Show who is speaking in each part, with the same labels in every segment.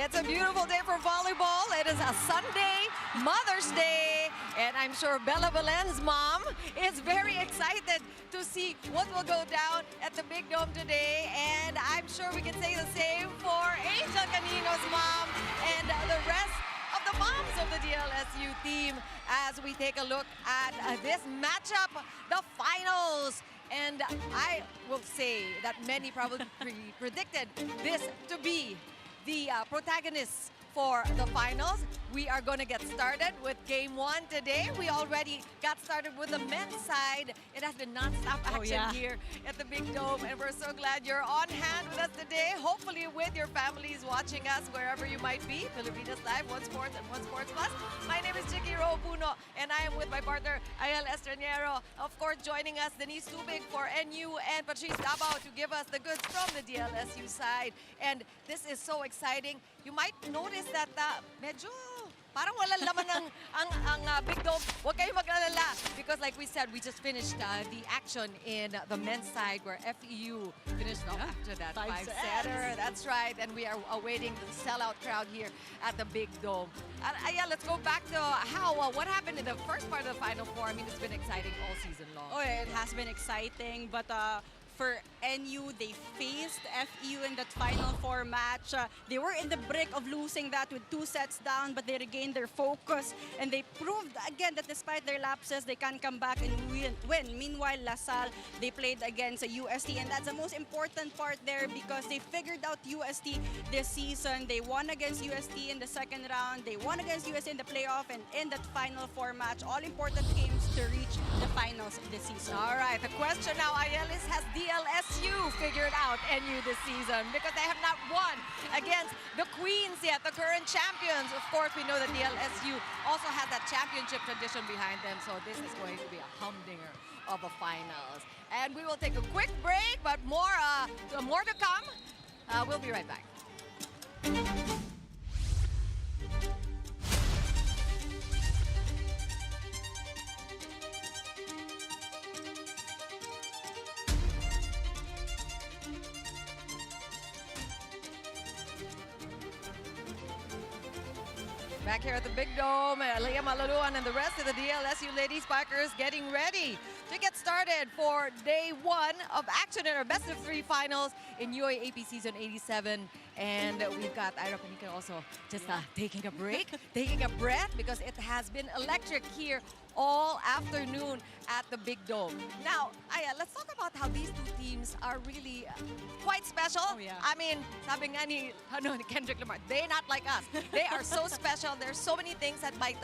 Speaker 1: It's a beautiful day for volleyball. It is a Sunday, Mother's Day, and I'm sure Bella Belen's mom is very excited to see what will go down at the Big Dome today. And I'm sure we can say the same for Angel Canino's mom and the rest of the moms of the DLSU team as we take a look at this matchup, the finals. And I will say that many probably predicted this to be the protagonists for the finals. We are going to get started with game one today. We already got started with the men's side. It has been non-stop action here at the Big Dome, and we're so glad you're on hand with us today. Hopefully with your families watching us wherever you might be. Filipinas Live, One Sports and One Sports Plus. My name is Chicky Puno, and I am with my partner Ayel Estranero. Of course, joining us Denise Tubig for NU and Patrice Dabao to give us the goods from the DLSU side. And this is so exciting. You might notice that medyo parang walang laman ang Big Dome. Huwag kayong mag-alala because like we said, we just finished the action in the men's side where FEU finished off after that five-setter. That's right, and we are awaiting the sellout crowd here at the Big Dome. Yeah, let's go back to what happened in the first part of the Final Four. I mean, it's been exciting all season long.
Speaker 2: Oh, yeah, it has been exciting, but for NU, they faced FEU in that Final Four match. They were in the brink of losing that with 2 sets down, but they regained their focus and they proved again that despite their lapses, they can come back and win. Meanwhile, LaSalle, they played against a UST, and that's the most important part there because they figured out UST this season. They won against UST in the second round. They won against UST in the playoff, and in that Final Four match, all important games to reach the finals this season.
Speaker 1: All right, the question now, Ayelis, has DLSU figured out NU this season because they have not won against the Queens yet, the current champions. Of course, we know that DLSU also has that championship tradition behind them, so this is going to be a humdinger of a finals. And we will take a quick break, but more to come. We'll be right back. Back here at the Big Dome, Leah Malaluan and the rest of the DLSU Lady Spikers getting ready to get started for day one of action in our best of 3 finals in UAAP season 87. And we've got Ira Panica also just taking a break, taking a breath because it has been electric here all afternoon at the Big Dome. Now, Aya, let's talk about how these two teams are really quite special.
Speaker 2: Oh, yeah.
Speaker 1: I mean, sabi nga ni Kendrick Lamar, they're not like us. They are so special. There's so many things that might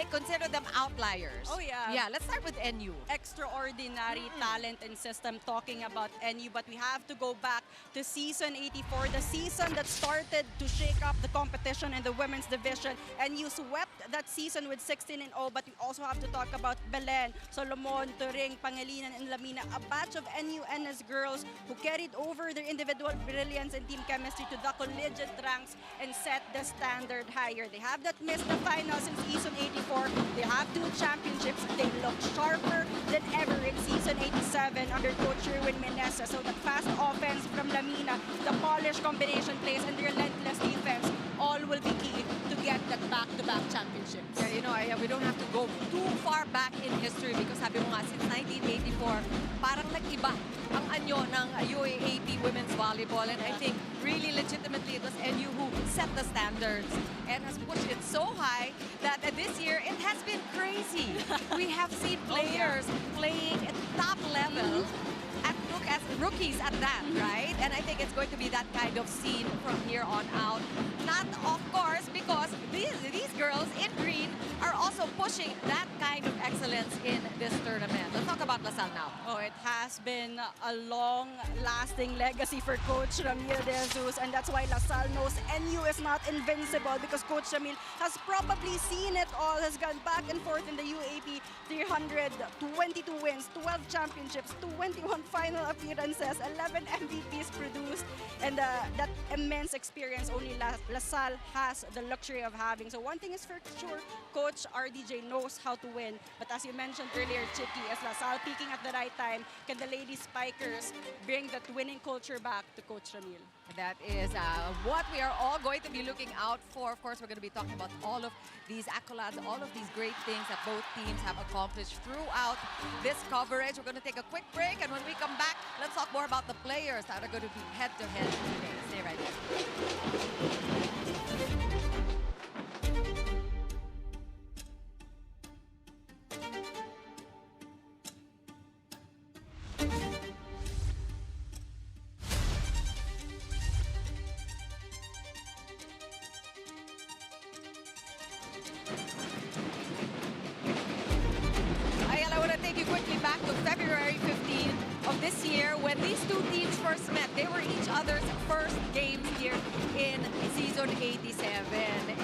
Speaker 1: consider them outliers.
Speaker 2: Oh, yeah.
Speaker 1: Yeah, let's start with NU.
Speaker 2: Extraordinary talent and system talking about NU, but we have to go back to season 84, the season that started to shake up the competition in the women's division. NU swept that season with 16-0, but we also have to talk about Belen, Solomon, Turing, Pangilinan, and Lamina, a batch of NUNS girls who carried over their individual brilliance and team chemistry to the collegiate ranks and set the standard higher. They have not missed the finals in season 84. They have 2 championships. They look sharper than ever in season 87 under coach Erwin Menesa. So the fast offense from Lamina, the polished combination plays, and the relentless defense, all will be key to get that back-to-back championships.
Speaker 1: Yeah, you know, we don't have to go too far back in history because sabi mo nga, since 1984, parang nag-iba ang anyo ng UAAP women's volleyball. And I think really legitimately it was NU who set the standards and has pushed it so high that this year it has been crazy. We have seen players playing at top level. As rookies at that, right? And I think it's going to be that kind of scene from here on out. Not, of course, because these girls in green are also pushing that kind of excellence in this tournament. Let's talk about LaSalle now.
Speaker 2: Oh, it has been a long-lasting legacy for Coach Ramil De Jesus, and that's why LaSalle knows NU is not invincible because Coach Ramil has probably seen it all, has gone back and forth in the UAP 300, 22 wins, 12 championships, 21 final appearances. appearances, 11 MVPs produced, and that immense experience only LaSalle has the luxury of having. So one thing is for sure, Coach RDJ knows how to win. But as you mentioned earlier, Chicky, is LaSalle peaking at the right time? Can the Lady Spikers bring that winning culture back to Coach Ramil?
Speaker 1: That is what we are all going to be looking out for. Of course, we're going to be talking about all of these accolades, all of these great things that both teams have accomplished throughout this coverage. We're going to take a quick break, and when we come back, let's talk more about the players that are going to be head-to-head today. Stay right there. I want to take you quickly back to February 15 of this year when these two teams first met. They were each other's first games here in season 87.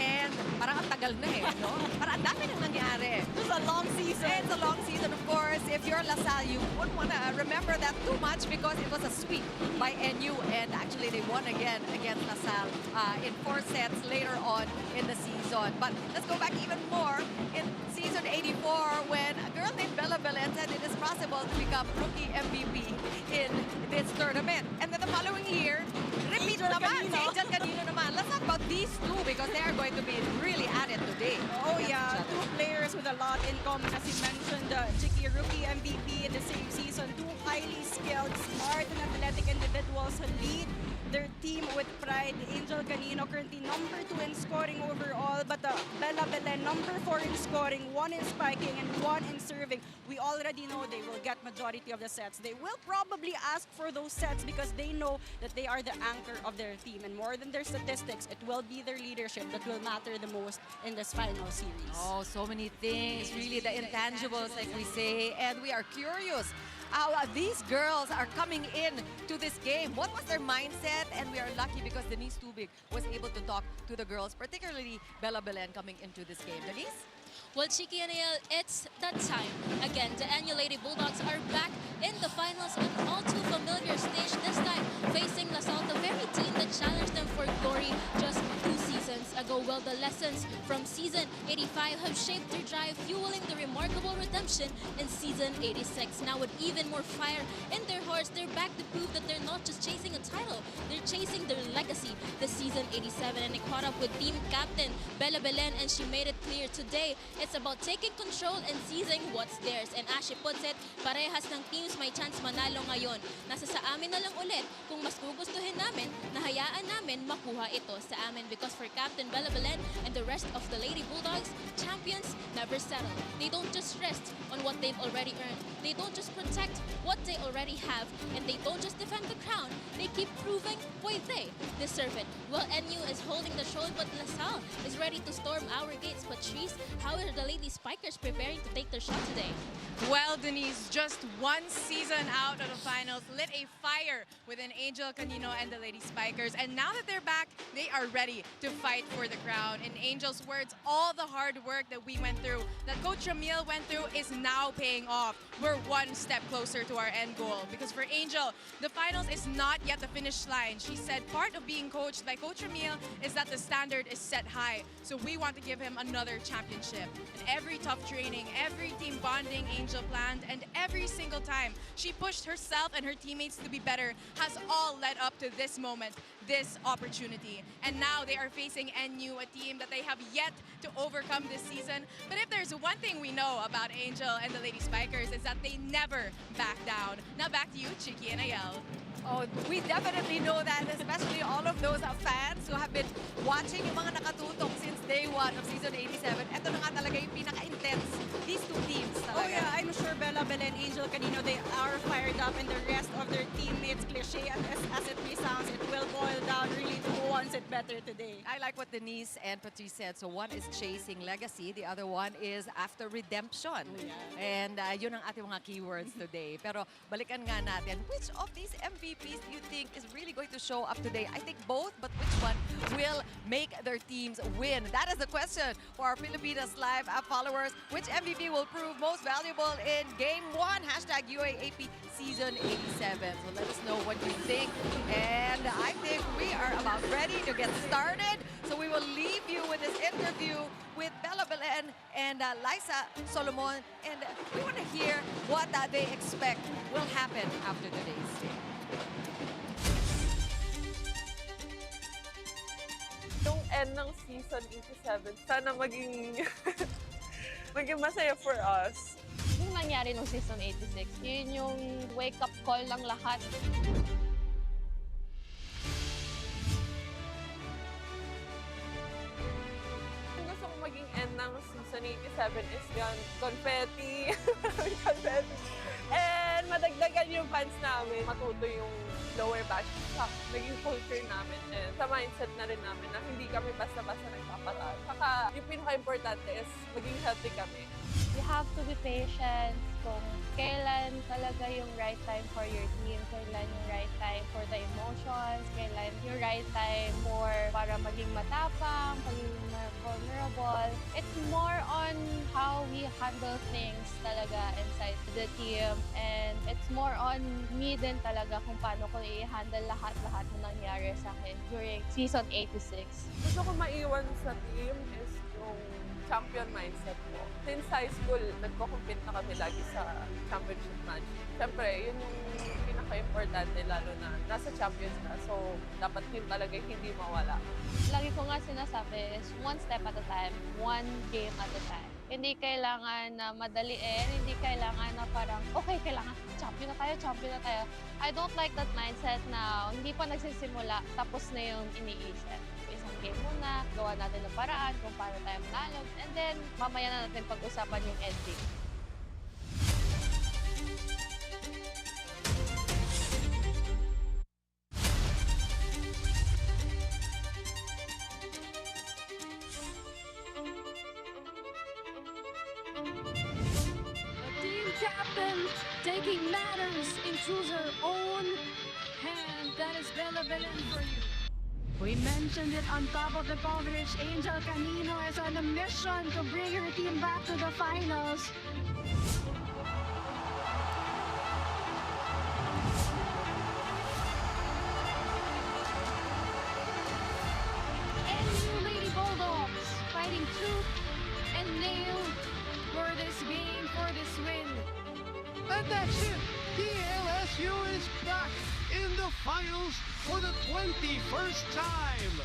Speaker 1: And parang ang tagal na eh, no? Parang ang dami nang nangyari.
Speaker 2: It was a long season.
Speaker 1: It's a long season, of course. If you're LaSalle, you wouldn't want to remember that too much because it was a sweep by NU. And actually, they won again against LaSalle in 4 sets later on in the season. But let's go back even more in season 84 when a girl named Bella Belen said it is possible to become rookie MVP in this tournament. And then the following year, repeat naman, Angel Canino naman. Let's talk about these two because they are going to be really at it today.
Speaker 2: Oh yeah, two players with a lot in common. As you mentioned, Chicky, rookie MVP in the same season. Two highly skilled, smart and athletic individuals who lead their team with pride. Angel Canino currently number 2 in scoring overall, but Bella Belen number 4 in scoring, 1 in spiking and 1 in serving. We already know they will get majority of the sets. They will probably ask for those sets because they know that they are the anchor of their team, and more than their statistics, it will be their leadership that will matter the most in this final series.
Speaker 1: Oh, so many things, really the intangibles like we say, and we are curious how these girls are coming in to this game. What was their mindset? And we are lucky because Denise Tubig was able to talk to the girls, particularly Bella Belen coming into this game. Denise?
Speaker 3: Well, Chiki and Ayel, it's that time. Again, the NU Lady Bulldogs are back in the finals on an all-too familiar stage, this time facing LaSalle, the very team that challenged them for glory just 2 seasons ago. Well, the lessons from season 85 have shaped their drive, fueling the remarkable redemption in season 86. Now with even more fire in their hearts, they're back to prove that they're not just chasing a title, they're chasing their legacy this season 87. And they caught up with team captain Bella Belen, and she made it clear today it's about taking control and seizing what's theirs. And as she puts it, parehas ng teams may chance manalo ngayon. Nasa sa amin na lang ulit kung mas gugustuhin namin, nahayaan namin makuha ito sa amin. Because for Captain Bella Belen and the rest of the Lady Bulldogs, champions never settle. They don't just rest on what they've already earned. They don't just protect what they already have. And they don't just defend the crown. They keep proving why they deserve it. Well, NU is holding the show, but LaSalle is ready to storm our gates. Patrice, how are the Lady Spikers preparing to take their shot today?
Speaker 4: Well, Denise, just 1 season out of the finals lit a fire within Angel Canino and the Lady Spikers. And now that they're back, they are ready to fight for the crown. In Angel's words, all the hard work that we went through, that Coach Ramil went through, is now paying off. We're 1 step closer to our end goal. Because for Angel, the finals is not yet the finish line. She said part of being coached by Coach Ramil is that the standard is set high. So we want to give him another championship. And every tough training, every team bonding Angel planned, and every single time she pushed herself and her teammates to be better has all led up to this moment, this opportunity. And now they are facing NU, a team that they have yet to overcome this season. But if there's one thing we know about Angel and the Lady Spikers, is that they never back down. Now back to you, Chicky and Ayel.
Speaker 1: Oh, we definitely know that, especially all of those fans who have been watching yung mga nakatutok since day 1 of season 87. Ito na nga talaga yung pinaka-intense, these two teams talaga.
Speaker 2: Oh yeah, I'm sure Bella Belen, Angel Canino, they are fired up, and the rest of their teammates, cliche as it may sound, it will boil down really to who wants it better. after today.
Speaker 1: I like what Denise and Patrice said. So one is chasing legacy, the other one is after redemption.
Speaker 2: Yeah.
Speaker 1: And yun ang ating mga keywords today. Pero balikan nga natin, which of these MVPs do you think is really going to show up today? I think both, but which one will make their teams win? That is the question for our Filipinas Live app followers. Which MVP will prove most valuable in Game 1? Hashtag UAAP Season 87. So let us know what you think. And I think we are about ready to get started. So we will leave you with this interview with Bella Belen and Liza Solomon. And we want to hear what they expect will happen after today's game.
Speaker 5: Yung end ng season 87, sana maging maging masaya for us.
Speaker 6: Yung nangyari nung season 86, yun yung wake-up call ng lahat.
Speaker 5: Yung gusto kong maging end ng season 87 is yun, confetti, confetti. And madagdagan yung fans namin, matuto yung lower batch sa naging culture namin and sa mindset na rin namin na hindi kami basta-basta nagpapatalo. Saka yung pinaka-importante is maging healthy kami.
Speaker 6: You have to be patient kung kailan talaga yung right time for your team, kailan yung right time for the emotions, kailan yung right time para maging matapang, maging vulnerable. It's more on how we handle things talaga inside the team and it's more on me din talaga kung paano ko i-handle lahat-lahat na nangyari sa akin during season 86.
Speaker 5: Gusto ko maiwan sa team is yung champion mindset mo. Since high school, nagko-compete na kami lagi sa championship match. Siyempre, yun yung pinaka-importante lalo na nasa champions na. So, dapat yun talaga hindi mawala.
Speaker 6: Lagi ko nga sinasabi is one step at a time, one game at a time. Hindi kailangan na madaliin, hindi kailangan na parang, okay, kailangan champion na tayo. I don't like that mindset na hindi pa nagsisimula, tapos na yung iniisip. Isang game muna, gawa natin ng paraan kung paano tayo manalo, and then mamaya na natin pag-usapan yung ending.
Speaker 7: Captain taking matters into her own hand. That is Bella Belen for you. We mentioned it on top of the coverage. Angel Canino is on a mission to bring her team back to the finals. NU Lady Bulldogs fighting tooth and nail for this game, for this win.
Speaker 8: And that's it. DLSU is back in the finals for the 21st time.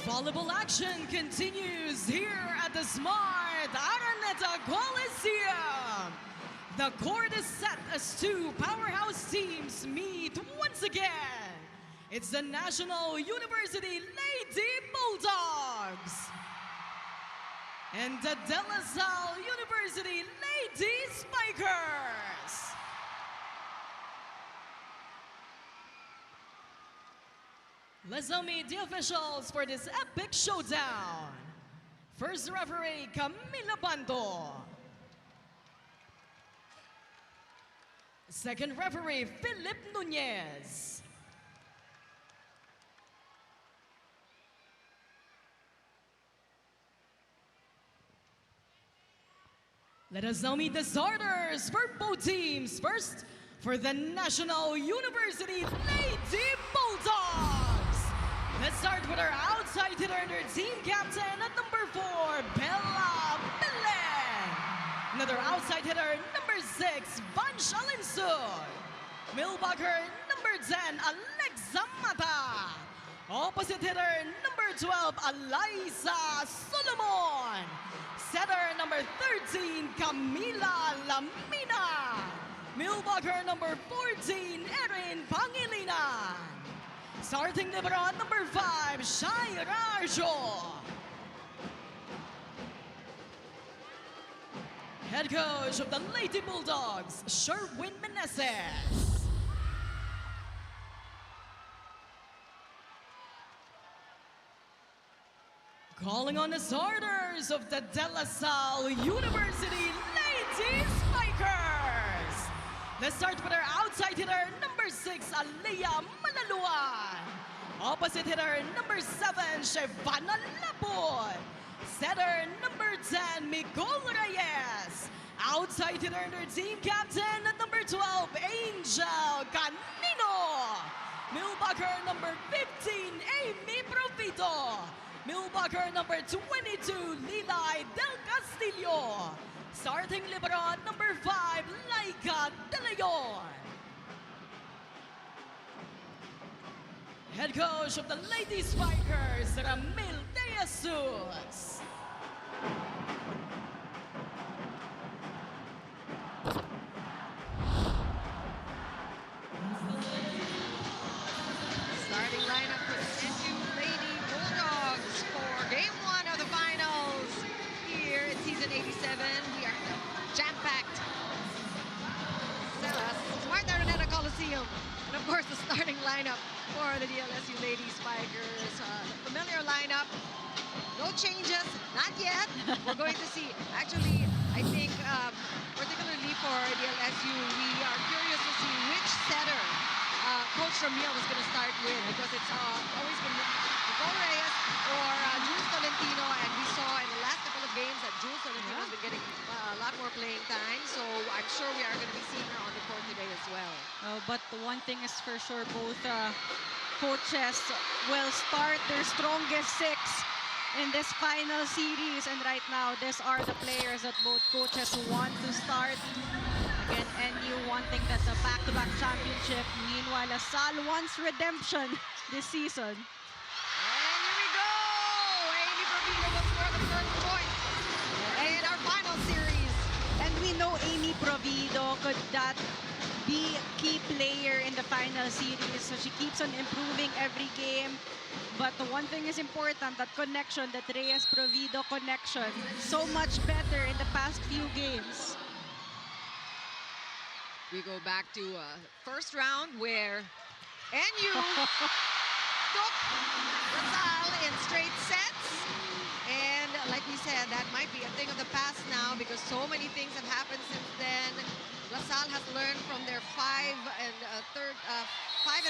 Speaker 9: Volleyball action continues here at the Smart Araneta Coliseum. The court is set as two powerhouse teams meet once again. It's the National University Lady Bulldogs and the DLSU University Lady Spikers. Let's now meet the officials for this epic showdown. First referee, Camila Bando. Second referee, Philip Nunez. Let us now meet the starters for both teams. First, for the National University Lady Bulldogs. Let's start with our outside hitter and our team captain at number 4, Bella Belen. Another outside hitter, number 6, Vansh Alinsur. Milbagger, number 10, Alexa Mata. Opposite hitter, number 12, Eliza Solomon. Setter, number 13, Camila Lamina. Milbagger, number 14, Erin Pangilinan. Starting libero at number 5, Shai Rajo. Head coach of the Lady Bulldogs, Sherwin Meneses. Calling on the starters of the De La Salle University Lady Spikers. Let's start with our outside hitter, number 6, Alea Malaluan. Opposite hitter, number 7, Shevana Lapon. Setter, number 10, Miguel Reyes. Outside hitter and their team captain at number 12, Angel Canino. Milbagger, number 15, Amy Profito. Milbagger, number 22, Lilay Del Castillo. Starting libero at number 5, Laika De Leon. Head coach of the Lady Spikers, Ramil De Jesus.
Speaker 1: Starting lineup for the NU Lady Bulldogs for Game 1 of the finals here in Season 87. We are jam-packed Smart Araneta Coliseum. And of course, the starting lineup for the DLSU Lady Spikers. Familiar lineup. No changes, not yet. We're going to see. Actually, I think, particularly for DLSU, we are curious to see which setter Coach Ramil was going to start with, because it's always been Nicole Reyes or Jules Tolentino, and we saw in the last couple of games that Jules Tolentino has been getting a lot more playing time, so I'm sure we are going to be seeing her on the court today as well.
Speaker 2: But the one thing is for sure, both coaches will start their strongest 6 in this final series, and right now these are the players that both coaches want to start. Again, NU wanting that the back-to-back championship. Meanwhile, LaSalle wants redemption this season.
Speaker 1: And here we go! Amy Provino will score the first point in our final series.
Speaker 2: And we know Amy Provido could that be a key player in the final series. So she keeps on improving every game. But the one thing is important, that connection, that Reyes-Provido connection. So much better in the past few games.
Speaker 1: We go back to first round where NU took LaSalle in straight sets. And like we said, that might be a thing of the past now, because so many things have happened since then. LaSalle has learned from their 5 and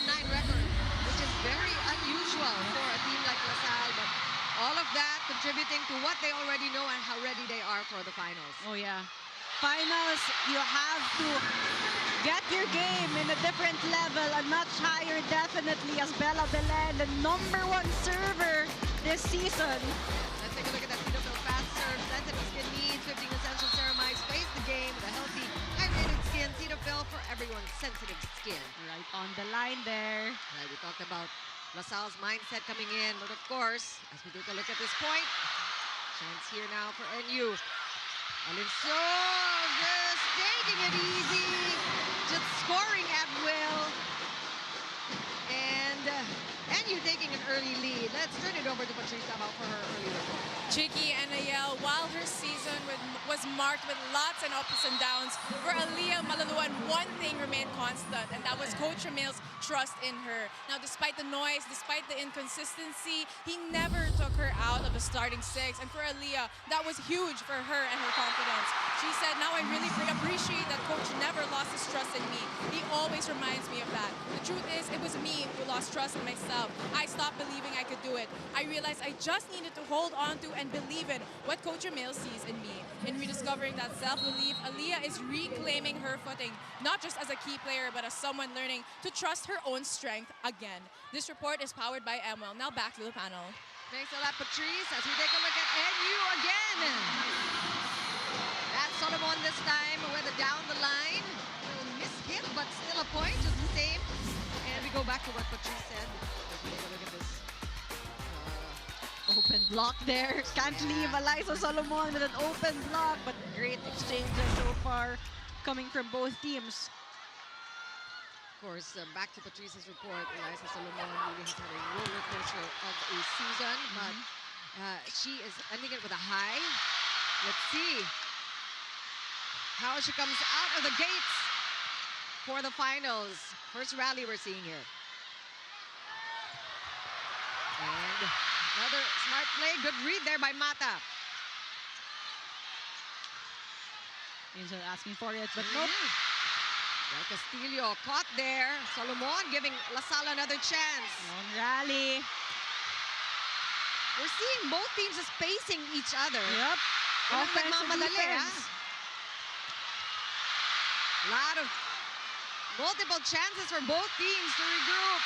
Speaker 1: 9 record, which is very unusual for a team like LaSalle. But all of that contributing to what they already know and how ready they are for the finals.
Speaker 2: Oh yeah. Finals, you have to get your game in a different level, a notch higher definitely, as Bella Belen, the #1 server this season.
Speaker 1: Let's take a look at that beautiful fast serve. Sensitive skin needs 15 essential ceramides. Face the game with a healthy, hydrated skin. Cetaphil for everyone's sensitive skin.
Speaker 2: Right on the line there.
Speaker 1: Right, we talked about LaSalle's mindset coming in, but of course, as we take a look at this point, chance here now for NU. Alinsur just taking it easy, just scoring at will. And NU taking an early lead. Let's turn it over to Patrice Davao for her early report.
Speaker 4: Chicky and Ayel, while her season was marked with lots and ups and downs, for Alea Malaluan, one thing remained constant, and that was Coach Ramil's trust in her. Now, despite the noise, despite the inconsistency, he never took her out of the starting six. And for Aaliyah, that was huge for her and her confidence. She said, now I really appreciate that coach never lost his trust in me. He always reminds me of that. The truth is, it was me who lost trust in myself. I stopped believing I could do it. I realized I just needed to hold on to and believe in what Coach Emil sees in me. In rediscovering that self-belief, Aaliyah is reclaiming her footing, not just as a key player, but as someone learning to trust her own strength again. This report is powered by ML. Now back to the panel.
Speaker 1: Thanks a lot, Patrice. As we take a look at NU again. That's Solomon this time with a down the line. A little miss hit, but still a point, just the same. And we go back to what Patrice said. Take a look at this.
Speaker 2: Open block there. Can't leave Eliza Solomon with an open block, but great exchanges so far coming from both teams.
Speaker 1: Of course, back to Patrice's report, Eliza Solomon really has had a roller coaster of a season, but she is ending it with a high. Let's see how she comes out of the gates for the finals. First rally we're seeing here. And another smart play, good read there by Mata.
Speaker 2: Angel asking for it, but nope.
Speaker 1: Del Castillo caught there. Solomon giving LaSalle another chance.
Speaker 2: Long rally.
Speaker 1: We're seeing both teams just pacing each other.
Speaker 2: Yep. Offense and
Speaker 1: nagmamadali,
Speaker 2: defense.
Speaker 1: Lot of multiple chances for both teams to regroup.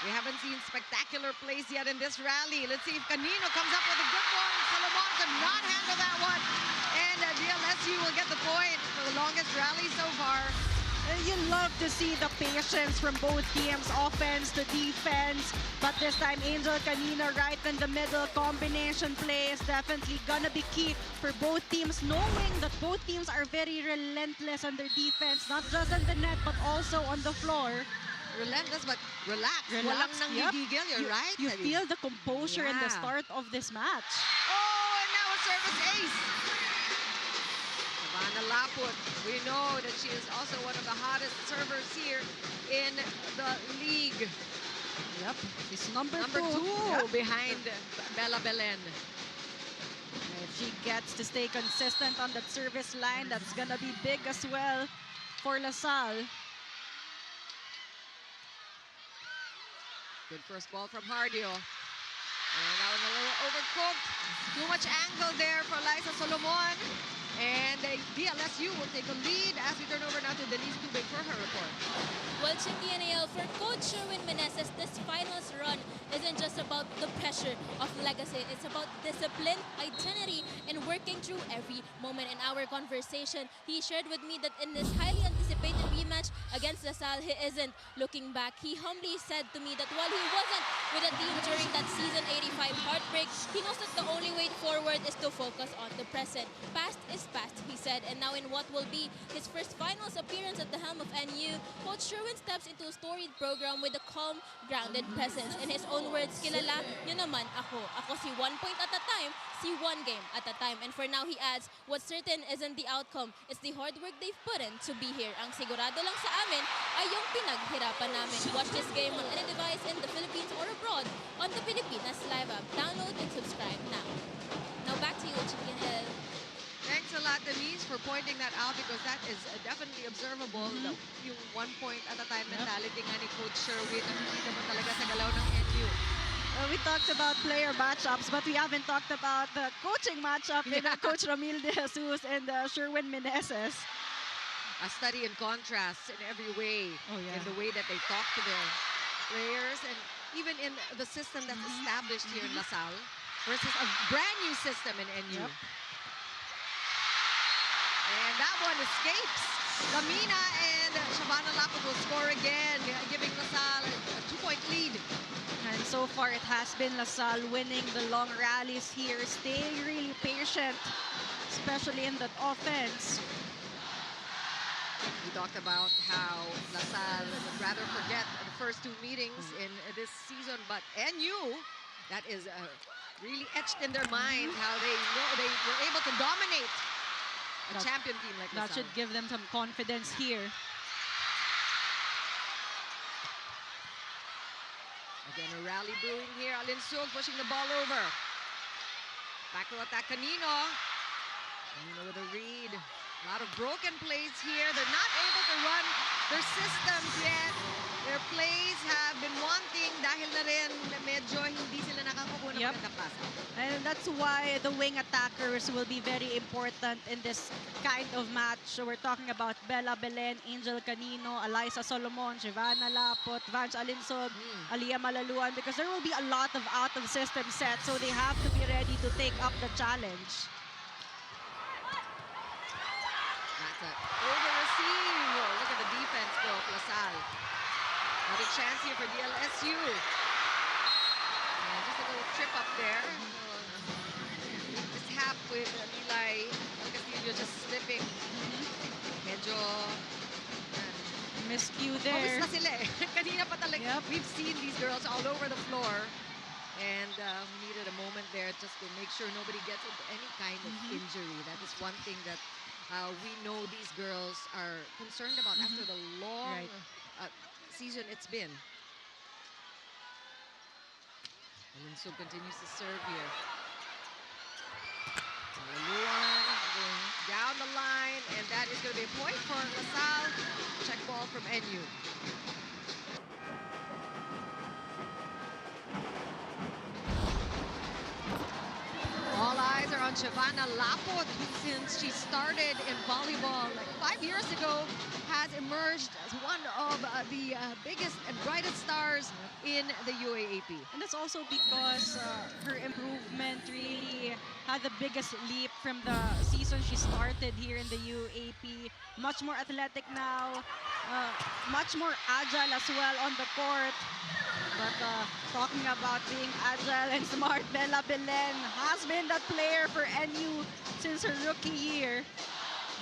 Speaker 1: We haven't seen spectacular plays yet in this rally. Let's see if Canino comes up with a good one. Solomon could not handle that one. And DLSU will get the point for the longest rally so far.
Speaker 2: You love to see the patience from both teams, offense to defense. But this time, Angel Canino right in the middle. Combination play is definitely gonna be key for both teams, knowing that both teams are very relentless on their defense, not just on the net, but also on the floor.
Speaker 1: Relentless, but relaxed.
Speaker 2: Relaxed,
Speaker 1: Walang
Speaker 2: yep.
Speaker 1: nanggigigil, you're right.
Speaker 2: You feel the composure in the start of this match.
Speaker 1: Oh, and now a service ace. Savannah Laput, we know that she is also one of the hottest servers here in the league.
Speaker 2: Yep, it's number
Speaker 1: two.
Speaker 2: Yep.
Speaker 1: Behind Bella Belen.
Speaker 2: If she gets to stay consistent on that service line, that's gonna be big as well for LaSalle.
Speaker 1: Good first ball from Hardio. And that was a little overcooked. Too much angle there for Liza Solomon. And DLSU will take the lead as we turn over now to Denise Tubig for her report.
Speaker 3: Well, TNAL, for Coach Sherwin Meneses, this finals run isn't just about the pressure of legacy. It's about discipline, identity, and working through every moment. In our conversation, he shared with me that in this highly anticipated rematch against LaSalle, he isn't looking back. He humbly said to me that while he wasn't with the team during that season 85 heartbreak, he knows that the only way forward is to focus on the present. Past is past, he said, and now in what will be his first finals appearance at the helm of NU, Coach Sherwin steps into a storied program with a calm, grounded presence. In his own words, kilala nyo naman ako. Ako si 1 point at a time, si 1 game at a time. And for now, he adds, what's certain isn't the outcome, it's the hard work they've put in to be here. Ang sigurado lang sa amin ay yung pinaghirapan namin. Watch this game on any device in the Philippines or abroad on the Pilipinas Live app. Download and subscribe now. Now back to you, Chiquinel.
Speaker 1: Thanks a lot, Denise, for pointing that out because that is definitely observable. Yung 1 point at a time mentality nga ni Coach Sherwin na hindi naman talaga sa galaw ng NU.
Speaker 2: We talked about player matchups, but we haven't talked about the coaching matchup with Coach Ramil De Jesus and Sherwin Meneses.
Speaker 1: A study in contrast in every way, in the way that they talk to their players and even in the system that's established here in LaSalle versus a brand new system in NU. And that one escapes. Lamina and Shavana Lapid will score again, giving LaSalle a 2-point lead.
Speaker 2: And so far, it has been LaSalle winning the long rallies here, staying really patient, especially in that offense.
Speaker 1: We talked about how LaSalle would rather forget the first 2 meetings in this season, but NU, that is really etched in their mind how they know they were able to dominate a champion team like
Speaker 2: That should give them some confidence here.
Speaker 1: Again, a rally brewing here. Alinsug pushing the ball over. Back row attack, Canino. Canino with a read. A lot of broken plays here. They're not able to run their systems yet. Their plays have been wanting dahil na rin medyo hindi sila nakakakuha ng magandang pasa.
Speaker 2: And that's why the wing attackers will be very important in this kind of match. So we're talking about Bella Belen, Angel Canino, Eliza Solomon, Giovanna Lapot, Vance Alinsug, Aliyah Malaluan, because there will be a lot of out-of-system sets, so they have to be ready to take up the challenge.
Speaker 1: That's it. Over receive. Oh, look at the defense go of LaSalle. Not a chance here for DLSU. And just a little trip up there. This half with Lilay Castillo just slipping. Medyo
Speaker 2: miscue there.
Speaker 1: Obvious na sila eh. Kanina pa talaga. We've seen these girls all over the floor. And we needed a moment there just to make sure nobody gets into any kind of injury. That is one thing that we know these girls are concerned about after the long season it's been. And so continues to serve here. Luan going down the line, and that is going to be a point for LaSalle. Check ball from NU. All eyes are on Giovanna Lapot, who since she started in volleyball like 5 years ago has emerged as one of the biggest and brightest stars in the UAAP.
Speaker 2: And that's also because her improvement really had the biggest leap from the season she started here in the UAP. Much more athletic now, much more agile as well on the court. But talking about being agile and smart, Bella Belen has been that player for NU since her rookie year.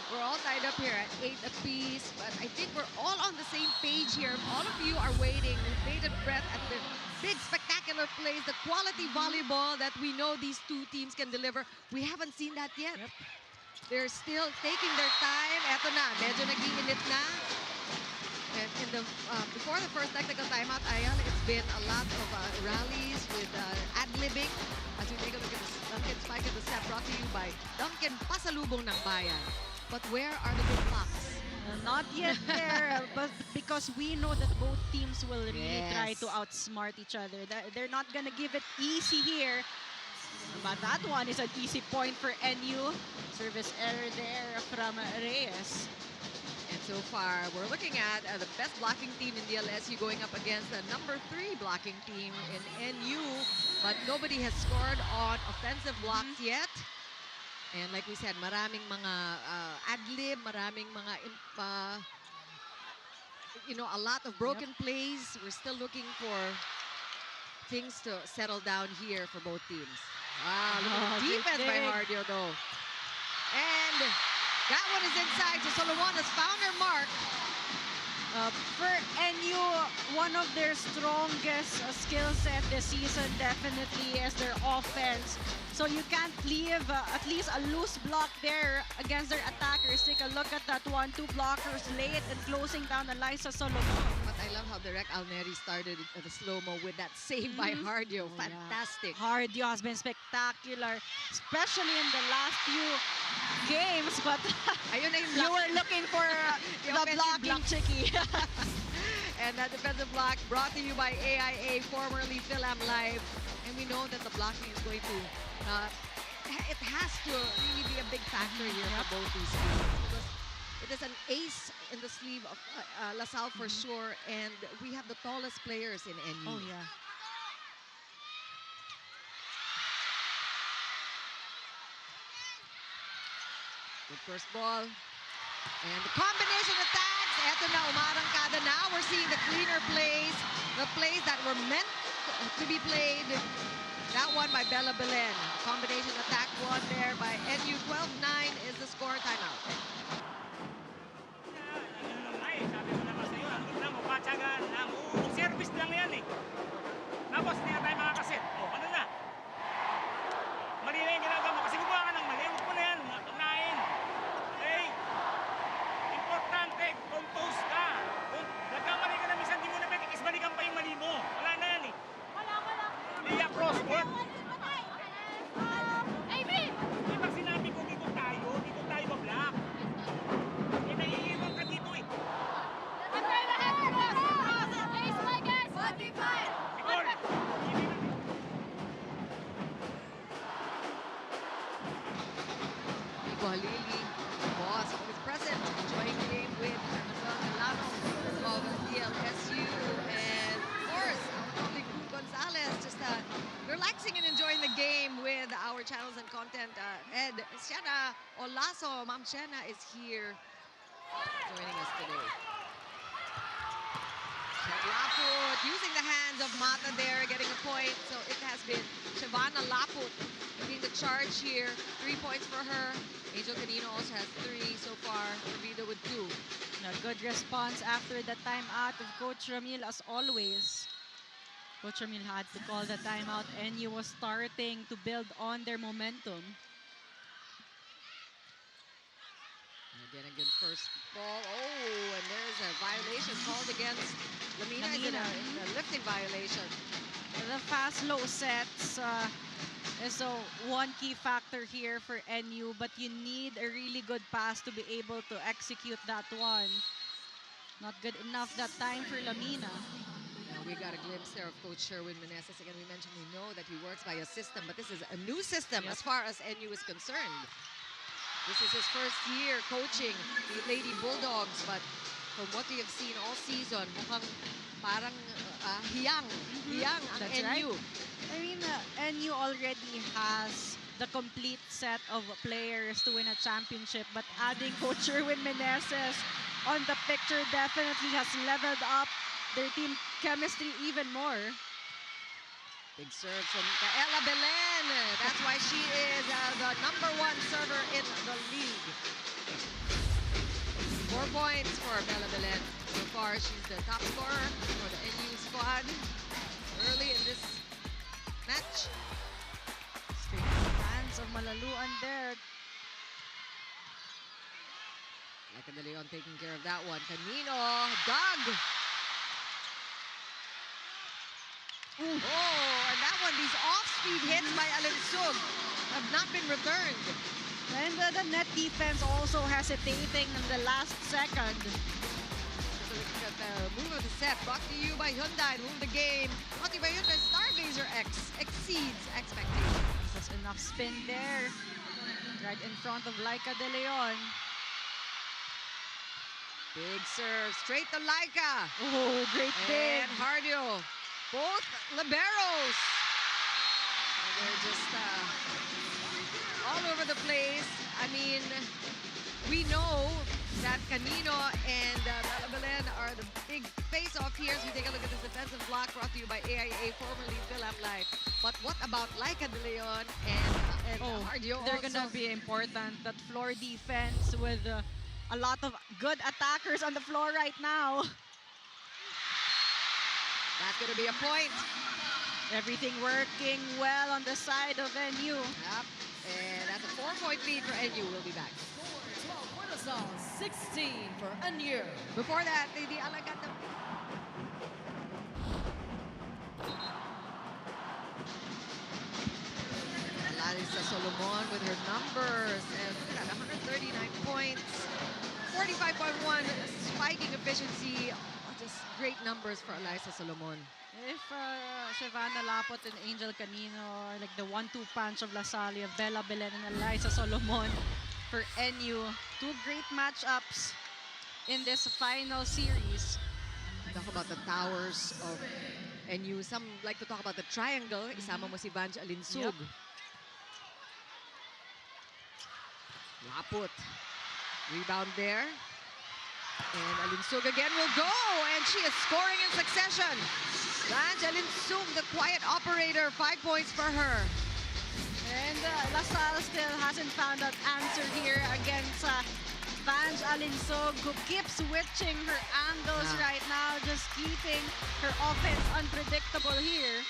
Speaker 1: We're all tied up here at 8 apiece, but I think we're all on the same page here. All of you are waiting with bated breath at the big, spectacular plays, the quality volleyball that we know these two teams can deliver. We haven't seen that yet. They're still taking their time. Eto na, medyo nag-iinit na. And in the before the first technical timeout, Ayan, it's been a lot of rallies with ad-libbing. As we take a look at the Duncan Spike of the set brought to you by Duncan Pasalubong ng Bayan. But where are the good blocks?
Speaker 2: Not yet there, but because we know that both teams will really try to outsmart each other. They're not gonna give it easy here. But that one is an easy point for NU. Service error there from Reyes.
Speaker 1: And so far, we're looking at the best blocking team in DLSU going up against the number 3 blocking team in NU. But nobody has scored on offensive blocks yet. And like we said, maraming mga ad-lib, maraming mga, a lot of broken plays. We're still looking for things to settle down here for both teams. Wow, look at the defense by Hardio though. And that one is inside, so Solomon has found her mark.
Speaker 2: For NU, one of their strongest skill set this season definitely is their offense. So you can't leave at least a loose block there against their attackers. Take a look at that one, 2 blockers late and closing down Eliza Solomon.
Speaker 1: But I love how Direk Alneri started the slow-mo with that save by Hardio. Fantastic.
Speaker 2: Hardio has been spectacular, especially in the last few games. But
Speaker 1: ayun na yung
Speaker 2: you were looking for the blocking chickie.
Speaker 1: And that defensive block brought to you by AIA, formerly Philam Live. And we know that the blocking is going to, it has to really be a big factor here for both these teams. Because it is an ace in the sleeve of LaSalle for sure. And we have the tallest players in NU.
Speaker 2: Oh, yeah.
Speaker 1: Good first ball. And the combination of tags. Eto na, umarangkada na. We're seeing the cleaner plays. The plays that were meant to be played. That one by Bella Belen. Combination attack one there by NU. 12-9 is the score. Timeout.
Speaker 10: Service lang yan eh. Tapos hindi na tayo makakasit. O, ano na? Mali na yung ginagawa mo. Kasi gumawa ka ng mali. Huwag mo na yan. Unahin.
Speaker 1: Halili, boss, always present, enjoying the game with Milano of DLSU. And of course, our lovely Crew Gonzalez, just relaxing and enjoying the game with our channels and content. Ed, Sienna Olaso, Ma'am Sienna is here joining us today. Laput using the hands of Mata there, getting a point. So it has been Shavana Laput leading the charge here. 3 points for her. Angel Canino also has 3 so far. Vida with 2.
Speaker 2: A good response after the timeout of Coach Ramil as always. Coach Ramil had to call the timeout. NU was starting to build on their momentum.
Speaker 1: Again, a good first ball. Oh, and there's a violation called against Lamina. Is it a lifting violation?
Speaker 2: The fast low sets is one key factor here for NU, but you need a really good pass to be able to execute that one. Not good enough that time for Lamina.
Speaker 1: Now we got a glimpse there of Coach Sherwin Meneses. Again, we mentioned we know that he works by a system, but this is a new system as far as NU is concerned. This is his first year coaching the Lady Bulldogs, but from what we have seen all season, mukhang parang hiyang ang
Speaker 2: That's
Speaker 1: NU.
Speaker 2: right. I mean, NU already has the complete set of players to win a championship, but adding Coach Sherwin Meneses on the picture definitely has leveled up their team chemistry even more.
Speaker 1: Big serve from Kaela Belen. That's why she is the #1 server in the league. 4 points for Bella Belen. So far, she's the top scorer for the NU squad early in this match.
Speaker 2: Straight to the hands of Malaluan there.
Speaker 1: Like De Leon taking care of that one. Camino, Doug. Oh, and that one, these off-speed hits by Alinsug have not been returned.
Speaker 2: And the net defense also hesitating in the last second.
Speaker 1: So looking at the move of the set, brought to you by Hyundai. Move the game. Brought to you by Hyundai. Stargazer X exceeds expectations.
Speaker 2: Just enough spin there. Right in front of Laika De Leon.
Speaker 1: Big serve, straight to Laika.
Speaker 2: Oh, great dig.
Speaker 1: And Hardio. Both liberos. And they're just all over the place. I mean, we know that Canino and Bella Belen are the big face-off here. As we take a look at this defensive block brought to you by AIA, formerly Philam Life. But what about Laika De Leon and Hardio?
Speaker 2: They're gonna be important. That floor defense with a lot of good attackers on the floor right now.
Speaker 1: That's going to be a point.
Speaker 2: Everything working well on the side of NU.
Speaker 1: Yep. And that's a 4-point lead for NU. We'll be back.
Speaker 9: 12 for the South, 16 for NU.
Speaker 1: Before that, the Alaganda. Larissa Solomon with her numbers. And look at that, 139 points. 45.1 spiking efficiency. Just great numbers for Eliza Solomon.
Speaker 2: If Shavana Laput and Angel Canino are like the 1-2 punch of Lasalle, of Bella Belen and Eliza Solomon for NU. 2 great matchups in this final series.
Speaker 1: Talk about the towers of NU. Some like to talk about the triangle. Isama mo si Vange Alinsug.
Speaker 2: Yep.
Speaker 1: Laput. Rebound there. And Alinsug again will go, and she is scoring in succession. Vange Alinsug, the quiet operator, 5 points for her.
Speaker 2: And LaSalle still hasn't found that answer here against Vange Alinsug, who keeps switching her angles right now, just keeping her offense unpredictable here.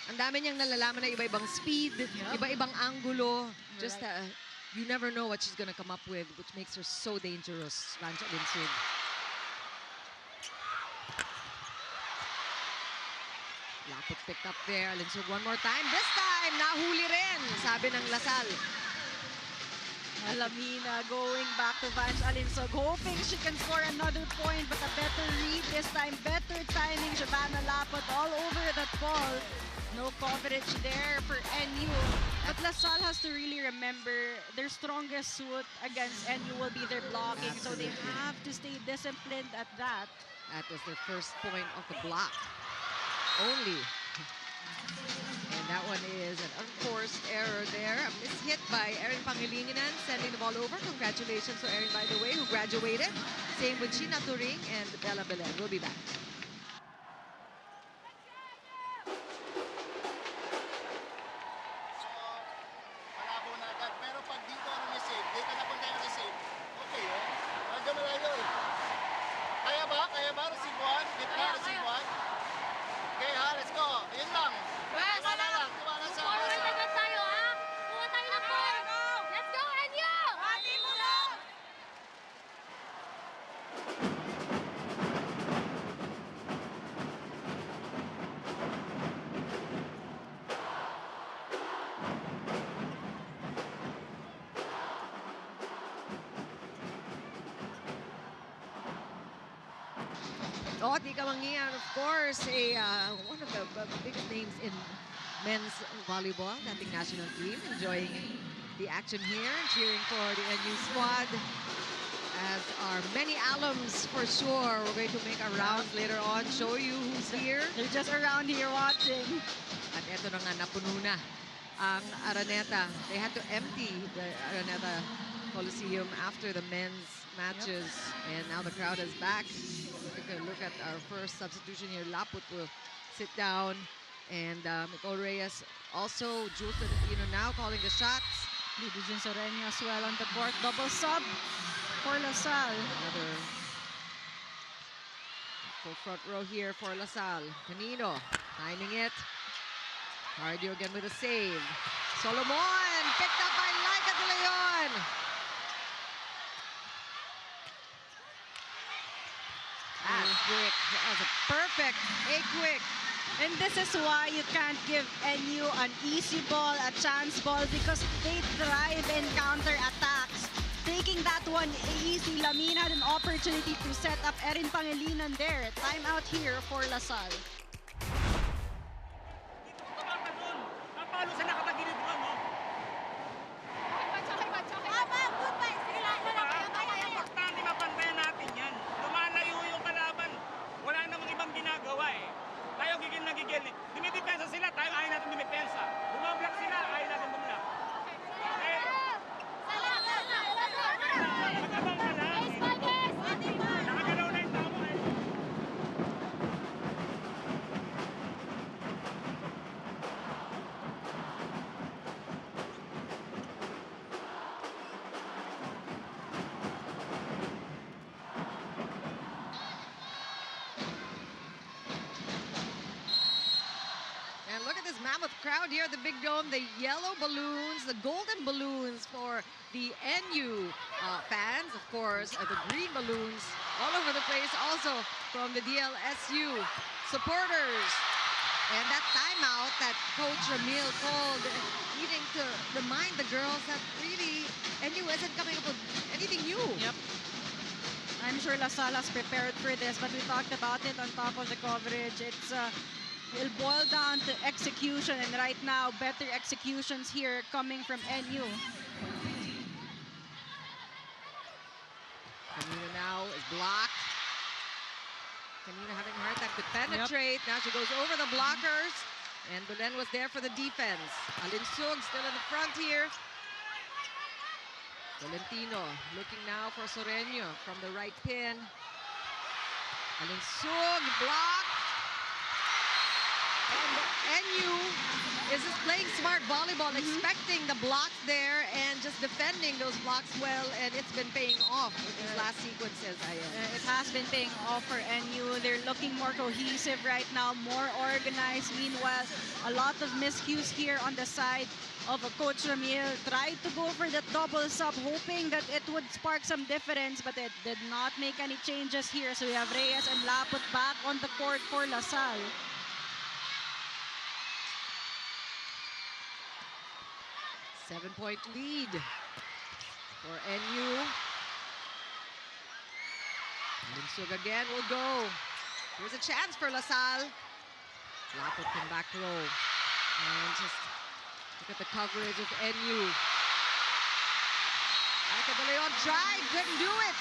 Speaker 1: Ang dami niyang nalalaman na iba-ibang speed, iba-ibang angulo. Just you never know what she's gonna come up with, which makes her so dangerous, Vange Alinsug. Laput picked up there. Alinsug one more time. This time, nahuli rin, sabi ng Lasal.
Speaker 2: Alamina going back to Vance Alinsog, hoping she can score another point, but a better read this time, better timing. Giovanna Lapot all over that ball. No coverage there for NU. But LaSalle has to really remember their strongest suit against NU will be their blocking. So they have to stay disciplined at that.
Speaker 1: That was their first point of the block. Only. And that one is an unforced error there. A mishit by Erin Pangilinan, sending the ball over. Congratulations to Erin, by the way, who graduated. Same with Sheena Turing and Bella Belen. We'll be back.
Speaker 11: Malabo na agad. Pero pag dito ang receive, dito na punta yung receive. Okay, oh. Medyo malayo eh. Kaya ba? Kaya ba? Receive 1? Dito na, receive 1? Okay ha, let's go. Yun lang. Tiwala lang. Tiwala sa
Speaker 3: Forward agad tayo, ha? Kuha tayo ng point. Let's go, NU! Hati mo lang!
Speaker 1: Oh, Tika Mangian, of course, one of the biggest names in men's volleyball, dating national team, enjoying the action here, cheering for the NU squad. As are many alums for sure. We're going to make a round later on, show you who's here.
Speaker 2: They're just around here watching.
Speaker 1: At eto na nga, napuno na ang Araneta. They had to empty the Araneta Coliseum after the men's matches. And now the crowd is back. Take a look at our first substitution here. Laput will sit down. And Nicole Reyes also. Jules Tolentino now calling the shots.
Speaker 2: Lidijin Soreño as well on the court. Double sub for LaSalle.
Speaker 1: Another full front row here for LaSalle. Canino timing it. Cardio again with a save. Solomon picked up by Laika De Leon. That's quick. That was a perfect A-quick.
Speaker 2: And this is why you can't give NU an easy ball, a chance ball, because they thrive in counter-attacks. Taking that one easy, Lamina had an opportunity to set up Erin Pangilinan there. Timeout here for LaSalle.
Speaker 10: Napalo sa nakatagilid doon, no? Importante mapantayan natin yan. Lumalayo yung kalaban. Wala namang ibang ginagawa eh. Tayo gigil na gigil. Dumidepensa sila, tayo ayaw natin dumidepensa. Bumablock sila, ayaw natin bumlock. Eh, magabang ka lang. Nakagalaw na yung tao eh.
Speaker 1: And look at this mammoth crowd here at the Big Dome. The yellow balloons, the golden balloons for the NU fans, of course, the green balloons all over the place, also from the DLSU supporters. And that timeout that Coach Ramil called, needing to remind the girls that really NU isn't coming up with anything new.
Speaker 2: Yep. I'm sure LaSalle has prepared for this, but we talked about it on top of the coverage. It'll boil down to execution, and right now, better executions here coming from NU.
Speaker 1: Canina now is blocked. Canina having a hard time to penetrate. Now she goes over the blockers. And Belen was there for the defense. Alinsug still in the front here. Tolentino looking now for Soreño from the right pin. Alinsug blocked. And NU is just playing smart volleyball, expecting the blocks there and just defending those blocks well, and it's been paying off with these last sequences.
Speaker 2: It has been paying off for NU. They're looking more cohesive right now, more organized. Meanwhile, a lot of miscues here on the side of Coach Ramil. Tried to go for that double sub, hoping that it would spark some difference, but it did not make any changes here. So we have Reyes and Laput back on the court for LaSalle.
Speaker 1: 7-point lead for NU. Linsug again will go. Here's a chance for LaSalle. Lapot from back row. And just look at the coverage of NU. Laika de Leon tried, couldn't do it.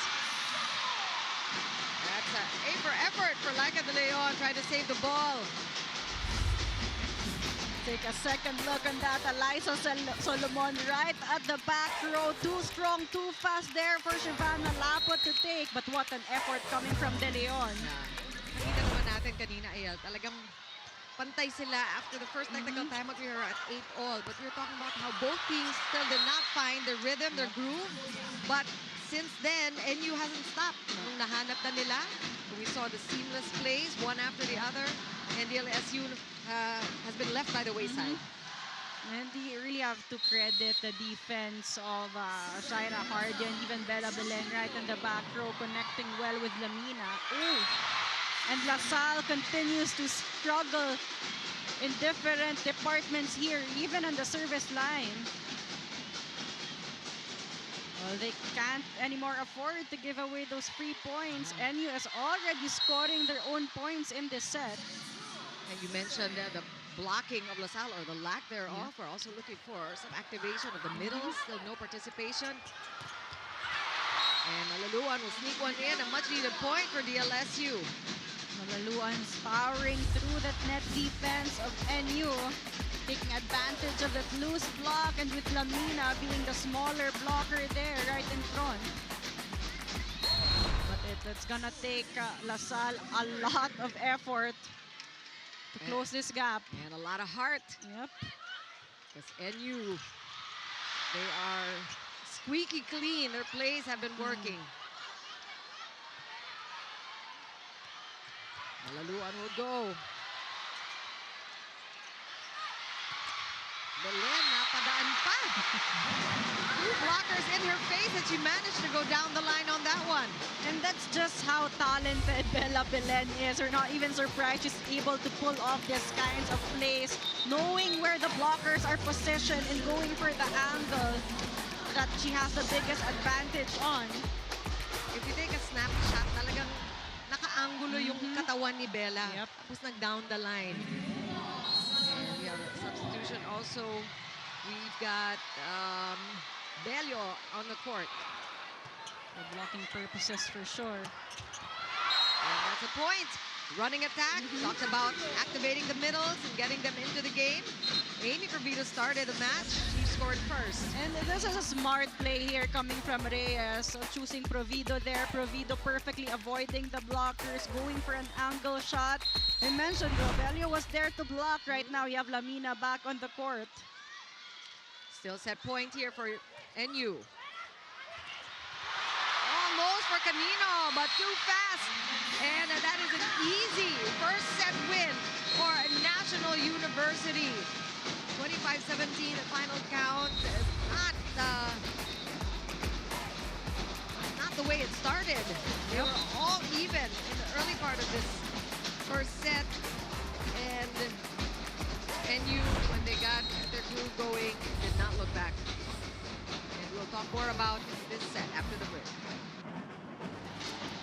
Speaker 1: That's an A for effort for Laika de Leon, trying to save the ball.
Speaker 2: Take a second look on that. Eliza Solomon right at the back row. Too strong, too fast there for Shivana Lapot to take. But what an effort coming from De Leon.
Speaker 1: Nakita naman natin kanina, Ayel, talagang pantay sila after the first technical timeout. We were at 8-all. But we were talking about how both teams still did not find their rhythm, their groove. But since then, NU hasn't stopped. Nung nahanap na nila, we saw the seamless plays, one after the other. And DLSU has been left by the wayside.
Speaker 2: And you really have to credit the defense of Shaira Hardy and even Bella Belen right in the back row, connecting well with Lamina. Ooh. And LaSalle continues to struggle in different departments here, even on the service line. Well, they can't anymore afford to give away those free points. NU is already scoring their own points in this set.
Speaker 1: And you mentioned the blocking of LaSalle, or the lack thereof. We're also looking for some activation of the middle. Still no participation. And Malaluan will sneak one in. A much-needed point for DLSU.
Speaker 2: Malaluan's powering through that net defense of NU, taking advantage of that loose block, and with Lamina being the smaller blocker there right in front. But it's gonna take LaSalle a lot of effort to close this gap.
Speaker 1: And a lot of heart.
Speaker 2: Yep.
Speaker 1: Because NU, they are squeaky clean. Their plays have been working. Malaluan will go. Belen, napadaan pa. Two blockers in her face, and she managed to go down the line on that one.
Speaker 2: And that's just how talented Bella Belen is. We're not even surprised she's able to pull off these kinds of plays, knowing where the blockers are positioned and going for the angle that she has the biggest advantage on.
Speaker 1: If you take a snapshot, talagang naka-angulo yung katawan ni Bella.
Speaker 2: Yep.
Speaker 1: Tapos nag-down the line. And we have a substitution also. We've got Bello on the court.
Speaker 2: For blocking purposes for sure.
Speaker 1: And that's a point. Running attack. Talked about activating the middles and getting them into the game. Amy Corvito started the match. She scored first.
Speaker 2: And this is a smart play here coming from Reyes. So choosing Provido there. Provido perfectly avoiding the blockers, going for an angle shot. I mentioned Robelio was there to block. Right now, you have Lamina back on the court.
Speaker 1: Still set point here for NU. Almost for Canino, but too fast. And that is an easy first set win for National University. 25-17, the final count. Not the way it started. They were all even in the early part of this first set. And NU, when they got their groove going, did not look back. And we'll talk more about this set after the break.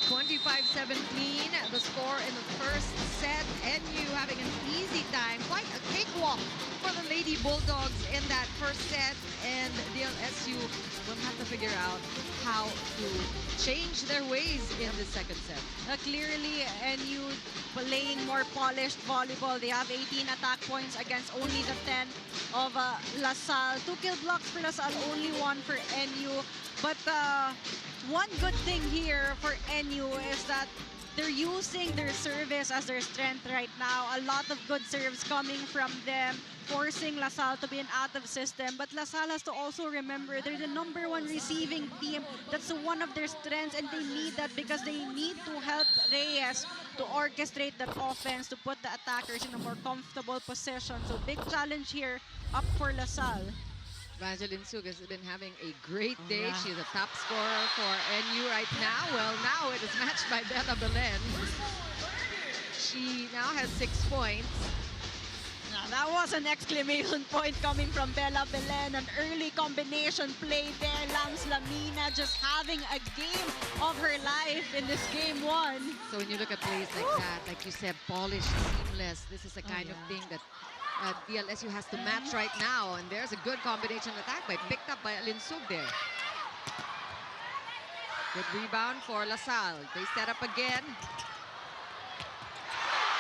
Speaker 1: 25-17, the score in the first set. NU having an easy time, quite a cakewalk for the Lady Bulldogs in that first set. And DLSU will have to figure out how to change their ways in the second set.
Speaker 2: Clearly, NU playing more polished volleyball. They have 18 attack points against only the 10 of LaSalle. 2 kill blocks for LaSalle, only 1 for NU. But one good thing here for NU is that they're using their service as their strength right now. A lot of good serves coming from them, forcing LaSalle to be an out-of system. But LaSalle has to also remember they're the #1 receiving team. That's one of their strengths, and they need that because they need to help Reyes to orchestrate that offense, to put the attackers in a more comfortable position. So big challenge here up for LaSalle.
Speaker 1: Evangeline Sug has been having a great day. She's a top scorer for NU right now. Well, now it is matched by Bella Belen. She now has 6 points.
Speaker 2: Now, that was an exclamation point coming from Bella Belen. An early combination play there. Lands Lamina Rhea just having a game of her life in this game 1.
Speaker 1: So when you look at plays like that, like you said, polished, seamless, this is the kind of thing that DLSU has to match right now. And there's a good combination attack picked up by Alinsug there. Good rebound for LaSalle. They set up again.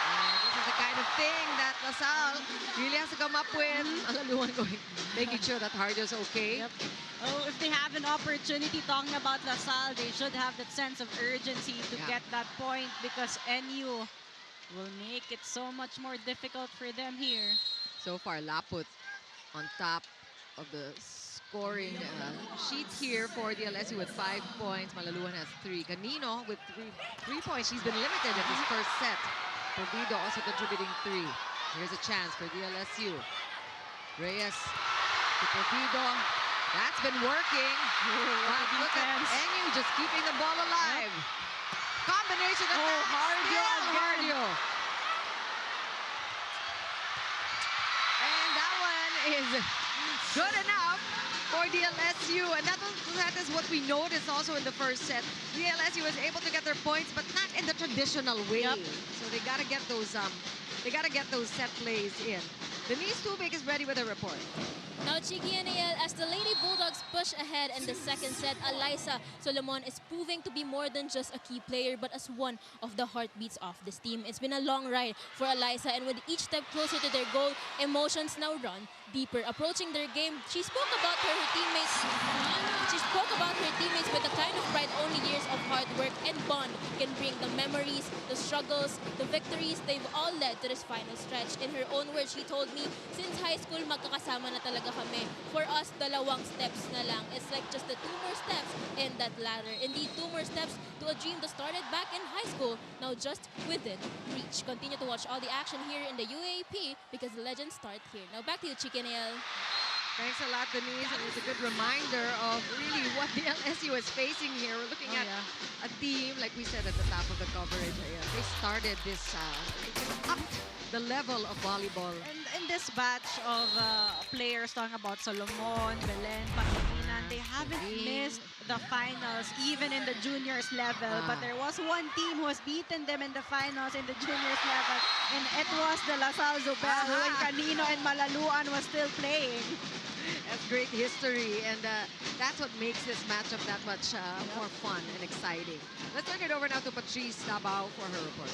Speaker 1: And this is the kind of thing that LaSalle really has to come up with. Malaluan going, making sure that Hardio's okay.
Speaker 2: Yep. Oh, if they have an opportunity, talking about LaSalle, they should have that sense of urgency to get that point, because NU will make it so much more difficult for them here.
Speaker 1: So far, Laput on top of the scoring sheet here for DLSU with 5 points. Malaluan has 3. Canino with 3 points. She's been limited in this first set. Perdido also contributing 3. Here's a chance for DLSU. Reyes to Perdido. That's been working. But look at NU just keeping the ball alive. Combination of Hardio. And that one is good enough for DLSU. And that is what we noticed also in the first set. DLSU was able to get their points, but not in the traditional way. So they gotta get those set plays in. Denise Tubig is ready with a report.
Speaker 3: Now, Chiki and AL, as the Lady Bulldogs push ahead in the second set, Alyssa Solomon is proving to be more than just a key player, but as one of the heartbeats of this team. It's been a long ride for Alyssa, and with each step closer to their goal, emotions now run deeper. Approaching their game, she spoke about her teammates. She spoke about her teammates with the kind of pride only years of hard work and bond can bring. The memories, the struggles, the victories, they've all led to this final stretch. In her own words, she told me, since high school, magkakasama na talaga kami. For us, dalawang steps na lang. It's like just the 2 more steps in that ladder. Indeed, 2 more steps to a dream that started back in high school, now just within reach. Continue to watch all the action here in the UAAP because the legends start here. Now back to you, Chicken Ale.
Speaker 1: Thanks a lot, Denise. And it's a good reminder of really what the LSU is facing here. We're looking at a team, like we said at the top of the coverage. They started this, up the level of volleyball.
Speaker 2: And in this batch of players, talking about Solomon, Belen, Pangilinan, they haven't missed the finals, even in the juniors level. But there was one team who has beaten them in the finals in the juniors level, and it was the LaSalle Zobel when Canino and Malaluan was still playing.
Speaker 1: That's great history, and that's what makes this matchup that much more fun and exciting. Let's turn it over now to Patrice Dabao for her report.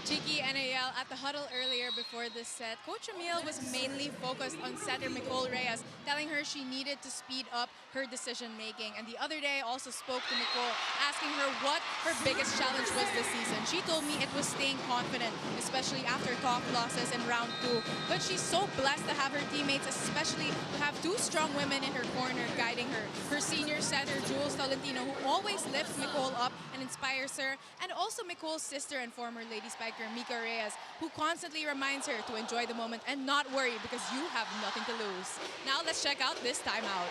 Speaker 4: Chiki and AL, at the huddle earlier before this set, Coach Emil was mainly focused on setter Nicole Reyes, telling her she needed to speed up her decision-making. And the other day, I also spoke to Nicole, asking her what her biggest challenge was this season. She told me it was staying confident, especially after tough losses in round 2. But she's so blessed to have her teammates, especially to have 2 strong women in her corner guiding her. Her senior setter, Jules Tolentino, who always lifts Nicole up and inspires her, and also Nicole's sister and former Lady Spiker, Mika Reyes, who constantly reminds her to enjoy the moment and not worry because you have nothing to lose. Now let's check out this timeout.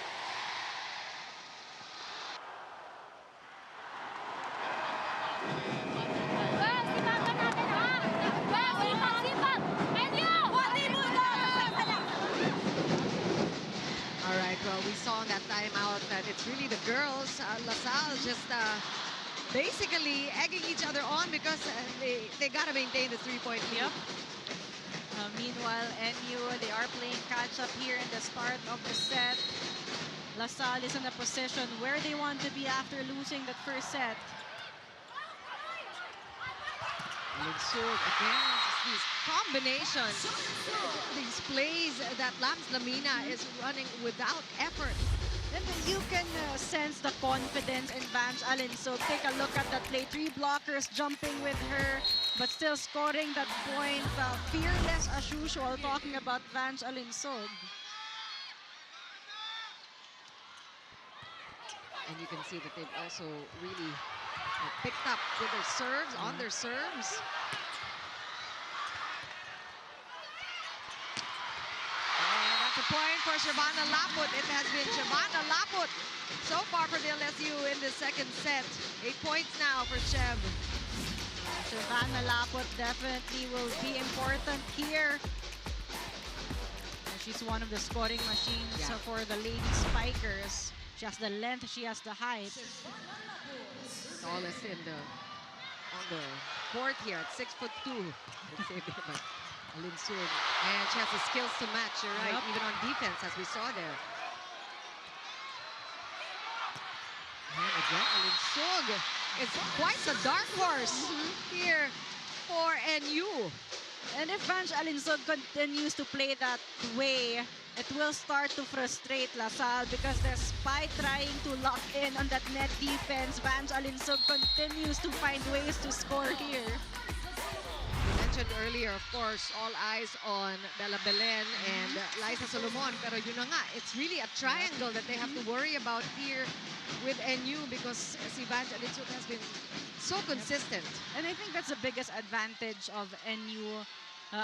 Speaker 1: All right, well, we saw in that timeout that it's really the girls, LaSalle, just basically egging each other on because they got to maintain the 3-point lead.
Speaker 2: Meanwhile, NU, they are playing catch-up here in the start of the set. LaSalle is in a position where they want to be after losing that first set.
Speaker 1: Linsug again, just these combinations, these plays that Lams Lamina is running without effort.
Speaker 2: And you can sense the confidence in Vange Alinsug. Take a look at that play. 3 blockers jumping with her, but still scoring that point. Fearless as usual, talking about Vange Alinsug.
Speaker 1: And you can see that they've also really picked up with their serves, on their serves. And that's a point for Shabana Laput. It has been Shabana Laput so far for the LSU in the second set. 8 points now for Chev.
Speaker 2: Shabana Laput definitely will be important here. She's one of the scoring machines for the Lady Spikers. She has the length, she has the height.
Speaker 1: Tallest on the court here at 6'2". Let's say naman. Alinsug. And she has the skills to match, you're right, even on defense, as we saw there. And again, Alinsug is quite the dark horse here for NU.
Speaker 2: And if Vange Alinsug continues to play that way, it will start to frustrate LaSalle because despite trying to lock in on that net defense, Vange Alinsug continues to find ways to score here.
Speaker 1: We mentioned earlier, of course, all eyes on Bella Belen and Liza Solomon. Pero yun na nga, it's really a triangle that they have to worry about here with NU because si Vange Alinsug has been so consistent.
Speaker 2: And I think that's the biggest advantage of NU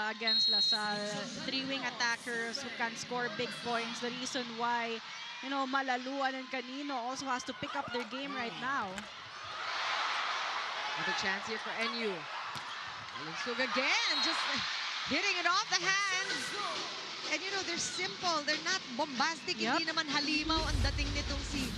Speaker 2: against LaSalle. Three-wing attackers who can score big points. The reason why, you know, Malaluan and Canino also has to pick up their game right now.
Speaker 1: Another chance here for NU. Alinsug again, just hitting it off the hands. And you know, they're simple. They're not bombastic. Hindi naman halimaw ang dating nitong si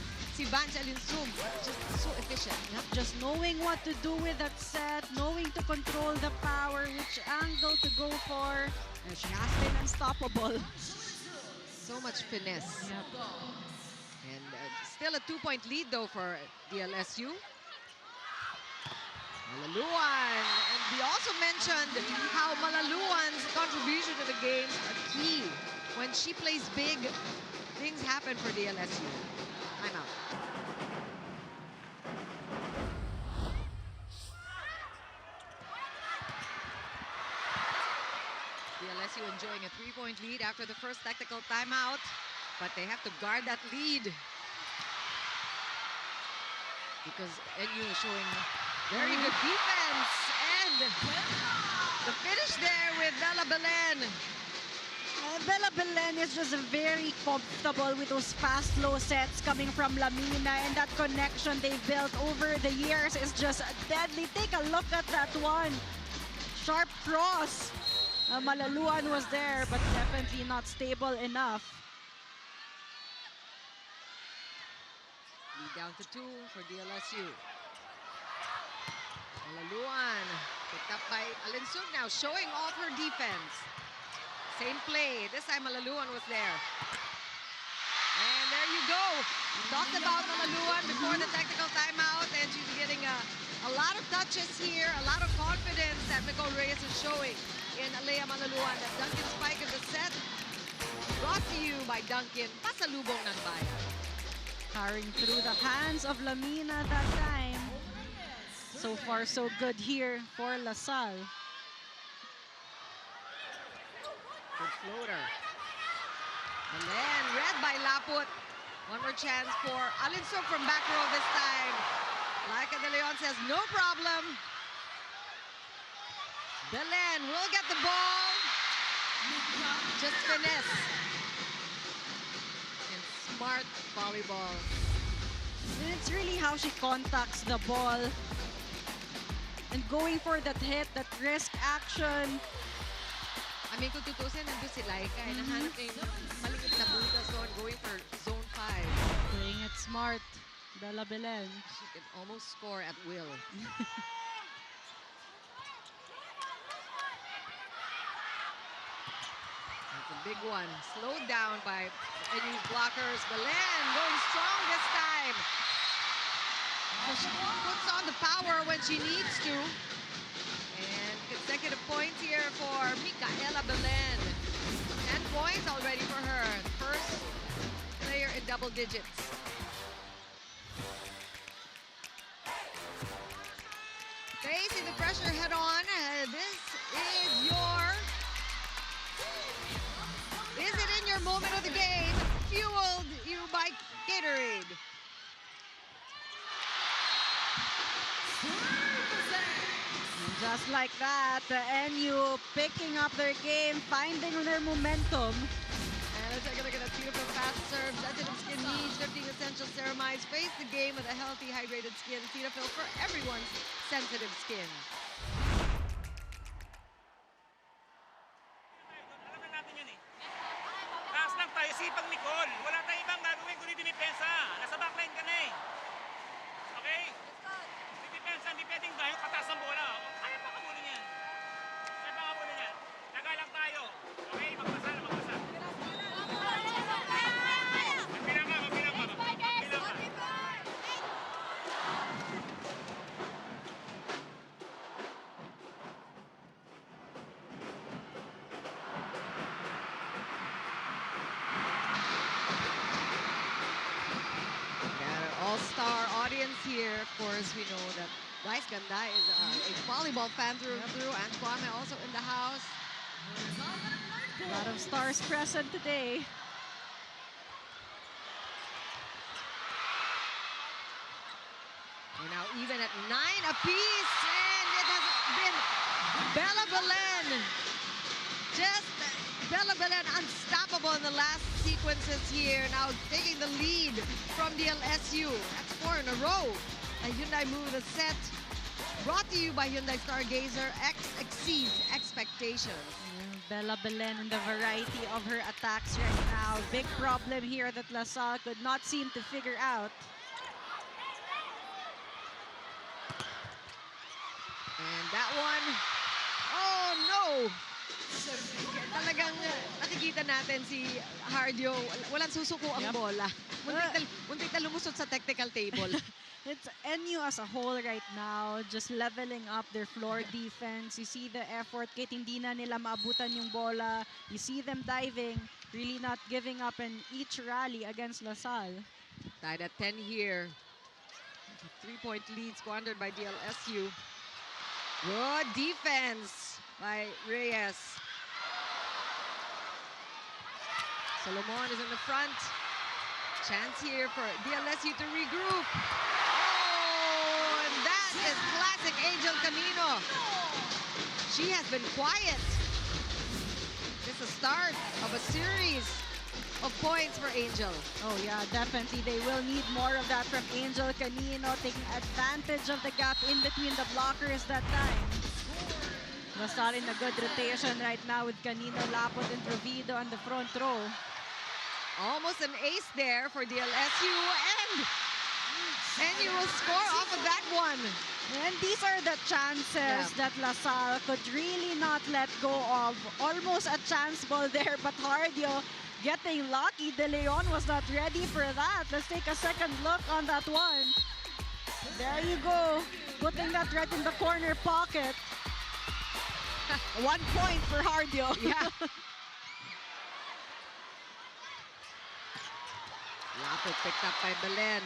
Speaker 1: Vange Alinsug. Just so efficient.
Speaker 2: Just knowing what to do with that set, knowing to control the power, which angle to go for. And she has been unstoppable.
Speaker 1: So much finesse. And still a 2-point lead though for DLSU. Malaluan. And we also mentioned how Malaluan's contribution to the games are key. When she plays big, things happen for DLSU. Time out. DLSU enjoying a 3-point lead after the first technical timeout, but they have to guard that lead because NU is showing very good defense, and the finish there with Bella Belen.
Speaker 2: Bella Belen is just very comfortable with those fast, low sets coming from Lamina, and that connection they built over the years is just deadly. Take a look at that one. Sharp cross. Malaluan was there, but definitely not stable enough.
Speaker 1: Lead down to 2 for DLSU. Malaluan picked up by Alinsug now, showing off her defense. Same play. This time Malaluan was there. And there you go. We talked about Malaluan before the technical timeout, and she's getting a lot of touches here, a lot of confidence that Nicole Reyes is showing in Alea Malaluan. That Duncan spike in the set, brought to you by Duncan, pasalubong ng bayan.
Speaker 2: Carrying through the hands of Lamina that time. So far, so good here for LaSalle.
Speaker 1: Good floater. Belen, read by Laput. One more chance for Alinsug from back row this time. Laika de Leon says, no problem. Belen will get the ball. Just finesse. And smart volleyball.
Speaker 2: And it's really how she contacts the ball. And going for that hit, that risk action.
Speaker 1: I mean, kung tutusin, nandun si Laika. Nahanap na yung maliit na butas doon, going for zone 5.
Speaker 2: Playing it smart, Bella Belen.
Speaker 1: She can almost score at will. That's a big one. Slowed down by NU's blockers. Belen going strong this time. She puts on the power when she needs to. And consecutive points here for Micaela Belen. 10 points already for her. First player in double digits. Facing the pressure head on. This is it in your moment of the game? Fueled you by Gatorade.
Speaker 2: Just like that, the NU picking up their game, finding their momentum.
Speaker 1: And let's take a look at that beautiful fast serve. Sensitive skin needs, 15 essential ceramides. Face the game with a healthy, hydrated skin. Cetaphil for everyone's sensitive skin.
Speaker 10: Alam natin yun eh. Taas lang tayo, sipag Nicole. Wala tayong ibang gagawin kundi dinipensa. Nasa
Speaker 1: here, of course, we know that Vice Ganda is a volleyball fan through and through. And Kwame also in the house.
Speaker 2: A lot of stars present today.
Speaker 1: We're now even at 9 apiece, and it has been Bella Belen. Just Bella Belen unstoppable in the last sequences here. Now taking the lead from DLSU. That's 4 in a row. A Hyundai move the set. Brought to you by Hyundai Stargazer. X exceeds expectations.
Speaker 2: Bella Belen and the variety of her attacks right now. Big problem here that LaSalle could not seem to figure out.
Speaker 1: And that one, oh no! Talagang nakikita natin si Hardio, walang susuko ang bola. Muntik na lumusot sa technical table.
Speaker 2: It's NU as a whole right now, just leveling up their floor defense. You see the effort, kahit hindi na nila maabutan yung bola. You see them diving, really not giving up in each rally against LaSalle.
Speaker 1: Tied at 10 here. 3-point lead squandered by DLSU. Good defense by Reyes. Solomon is in the front. Chance here for DLSU to regroup. Oh, and that is classic Angel Camino. She has been quiet. It's the start of a series of points for Angel.
Speaker 2: Oh yeah, definitely. They will need more of that from Angel Canino, taking advantage of the gap in between the blockers that time. LaSalle in a good rotation right now with Canino, Lapot, and Trovido on the front row.
Speaker 1: Almost an ace there for DLSU, and you will score off of that one.
Speaker 2: And these are the chances that LaSalle could really not let go of. Almost a chance ball there, but Hardio getting lucky. De Leon was not ready for that. Let's take a second look on that one. There you go. Putting that right in the corner pocket. 1 point for Hardio.
Speaker 1: Yeah. Lapot picked up by Belen.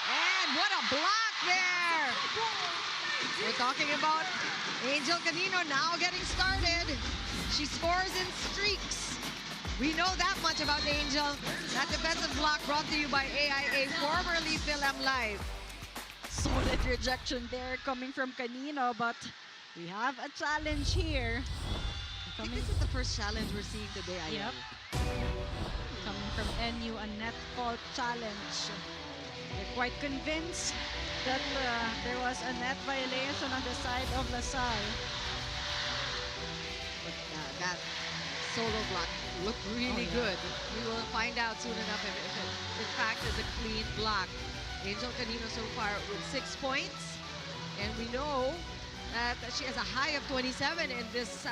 Speaker 1: And what a block there! We're talking about Angel Canino now getting started. She scores in streaks. We know that much about Angel. That defensive block brought to you by AIA, formerly Film Live.
Speaker 2: Solid rejection there coming from Canino, but we have a challenge here.
Speaker 1: I think this is the first challenge we're seeing today, Ayel.
Speaker 2: Yep. Coming from NU, a net fault challenge. They're quite convinced that there was a net violation on the side of LaSalle.
Speaker 1: But that solo block looked really good. We will find out soon enough if it in fact is a clean block. Angel Canino so far with 6 points. And we know that she has a high of 27 in this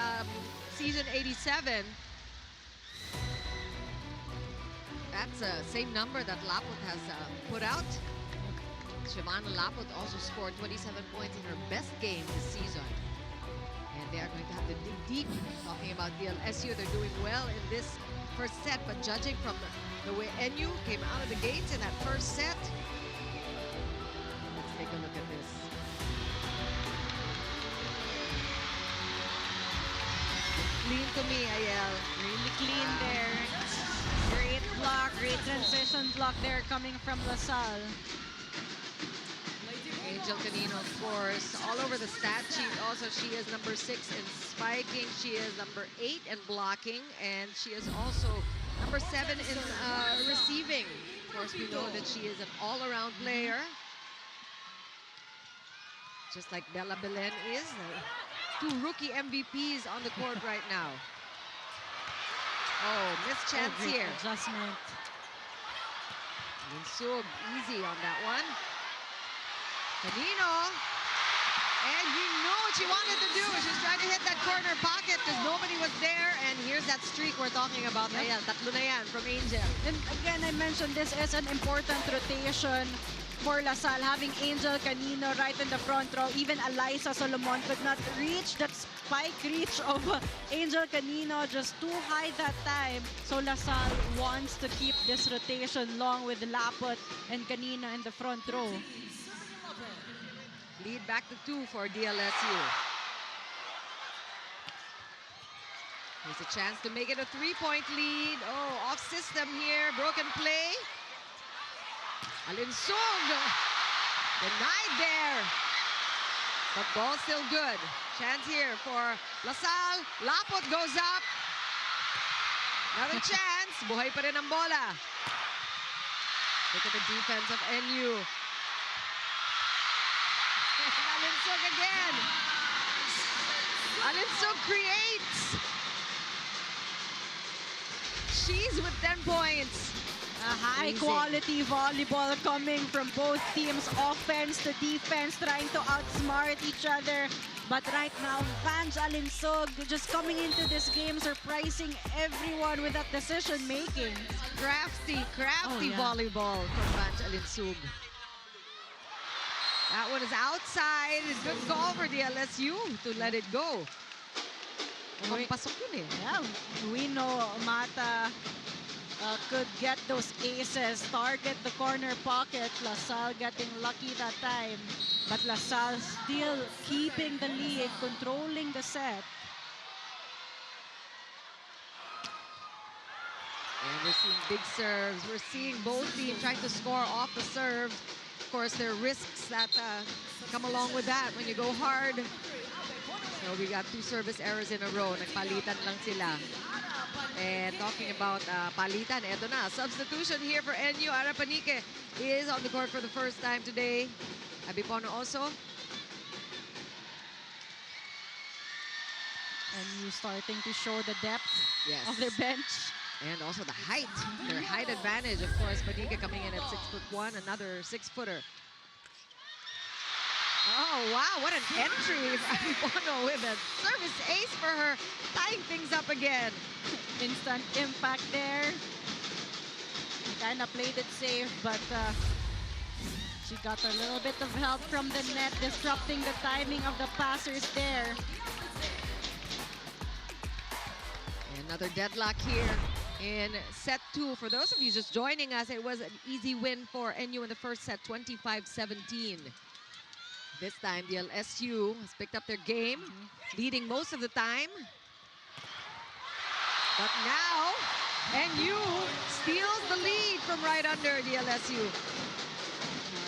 Speaker 1: season 87. That's the same number that Lapot has put out. Shivana Lapot also scored 27 points in her best game this season. And they are going to have to dig deep. Talking about DLSU, they're doing well in this first set, but judging from the way NU came out of the gates in that first set, let's take a look at this. Clean to me, Ayel.
Speaker 2: Really clean there. Great block, great transition block there coming from LaSalle.
Speaker 1: Angel Canino scores all over the stat sheet. Also, she is number 6 in spiking. She is number 8 in blocking. And she is also number 7 in receiving. Of course, we know that she is an all-around player. Just like Bella Belen is. 2 rookie MVPs on the court right now. Oh, missed chance here.
Speaker 2: Adjustment.
Speaker 1: Linsug, easy on that one. Canino. And you know what she wanted to do. She's trying to hit that corner pocket because nobody was there. And here's that streak we're talking about. Ayan, tatlo na yan from Angel.
Speaker 2: And again, I mentioned this is an important rotation for LaSalle, having Angel Canino right in the front row. Even Eliza Solomon could not reach that spike reach of Angel Canino, just too high that time. So LaSalle wants to keep this rotation long with Lapot and Canino in the front row.
Speaker 1: Lead back to 2 for DLSU. Here's a chance to make it a 3-point lead. Oh, off system here, broken play. Alinsug denied there. But ball still good. Chance here for LaSalle. Lapot goes up. Another chance. Buhay pa rin ang bola. Look at the defense of NU. Alinsug again. Alinsug creates. She's with 10 points.
Speaker 2: A high-quality volleyball coming from both teams, offense to defense, trying to outsmart each other. But right now, Vange Alinsug just coming into this game, surprising everyone with that decision-making.
Speaker 1: Crafty volleyball from Vange Alinsug. That one is outside. Good call for DLSU to let it go. Pasok yun eh.
Speaker 2: Yeah, we know Mata could get those aces, target the corner pocket. LaSalle getting lucky that time. But LaSalle still keeping the lead, controlling the set.
Speaker 1: And we're seeing big serves. We're seeing both teams trying to score off the serve. Of course, there are risks that come along with that when you go hard. So we got 2 service errors in a row. Nagpalitan lang sila. And talking about palitan, eto na. Substitution here for NU. Arapanique is on the court for the first time today. Abipono also.
Speaker 2: NU starting to show the depth of their bench.
Speaker 1: And also the height. Their height advantage, of course. Panique coming in at 6'1", another 6-footer. Oh, wow, what an entry for Abipono with a service ace for her, tying things up again.
Speaker 2: Instant impact there. She kind of played it safe, but she got a little bit of help from the net, disrupting the timing of the passers there.
Speaker 1: Another deadlock here in set 2. For those of you just joining us, it was an easy win for NU in the first set, 25-17. This time, the LSU has picked up their game, leading most of the time. But now, NU steals the lead from right under the LSU.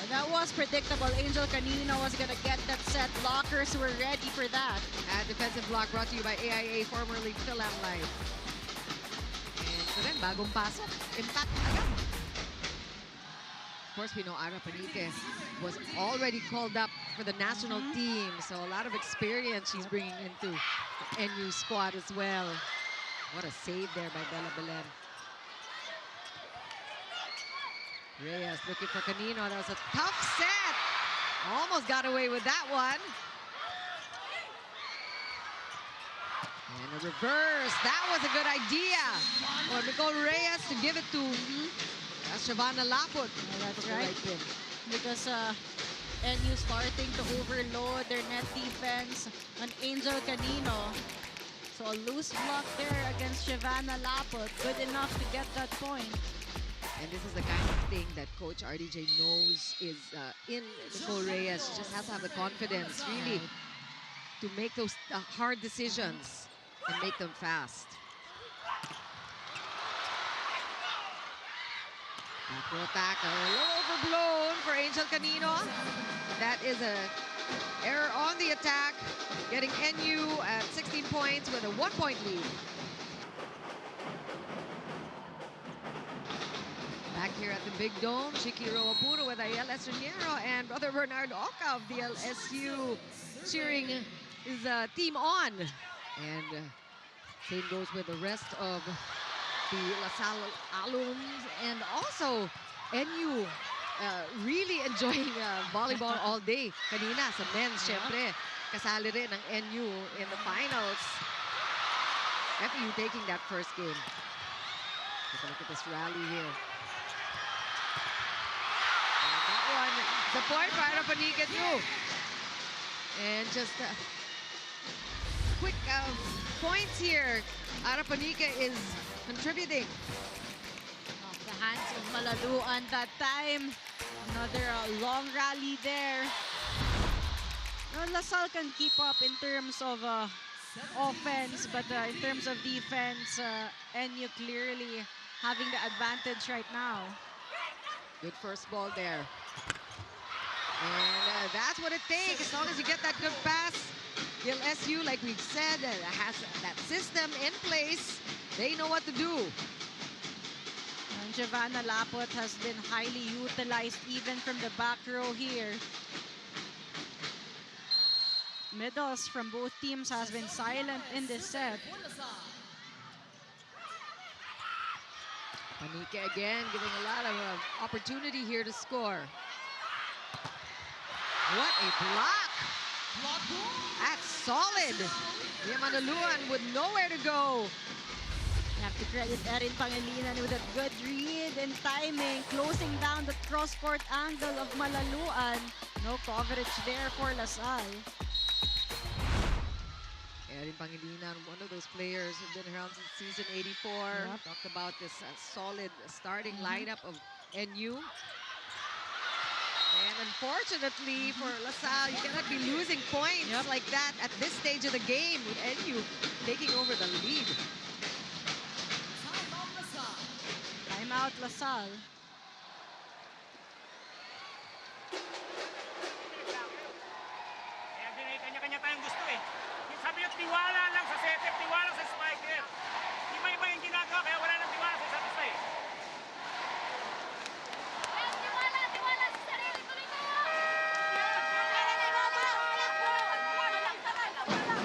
Speaker 2: That was predictable. Angel Canino was going to get that set. Blockers were ready for that.
Speaker 1: And defensive block brought to you by AIA, formerly Philam Life. And so then, bagong pasok. Impact agad. Of course, we know Arapanique was already called up for the national team. So a lot of experience she's bringing into the NU squad as well. What a save there by Bella Belen. Reyes looking for Canino. That was a tough set. Almost got away with that one. And a reverse. That was a good idea for Nicole Reyes to give it to Shavana Lapot.
Speaker 2: That's right. Because NU starting to overload their net defense on Angel Canino. So a loose block there against Shavana Lapot. Good enough to get that point.
Speaker 1: And this is the kind of thing that Coach RDJ knows is in Nicole Reyes. She just has to have the confidence, really, to make those hard decisions and make them fast. Back attack, a little overblown for Angel Canino. That is an error on the attack, getting NU at 16 points with a 1-point lead. Back here at the Big Dome, Shikiro Apuro with Ayel Estraniero and Brother Bernardo Oca of the LSU cheering his team on. And same goes with the rest of the LaSalle alums, and also NU really enjoying volleyball all day. Kanina sa men's, syempre, kasali rin ng NU in the finals. FEU taking that first game. Take a look at this rally here. And that one And the point for Arapanica too. And just quick points here. Arapanica is contributing.
Speaker 2: Off the hands of Malaluan that time. Another long rally there. Well, LaSalle can keep up in terms of offense, but in terms of defense, NU clearly having the advantage right now.
Speaker 1: Good first ball there. And that's what it takes. As long as you get that good pass, DLSU, like we've said, has that system in place. They know what to do.
Speaker 2: And Giovanna Lapot has been highly utilized even from the back row here. Middles from both teams has been silent in this set.
Speaker 1: Panica again giving a lot of opportunity here to score. What a block! That's solid. The Manaluan with nowhere to go.
Speaker 2: You have to credit Erin Pangilinan with a good read and timing, closing down the cross-court angle of Malaluan. No coverage there for LaSalle.
Speaker 1: Erin Pangilinan, one of those players who've been around since season 84.
Speaker 2: Yep.
Speaker 1: Talked about this solid starting lineup of NU. And unfortunately for LaSalle, you cannot be losing points like that at this stage of the game with NU taking over the lead.
Speaker 2: Timeout LaSalle.
Speaker 10: Kaya kanya-kanya tayong gusto eh. Sabi nyo, tiwala lang sa setup, tiwala sa spiker. Iba-iba yung ginagawa, kaya wala nang tiwala sa isa't isa eh.
Speaker 3: Tiwala sa sarili. Tuloy mo!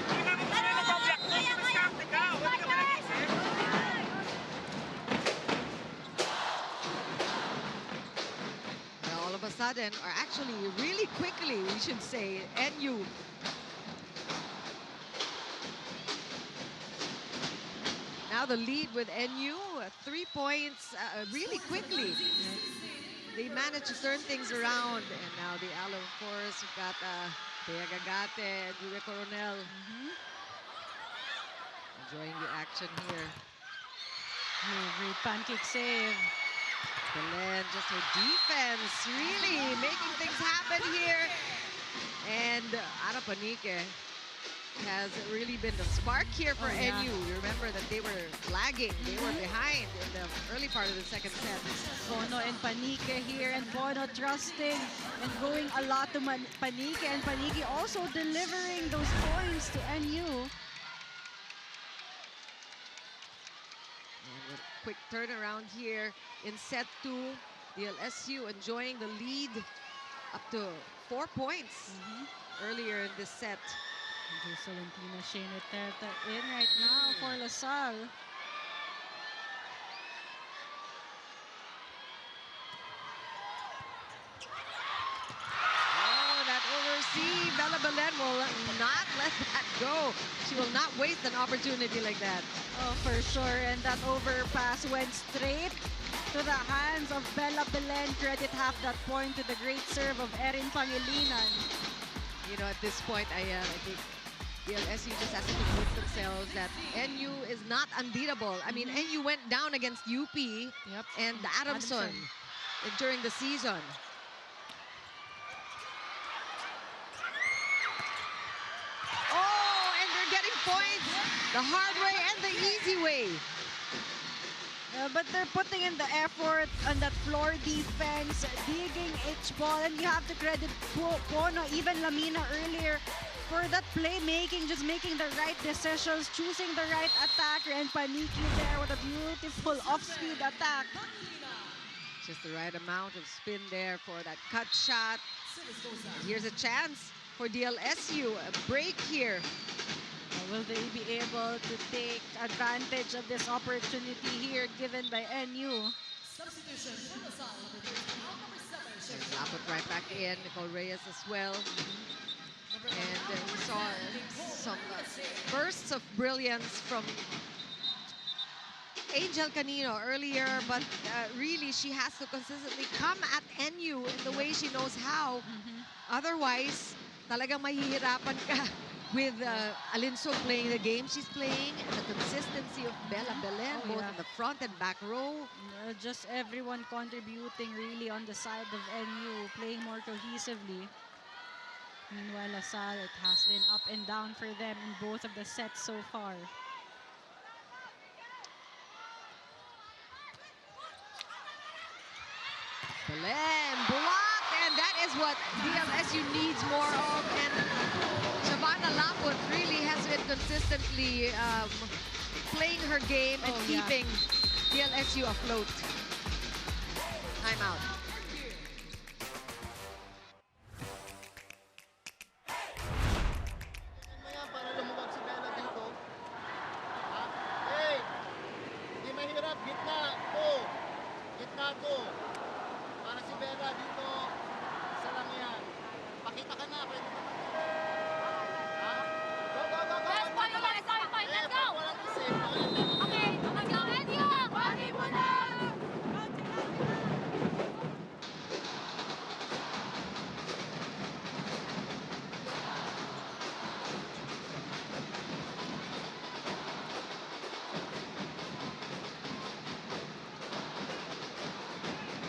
Speaker 10: Hindi namin kaya nag-block mo, diskarte ka, huwag ka manag-isip.
Speaker 1: Now all of a sudden, or actually really quickly, we should say, NU now the lead with NU, 3 points really quickly. They managed to turn things around. And now the Aloe, of course, we've got Thea Gagate and Yue Coronel. Enjoying the action here.
Speaker 2: Great pancake save.
Speaker 1: Belen, just her defense, really making things happen here. And Arapanica has really been the spark here for NU. You remember that they were lagging, they were behind in the early part of the second set.
Speaker 2: Bono and Panique here, and Bono trusting and going a lot to Panique, and Panique also delivering those points to NU.
Speaker 1: And a quick turnaround here in set 2. DLSU enjoying the lead up to 4 points earlier in this set.
Speaker 2: Valentina Sheneteta in right now for LaSalle.
Speaker 1: Oh, that oversee. Bella Belen will not let that go. She will not waste an opportunity like that.
Speaker 2: Oh, for sure. And that overpass went straight to the hands of Bella Belen. Credit half that point to the great serve of Erin Pangilinan.
Speaker 1: You know, at this point, I think DLSU just has to convince themselves that NU is not unbeatable. I mean, NU went down against UP and Adamson during the season. Oh, and they're getting points the hard way and the easy way.
Speaker 2: But they're putting in the effort on that floor defense, digging each ball, and you have to credit Pono, even Lamina earlier, for that playmaking, just making the right decisions, choosing the right attacker, and Paniki there with a beautiful off-speed attack.
Speaker 1: Just the right amount of spin there for that cut shot. And here's a chance for DLSU, a break here.
Speaker 2: Will they be able to take advantage of this opportunity here given by NU?
Speaker 9: Substitution for LaSalle, number 7.
Speaker 1: Lapot right back in, Nicole Reyes as well. And we saw some bursts of brilliance from Angel Canino earlier, but really she has to consistently come at NU in the way she knows how. Otherwise, talagang mahihirapan ka with Alinso playing the game she's playing, and the consistency of Bella Belen, both in the front and back row.
Speaker 2: Just everyone contributing really on the side of NU, playing more cohesively. Meanwhile, LaSalle, it has been up and down for them in both of the sets so far.
Speaker 1: Belen blocked, and that is what DLSU needs more of. And Shavana Laput really has been consistently playing her game and keeping DLSU afloat. Timeout.
Speaker 11: Para lumubog si Bella dito. Hey! Hindi mahirap. Gitna. Gitna to. Para si Bella dito. Isa lang yan. Pakita ka na. Pwede ka ha? Go, go, go, go!
Speaker 3: Let's fight, let's go!
Speaker 11: Walang isip.
Speaker 3: Okay, let's go, Eddie! Body mo na!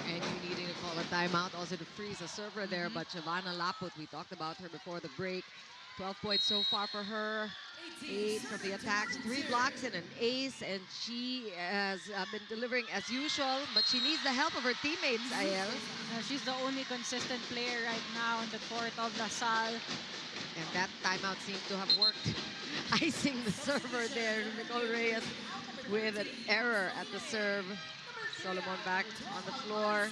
Speaker 1: And you needing to call a timeout also to freeze a server there, but Shavana Laput, we talked about her before the break. 12 points so far for her. 8 from the attacks, 3 blocks and an ace, and she has been delivering as usual, but she needs the help of her teammates, Ayel.
Speaker 2: She's the only consistent player right now in the court of LaSalle.
Speaker 1: And that timeout seemed to have worked. Icing the server there, Nicole Reyes with an error at the serve. Solomon back on the floor.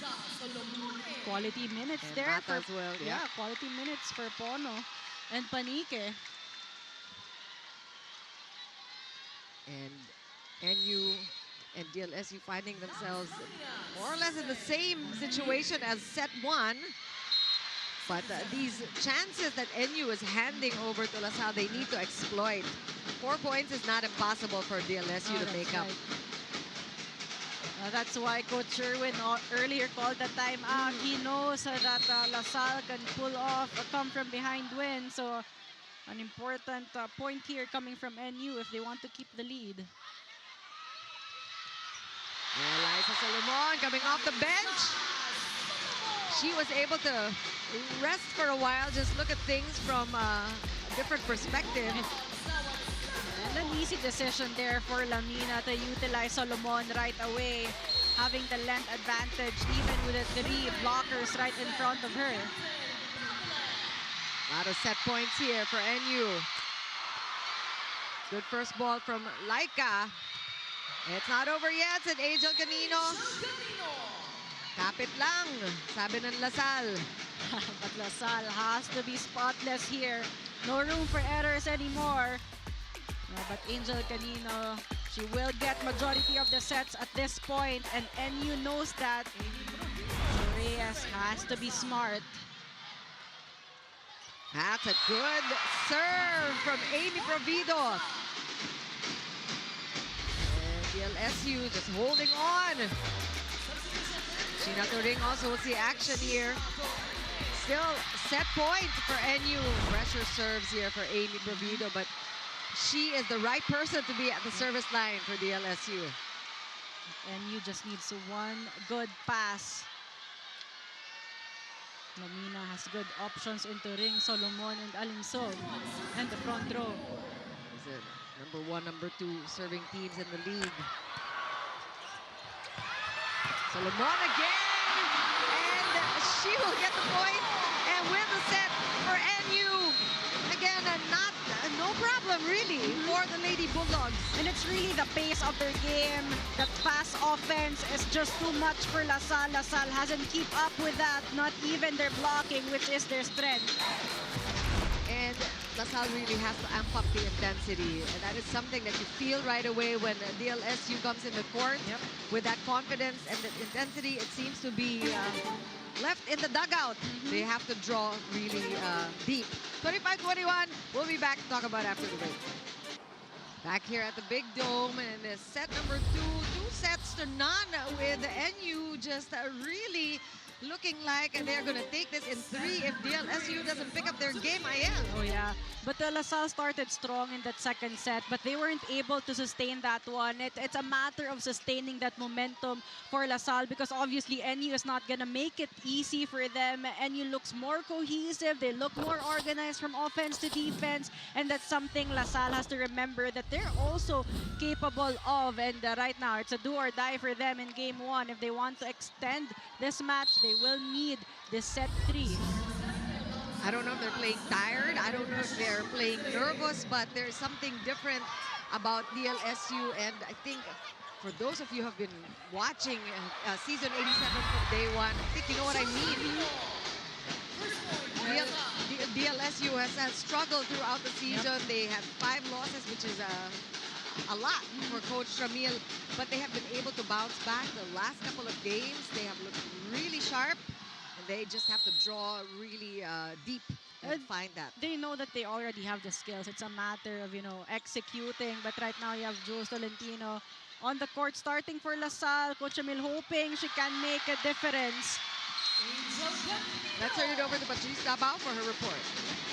Speaker 2: Quality minutes
Speaker 1: And
Speaker 2: there.
Speaker 1: Mata as well, yeah.
Speaker 2: Quality minutes for Pono and Panique.
Speaker 1: And NU and DLSU finding themselves more or less in the same situation as set 1. But these chances that NU is handing over to LaSalle, they need to exploit. 4 points is not impossible for DLSU to make up.
Speaker 2: That's why Coach Sherwin earlier called the timeout. He knows that LaSalle can pull off a come from behind win. So an important point here coming from NU if they want to keep the lead.
Speaker 1: Eliza Solomon coming off the bench. She was able to rest for a while, just look at things from a different perspective.
Speaker 2: And an easy decision there for Lamina to utilize Solomon right away, having the length advantage even with the 3 blockers right in front of her.
Speaker 1: A lot of set points here for NU. Good first ball from Laika. It's not over yet, said Angel Canino. Kapit lang, sabi ng LaSalle.
Speaker 2: But LaSalle has to be spotless here. No room for errors anymore. But Angel Canino, she will get majority of the sets at this point, and NU knows that. Reyes has to be smart.
Speaker 1: That's a good serve from Amy Provido. And DLSU just holding on. Sheena Turing also will see action here. Still set point for NU. Pressure serves here for Amy Provido, but she is the right person to be at the service line for DLSU.
Speaker 2: NU just needs one good pass. Lamina has good options into Ring, Solomon, and Alinsog, and the front row.
Speaker 1: Is it number 1, number 2 serving teams in the league? Solomon again, and she will get the point and win the set for NU. Again, no problem really for the Lady Bulldogs.
Speaker 2: And it's really the pace of their game. The fast offense is just too much for LaSalle. LaSalle hasn't keep up with that, not even their blocking, which is their strength.
Speaker 1: And LaSalle really has to amp up the intensity. And that is something that you feel right away when DLSU comes in the court. With that confidence and the intensity, it seems to be left in the dugout. They have to draw really deep. 25-21, we'll be back to talk about after the break. Back here at the Big Dome, and this set number 2, sets to none with NU just really looking like they're going to take this in 3 if DLSU doesn't pick up their game, Ayel.
Speaker 2: Oh yeah, but LaSalle started strong in that second set, but they weren't able to sustain that one. It's a matter of sustaining that momentum for LaSalle because obviously NU is not gonna make it easy for them. NU looks more cohesive, they look more organized from offense to defense, and that's something LaSalle has to remember that they're also capable of. And right now, it's a do or die for them in game 1. If they want to extend this match, they will need this set 3.
Speaker 1: I don't know if they're playing tired. I don't know if they're playing nervous, but there's something different about DLSU. And I think for those of you who have been watching season 87 from day one, I think you know what I mean. DLSU has struggled throughout the season. They have 5 losses, which is a lot for Coach Ramil, but they have been able to bounce back the last couple of games. They have looked really sharp, and they just have to draw really deep and find that.
Speaker 2: They know that they already have the skills. It's a matter of, executing. But right now you have Jules Tolentino on the court starting for LaSalle. Coach Ramil hoping she can make a difference.
Speaker 1: Let's turn it over to Patrice Dabao for her report.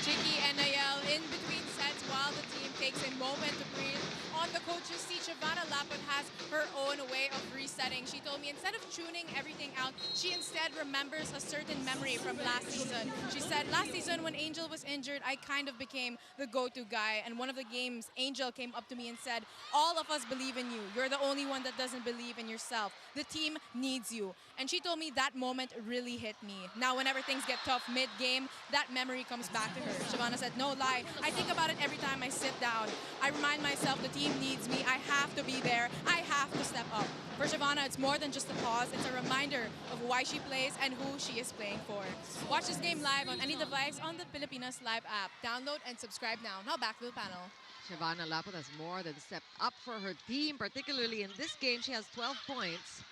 Speaker 4: Chicky and Ayel in between sets while the team takes a moment to breathe. On the coach's seat, Shavana Lapon has her own way of resetting. She told me instead of tuning everything out, she instead remembers a certain memory from last season. She said, last season when Angel was injured, I kind of became the go-to guy. And one of the games, Angel came up to me and said, all of us believe in you. You're the only one that doesn't believe in yourself. The team needs you. And she told me that moment really hit me. Now, whenever things get tough mid-game, that memory comes back to her. Shavana said, no lie, I think about it every time I sit down. I remind myself the team needs me. I have to be there. I have to step up. For Shavana, it's more than just a pause. It's a reminder of why she plays and who she is playing for. Watch this game live on any device on the Pilipinas Live app. Download and subscribe now. Now back to the panel.
Speaker 1: Shavana Lapon has more than stepped up for her team, particularly in this game. She has 12 points.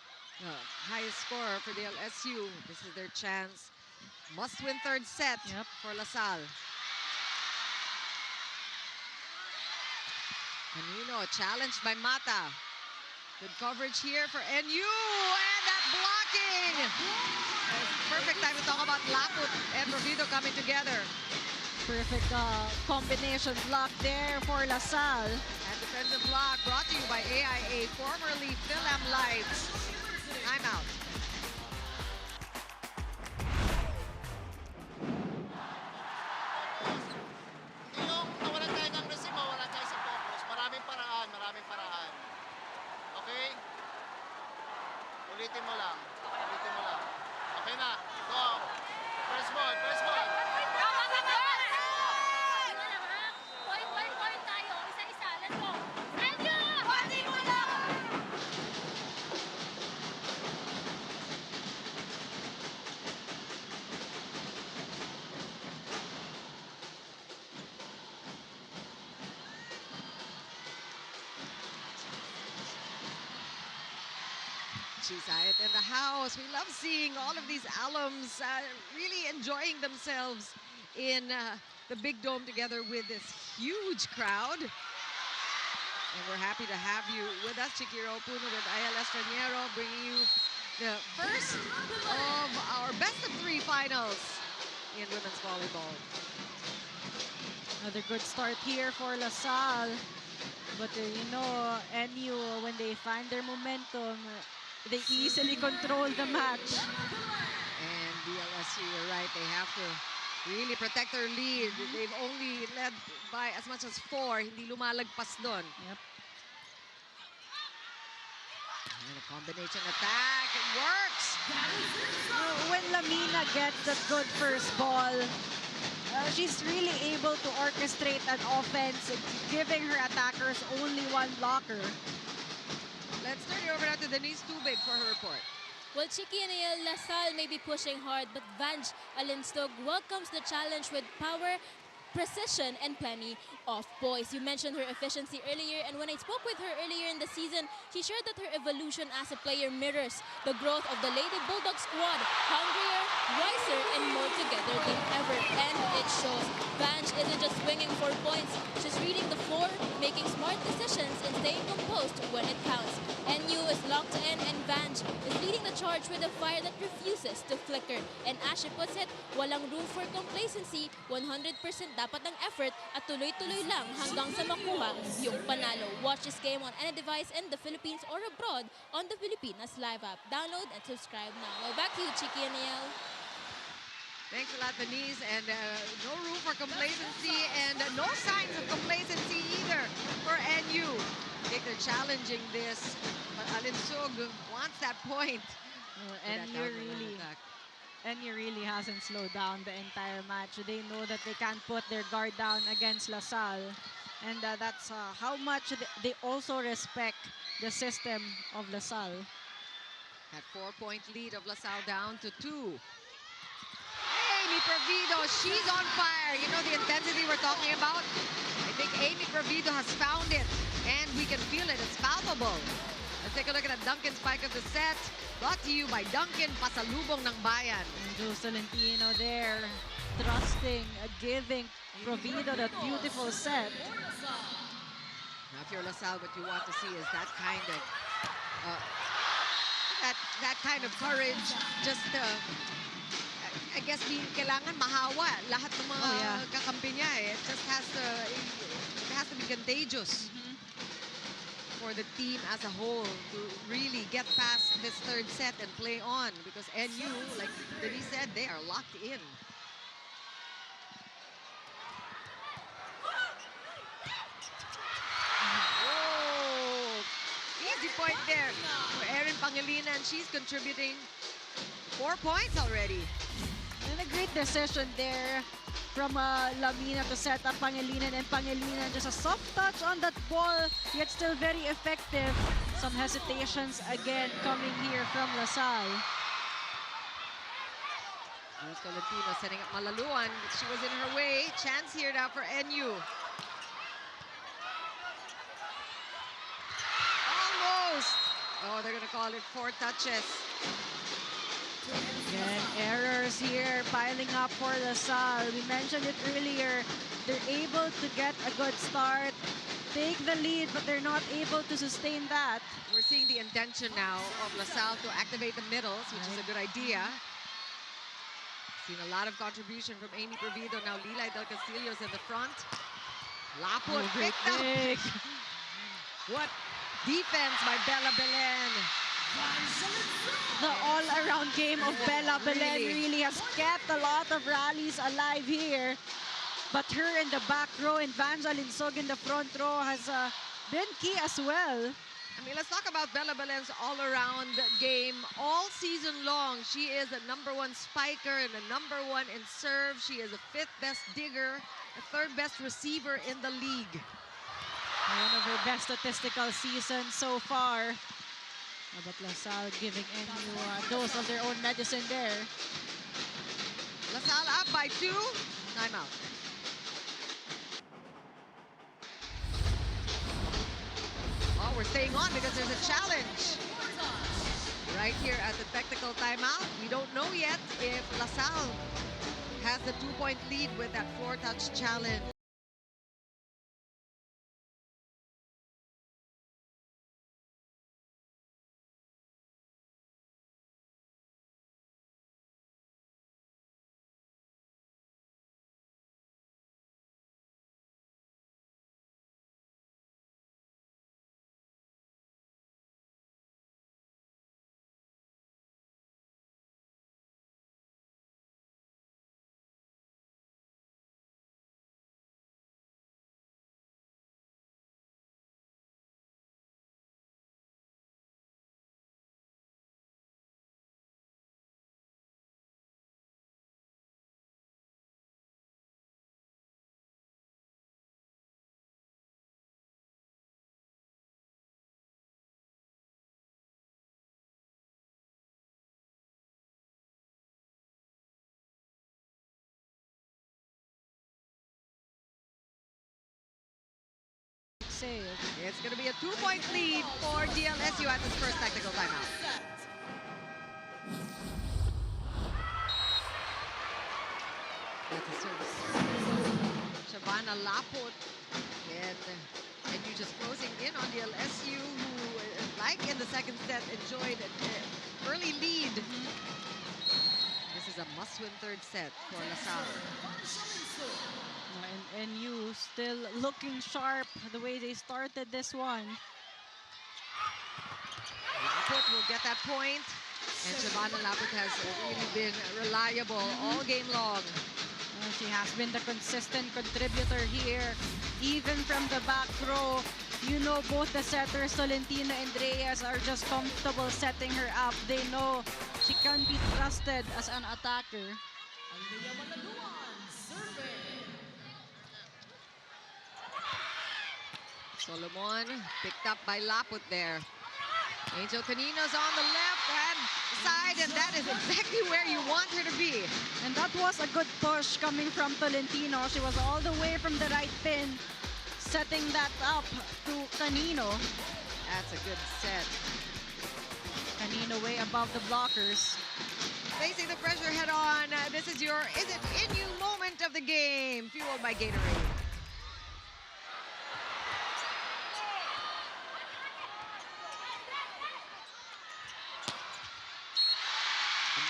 Speaker 1: The highest scorer for the LSU. This is their chance. Must-win third set for LaSalle. Canino challenged by Mata. Good coverage here for NU. And that blocking! Perfect time to talk about Laput and Provido coming together.
Speaker 2: Perfect combination block there for LaSalle.
Speaker 1: And defensive block brought to you by AIA, formerly Philam Lights. I'm out.
Speaker 11: Yung nawalan tayo ng receive, mawalan tayo sa focus. Maraming paraan, maraming paraan. Okay? Ulitin mo lang. Ulitin mo lang. Okay na. Go. First ball, first ball.
Speaker 3: Point tayo. Isa-isa. Let's go.
Speaker 1: Chisayat in the house. We love seeing all of these alums really enjoying themselves in the Big Dome together with this huge crowd. And we're happy to have you with us, Chiquiro Puno with Ayala Estraniero, bringing you the first of our best-of-3 finals in women's volleyball.
Speaker 2: Another good start here for LaSalle. But NU, when they find their momentum, they easily control the match.
Speaker 1: And DLSU, you're right, they have to really protect their lead. They've only led by as much as 4. Hindi lumalagpas doon.
Speaker 2: Yep.
Speaker 1: And a combination attack, it works!
Speaker 2: When Lamina gets that good first ball, she's really able to orchestrate an offense, giving her attackers only one blocker.
Speaker 1: Let's turn it over now to Denise Tubig for her report.
Speaker 3: Well, Chicky and Ayel, LaSalle may be pushing hard, but Vange Alinstog welcomes the challenge with power, precision, and plenty of poise. You mentioned her efficiency earlier, and when I spoke with her earlier in the season, she shared that her evolution as a player mirrors the growth of the Lady Bulldogs squad, hungrier, wiser, and more together than ever. And it shows. Vange isn't just swinging for points, she's reading the floor, making smart decisions and staying composed when it counts. NU is locked in and Vange is leading the charge with a fire that refuses to flicker. And as she puts it, walang room for complacency, 100% dapat ang effort at tuloy-tuloy lang hanggang sa makuha yung panalo. Watch this game on any device in the Philippines or abroad on the Filipinas Live app. Download and subscribe now. Well, back to you, Chiki and Niel.
Speaker 1: Thanks a lot, Denise. And no room for complacency and no signs of complacency either for NU. I think they're challenging this, but Alinsug wants that point.
Speaker 2: And NU really hasn't slowed down the entire match. They know that they can't put their guard down against LaSalle. And that's how much they also respect the system of LaSalle.
Speaker 1: That 4-point lead of LaSalle down to 2. Amy Provido, she's on fire. You know the intensity we're talking about? I think Amy Provido has found it, and we can feel it. It's palpable. Let's take a look at a Duncan spike of the set. Brought to you by Duncan, pasalubong ng bayan.
Speaker 2: And Joe Salentino there, thrusting, giving Provido that beautiful set.
Speaker 1: Now, if you're LaSalle, what you want to see is that kind of that kind of courage. Just I guess kailangan mahawa lahat ng mga kakampi niya. It just has to be contagious for the team as a whole to really get past this third set and play on, because NU, like Denise said, they are locked in. Oh, easy point there for Erin Pangilinan, and she's contributing 4 points already.
Speaker 2: And a great decision there from Lamina to set up Pangilinan, and Pangilinan just a soft touch on that ball, yet still very effective. Some hesitations again coming here from LaSalle.
Speaker 1: Tolentino setting up Malaluan, but she was in her way. Chance here now for NU. Almost. Oh, they're going to call it 4 touches.
Speaker 2: Again, errors here piling up for LaSalle. We mentioned it earlier. They're able to get a good start, take the lead, but they're not able to sustain that.
Speaker 1: We're seeing the intention now of LaSalle to activate the middles, which is a good idea. Seen a lot of contribution from Amy Provido. Now Lilay Del Castillo's in the front. Laput picked up. What defense by Bella Belen.
Speaker 2: The all-around game of Bella Belen really has kept a lot of rallies alive here. But her in the back row and Vange Alinsug in the front row has been key as well.
Speaker 1: I mean, let's talk about Bella Belen's all-around game. All season long, she is a #1 spiker and a #1 in serve. She is a 5th best digger, a 3rd best receiver in the league.
Speaker 2: One of her best statistical seasons so far. But LaSalle giving NU a dose of their own medicine there.
Speaker 1: LaSalle up by 2. Timeout. Oh, we're staying on because there's a challenge. Right here at the technical timeout. We don't know yet if LaSalle has the 2-point lead with that 4-touch challenge. It's going to be a 2-point lead for DLSU at this first technical timeout. That's a service. Shabana Laput. And you just closing in on DLSU, who, like in the second set, enjoyed an early lead. This is a must-win third set for LaSalle.
Speaker 2: And NU still looking sharp the way they started this one.
Speaker 1: Laput will get that point. And Shabana Laput has really been reliable all game long.
Speaker 2: She has been the consistent contributor here, even from the back row. You know, both the setters, Tolentino and Reyes, are just comfortable setting her up. They know she can be trusted as an attacker.
Speaker 1: Solomon picked up by Laput there. Angel Canino's on the left hand side, and that is exactly where you want her to be.
Speaker 2: And that was a good push coming from Tolentino. She was all the way from the right pin, setting that up to Canino.
Speaker 1: That's a good set.
Speaker 2: Canino way above the blockers.
Speaker 1: Facing the pressure head on. This is your Is It In You moment of the game, fueled by Gatorade.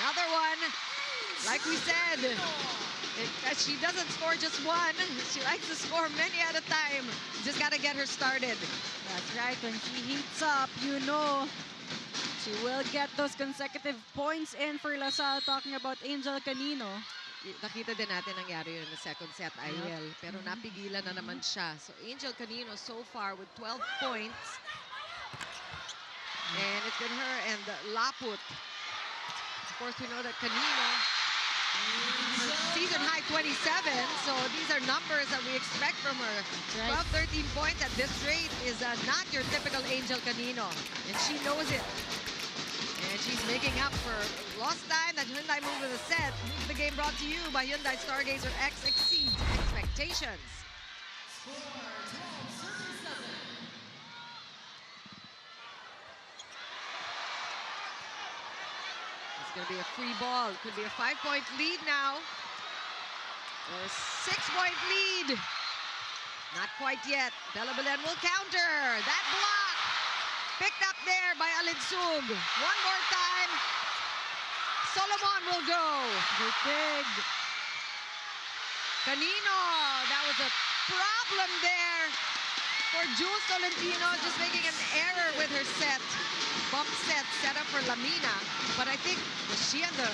Speaker 1: Another one. Like we said, she doesn't score just one. She likes to score many at a time. Just got to get her started.
Speaker 2: That's right. When she heats up, you know she will get those consecutive points in for LaSalle. Talking about Angel Canino.
Speaker 1: Nakita din natin nangyari yun in the second set, Ariel. Pero napigilan na naman siya. So Angel Canino so far with 12 points. And it's been her and Laput. Of course, we know that Canino, season high 27, so these are numbers that we expect from her.
Speaker 2: Right.
Speaker 1: 12, 13 points at this rate is not your typical Angel Canino, and she knows it. And she's making up for lost time. That Hyundai move of the set. The game brought to you by Hyundai Stargazer X exceeds expectations. It's going to be a free ball. It could be a 5-point lead now. Or a 6-point lead. Not quite yet. Bella Belen will counter. That block picked up there by Alinsug. One more time. Solomon will go.
Speaker 2: Big.
Speaker 1: Canino, that was a problem there for Jules Tolentino, just making an error with her set. Bump set up for Lamina. But I think, was she on the...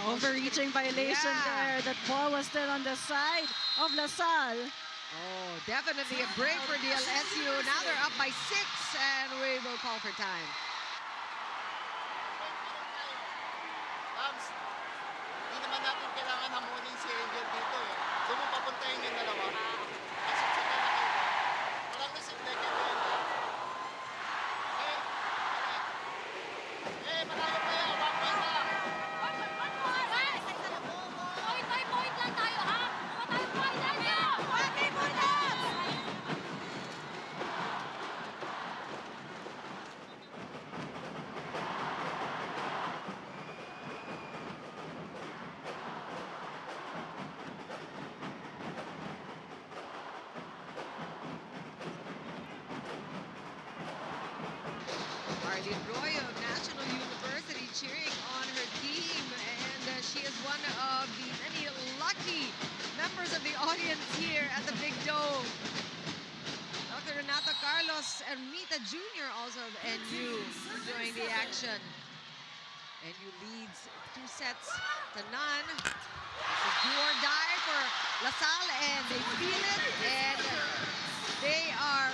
Speaker 2: Overreaching violation there. That ball was still on the side of LaSalle.
Speaker 1: Oh, definitely a break for DLSU. Now they're up by 6, and we will call for time.
Speaker 11: Lams, hindi naman natin kailangan hamunin si Angel dito eh. Doon mo papuntahin yung dalawa. Kasi sa kanya kayo, walang receive na kayo yun. Malayo pa yan. 1 point lang.
Speaker 3: Point lang tayo, ha? Mga tayo point lang niyo!
Speaker 1: Arlene Roy of National University cheering on her team, and she is one of the many lucky members of the audience here at the Big Dome. Dr. Renato Carlos and Mita Jr. also of NU enjoying the action. NU leads 2 sets to none. This is do or die for LaSalle, and they feel it, and they are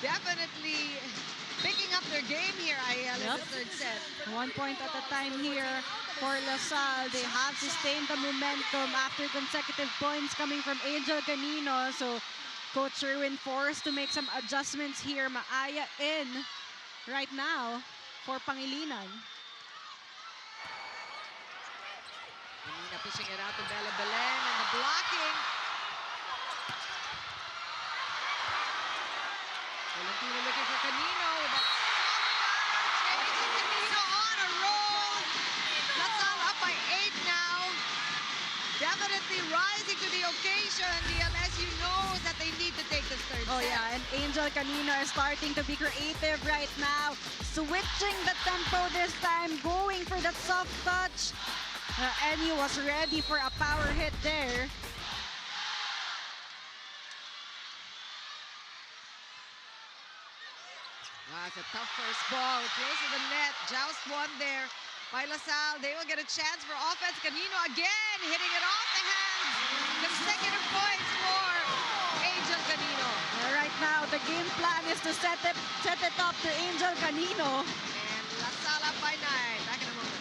Speaker 1: definitely picking up their game here, Aiel, in the third set.
Speaker 2: 1 point at a time here for LaSalle. They have sustained the momentum after consecutive points coming from Angel Canino. So Coach Sherwin forced to make some adjustments here. Maaya in right now for Pangilinan.
Speaker 1: Amina pushing it out to Bella Belen, and the blocking. Tolentino looking for Canino. That's Canino on a roll. LaSalle up by 8 now. definitely rising to the occasion. DLSU knows that they need to take this third
Speaker 2: Oh
Speaker 1: set.
Speaker 2: yeah, and Angel Canino is starting to be creative right now. Switching the tempo this time, going for that soft touch. NU was ready for a power hit there.
Speaker 1: That's a tough first ball. Close to the net. Joust one there by LaSalle. They will get a chance for offense. Canino again hitting it off the hands. Consecutive points for Angel Canino.
Speaker 2: Right now, the game plan is to set it up to Angel Canino.
Speaker 1: And LaSalle up by 9. Back in a moment.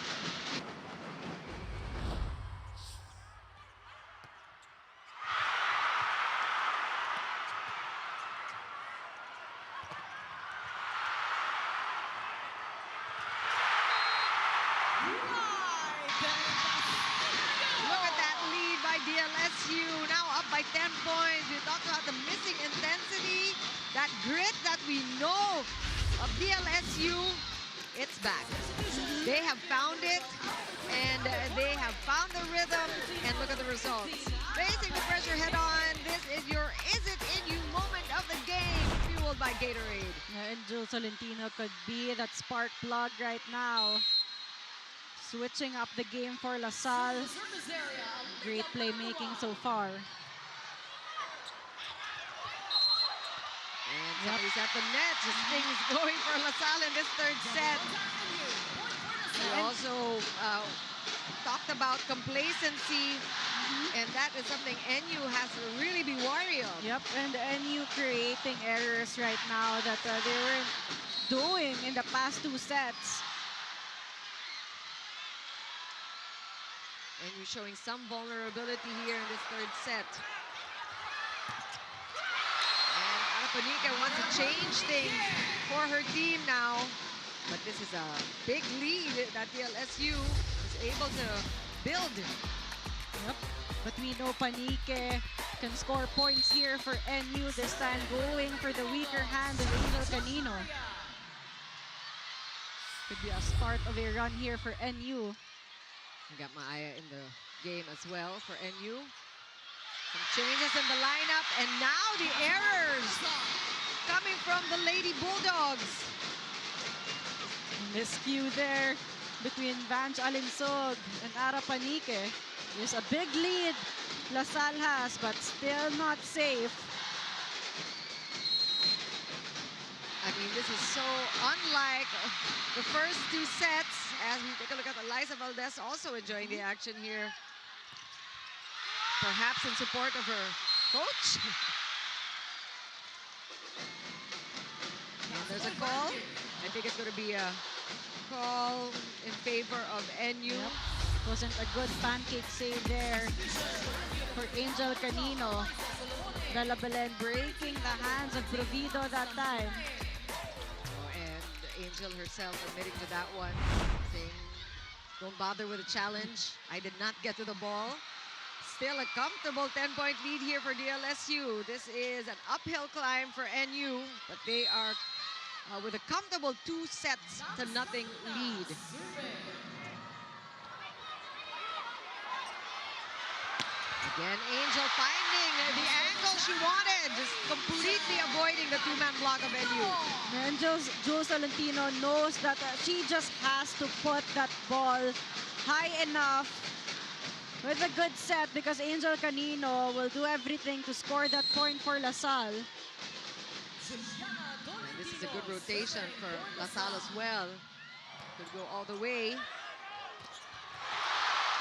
Speaker 1: Look at that lead by DLSU. Now up by 10 points. We talked about the missing intensity, that grit that we know of DLSU. It's back. They have found it, and they have found the rhythm, and look at the results. Facing the pressure head on, this is your Is It In You moment of the game, fueled by Gatorade.
Speaker 2: And Jules Solentino could be that spark plug right now. Switching up the game for LaSalle. Great playmaking so far.
Speaker 1: And somebody's at the net. Just things going for LaSalle in this third set. We also talked about complacency, and that is something NU has to really be wary of.
Speaker 2: Yep, and NU creating errors right now that they weren't doing in the past 2 sets.
Speaker 1: NU showing some vulnerability here in this third set. Panika wants to change things for her team now. But this is a big lead that DLSU is able to build.
Speaker 2: Yep. But we know Panique can score points here for NU this time, going for the weaker hand of Angel Canino. Could be a start of a run here for NU.
Speaker 1: I got Maya in the game as well for NU. Some changes in the lineup, and now the errors coming from the Lady Bulldogs.
Speaker 2: Miscue there between Vange Alinsog and Ara Panique. There's a big lead LaSalle has, but still not safe.
Speaker 1: I mean, this is so unlike the first 2 sets. As we take a look at Eliza Valdez also enjoying the action here. Perhaps in support of her coach. And there's a call. I think it's going to be a call in favor of NU.
Speaker 2: Yep. Wasn't a good pancake save there for Angel Canino. Bella Belen breaking the hands of Provido that time.
Speaker 1: Oh, and Angel herself admitting to that one, saying, don't bother with a challenge. I did not get to the ball. Still a comfortable 10-point lead here for DLSU. This is an uphill climb for NU, but they are with a comfortable 2-0 lead. Again, Angel finding the angle she wanted, just completely avoiding the 2-man block of NU.
Speaker 2: And Jules Solentino knows that she just has to put that ball high enough with a good set, because Angel Canino will do everything to score that point for LaSalle.
Speaker 1: And this is a good rotation for LaSalle as well. Could go all the way.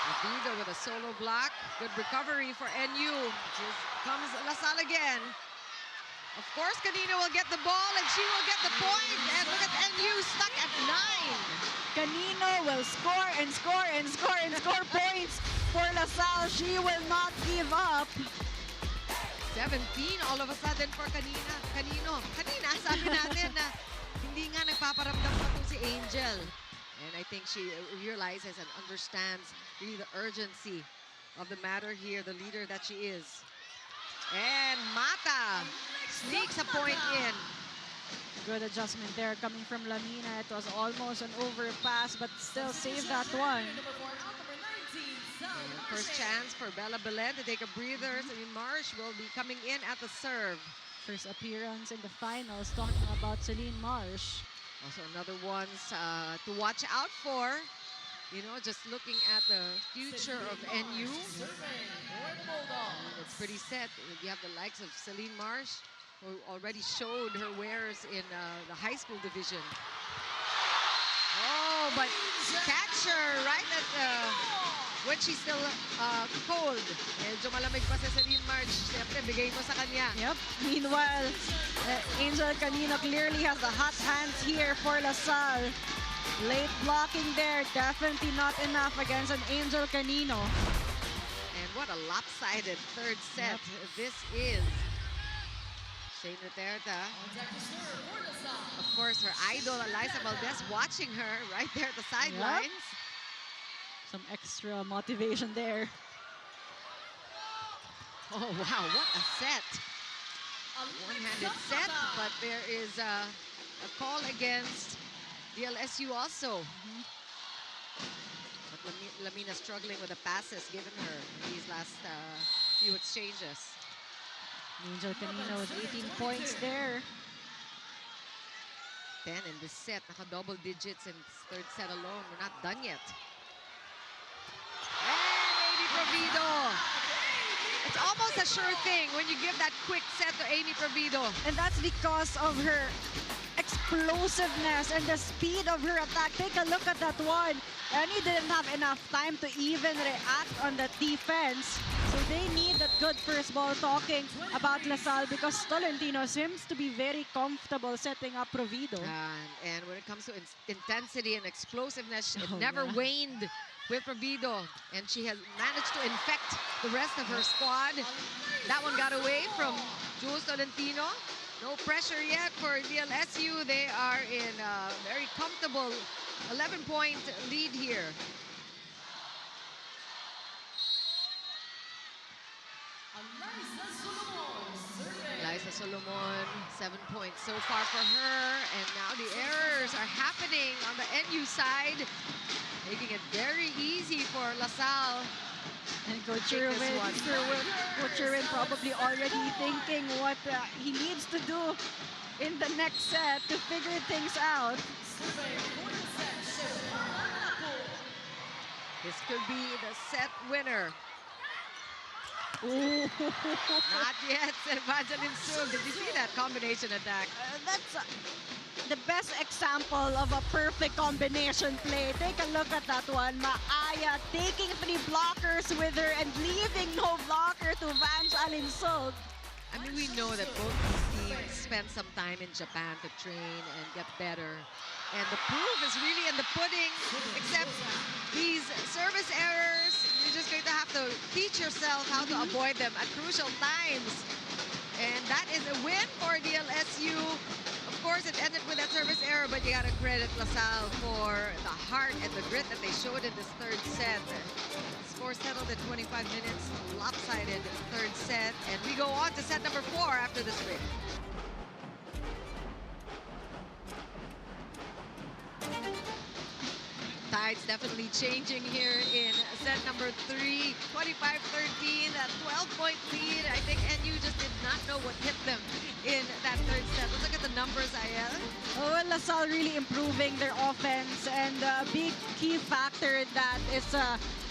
Speaker 1: Provido with a solo block. Good recovery for NU. Here comes LaSalle again. Of course, Canino will get the ball and she will get the point. And look at NU stuck at 9.
Speaker 2: Canino will score and score and score and score points for LaSalle. She will not give up.
Speaker 1: 17 all of a sudden for Canino. Kanina, sabi natin na hindi nga nagpaparamdam pa itong si Angel. And I think she realizes and understands really the urgency of the matter here, the leader that she is. And Mata sneaks a point in.
Speaker 2: Good adjustment there coming from Lamina. It was almost an overpass, but still saved that one.
Speaker 1: And first chance for Bella Belen to take a breather. Celine Marsh will be coming in at the serve.
Speaker 2: First appearance in the finals, talking about Celine Marsh.
Speaker 1: Also another ones to watch out for. You know, just looking at the future of NU. It's pretty set. You have the likes of Celine Marsh, who already showed her wares in the high school division. Oh, but catch her right at when she's still cold. Medyo malamig pa si Celine Marsh. Siyempre, bigay mo sa kanya.
Speaker 2: Yep. Meanwhile, Angel Canino clearly has the hot hands here for LaSalle. Late blocking there, definitely not enough against an Angel Canino.
Speaker 1: And what a lopsided third set this is. Shane Duterte. Of course, her idol, Eliza Valdez, watching her right there at the sidelines.
Speaker 2: Some extra motivation there.
Speaker 1: Oh, wow, what a set. One-handed set, but there is a call against DLSU also. But Lamina struggling with the passes given her in these last few exchanges.
Speaker 2: Angel Canino with 18 points there.
Speaker 1: 10 in this set, naka-double digits in this third set alone. We're not done yet. And Amy Provido. It's almost a sure thing when you give that quick set to Amy Provido.
Speaker 2: And that's because of her explosiveness and the speed of her attack. Take a look at that one. NU didn't have enough time to even react on the defense. So they need that good first ball. Talking about LaSalle, because Tolentino seems to be very comfortable setting up Provido.
Speaker 1: And when it comes to intensity and explosiveness, it never waned with Provido. And she has managed to infect the rest of her squad. That one got away from Jules Tolentino. No pressure yet for DLSU. They are in a very comfortable 11-point lead here. Eliza Solomon, 7 points so far for her. And now the errors are happening on the NU side, making it very easy for LaSalle.
Speaker 2: And Coach Irwin probably already thinking what he needs to do in the next set to figure things out.
Speaker 1: This could be the set winner.
Speaker 2: Ooh.
Speaker 1: Not yet, Evangeline Sug. Did you see that combination attack?
Speaker 2: That's the best example of a perfect combination play. Take a look at that one. Maaya taking 3 blockers with her and leaving no blocker to Evangeline Sug.
Speaker 1: I mean, we know that both these teams spent some time in Japan to train and get better. And the proof is really in the pudding, except these service errors, you're just going to have to teach yourself how to avoid them at crucial times. And that is a win for DLSU. Of course, it ended with that service error, but you got to credit LaSalle for the heart and the grit that they showed in this third set. Score settled at 25 minutes, lopsided third set. And we go on to set number 4 after this break. Tides definitely changing here in set number 3, 25-13, that 12-point lead. I think NU just did not know what hit them in that third set. Let's look at the numbers, Ayel.
Speaker 2: Oh, well, LaSalle really improving their offense, and a big key factor in that is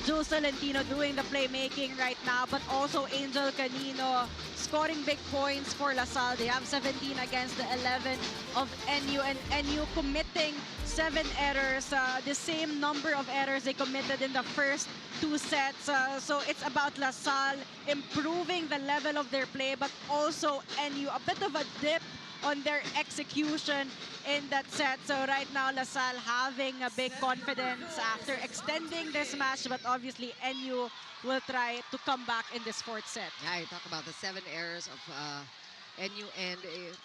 Speaker 2: Jules Tolentino doing the playmaking right now, but also Angel Canino scoring big points for LaSalle. They have 17 against the 11 of NU, and NU committing 7 errors, the same number of errors they committed in the first 2 sets. So it's about LaSalle improving the level of their play, but also NU a bit of a dip on their execution in that set. So right now, LaSalle having a big confidence after extending this match, but obviously NU will try to come back in this 4th set.
Speaker 1: Yeah, you talk about the 7 errors of NU and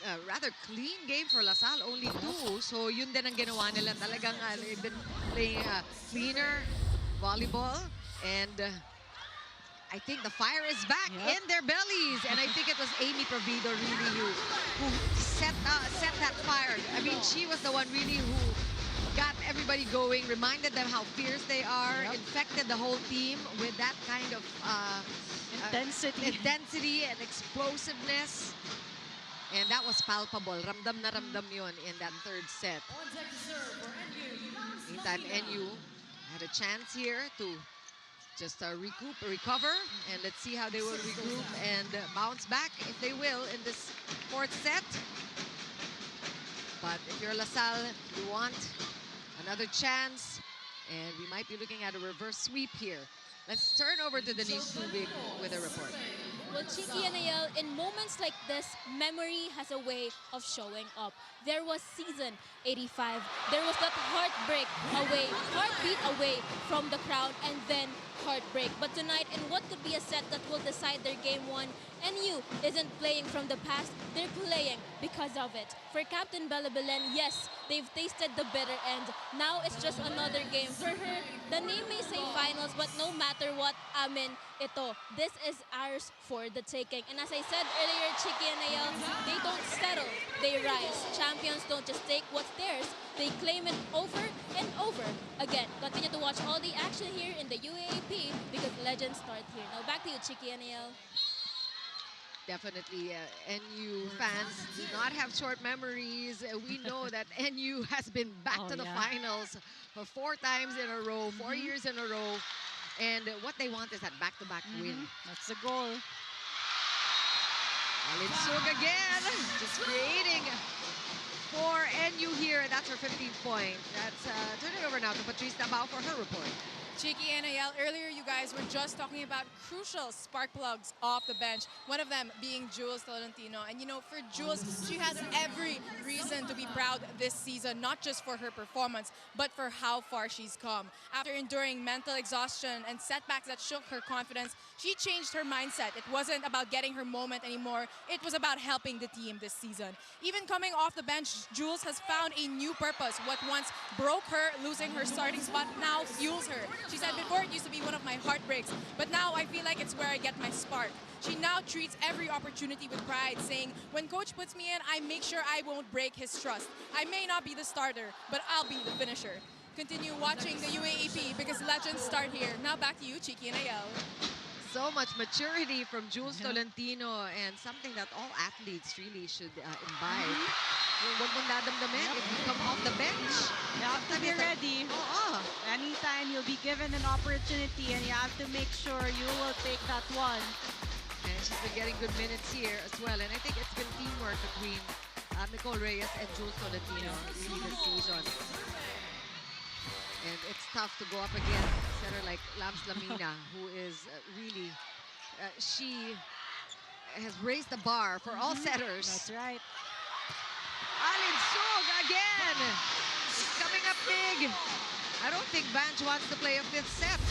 Speaker 1: a rather clean game for LaSalle, only 2. So yun din ang ginawa nila. Talagang they've been playing cleaner volleyball, and I think the fire is back in their bellies. And I think it was Amy Provido really who set that fire. I mean, she was the one really who got everybody everybody going, reminded them how fierce they are,
Speaker 2: Yep.
Speaker 1: infected the whole team with that kind of intensity and explosiveness. And that was palpable. Ramdam na ramdam yun in that third set. Meantime, NU had a chance here to just recover, and let's see how they will regroup and bounce back if they will in this fourth set. But if you're LaSalle, you want another chance, and we might be looking at a reverse sweep here. Let's turn over to Denise Tubig with a report.
Speaker 3: Well, Chiki and Ayel, in moments like this, memory has a way of showing up. There was season 85. There was that heartbreak heartbeat away from the crowd, and then heartbreak. But tonight, in what could be a set that will decide their game one, NU isn't playing from the past, they're playing because of it. For Captain Bella Belen, yes, they've tasted the bitter end. Now it's just another game. For her, the name may say finals, but no matter what, amin, ito, this is ours for the taking. And as I said earlier, Chiki and Ayel, they don't settle, they rise. Champions don't just take what's theirs, they claim it over and over again. Continue to watch all the action here in the UAAP because legends start here. Now back to you, Chiki and Ayel.
Speaker 1: Definitely, NU fans do not have short memories. We know that NU has been back to the finals for 4 times in a row, 4 years in a row. And what they want is that back-to-back win.
Speaker 2: That's the goal.
Speaker 1: Alinsug again, just creating for NU here. That's her 15th point. That's turning over now to Patrice Dabao for her report.
Speaker 4: Chiki and Ayel, earlier you guys were just talking about crucial spark plugs off the bench, one of them being Jules Tolentino. And you know, for Jules, she has every reason to be proud this season, not just for her performance, but for how far she's come. After enduring mental exhaustion and setbacks that shook her confidence, she changed her mindset. It wasn't about getting her moment anymore, it was about helping the team this season. Even coming off the bench, Jules has found a new purpose. What once broke her, losing her starting spot, now fuels her. She said before it used to be one of my heartbreaks, but now I feel like it's where I get my spark. She now treats every opportunity with pride, saying, when coach puts me in, I make sure I won't break his trust. I may not be the starter, but I'll be the finisher. Continue watching the UAAP because legends start here. Now back to you, Chiki and Ayel.
Speaker 1: So much maturity from Jules Tolentino, and something that all athletes really should imbibe. Huwag mong dadamdamin if you come off the bench.
Speaker 2: You have to be ready. Anytime you'll be given an opportunity, and you have to make sure you will take that one.
Speaker 1: And she's been getting good minutes here as well. And I think it's been teamwork between Nicole Reyes and Jules Tolentino really this season. And it's tough to go up against a setter like Labs Lamina, who is really, she has raised the bar for all setters.
Speaker 2: That's right.
Speaker 1: Alinsug again! It's coming up big. I don't think Vanch wants to play a 5th set.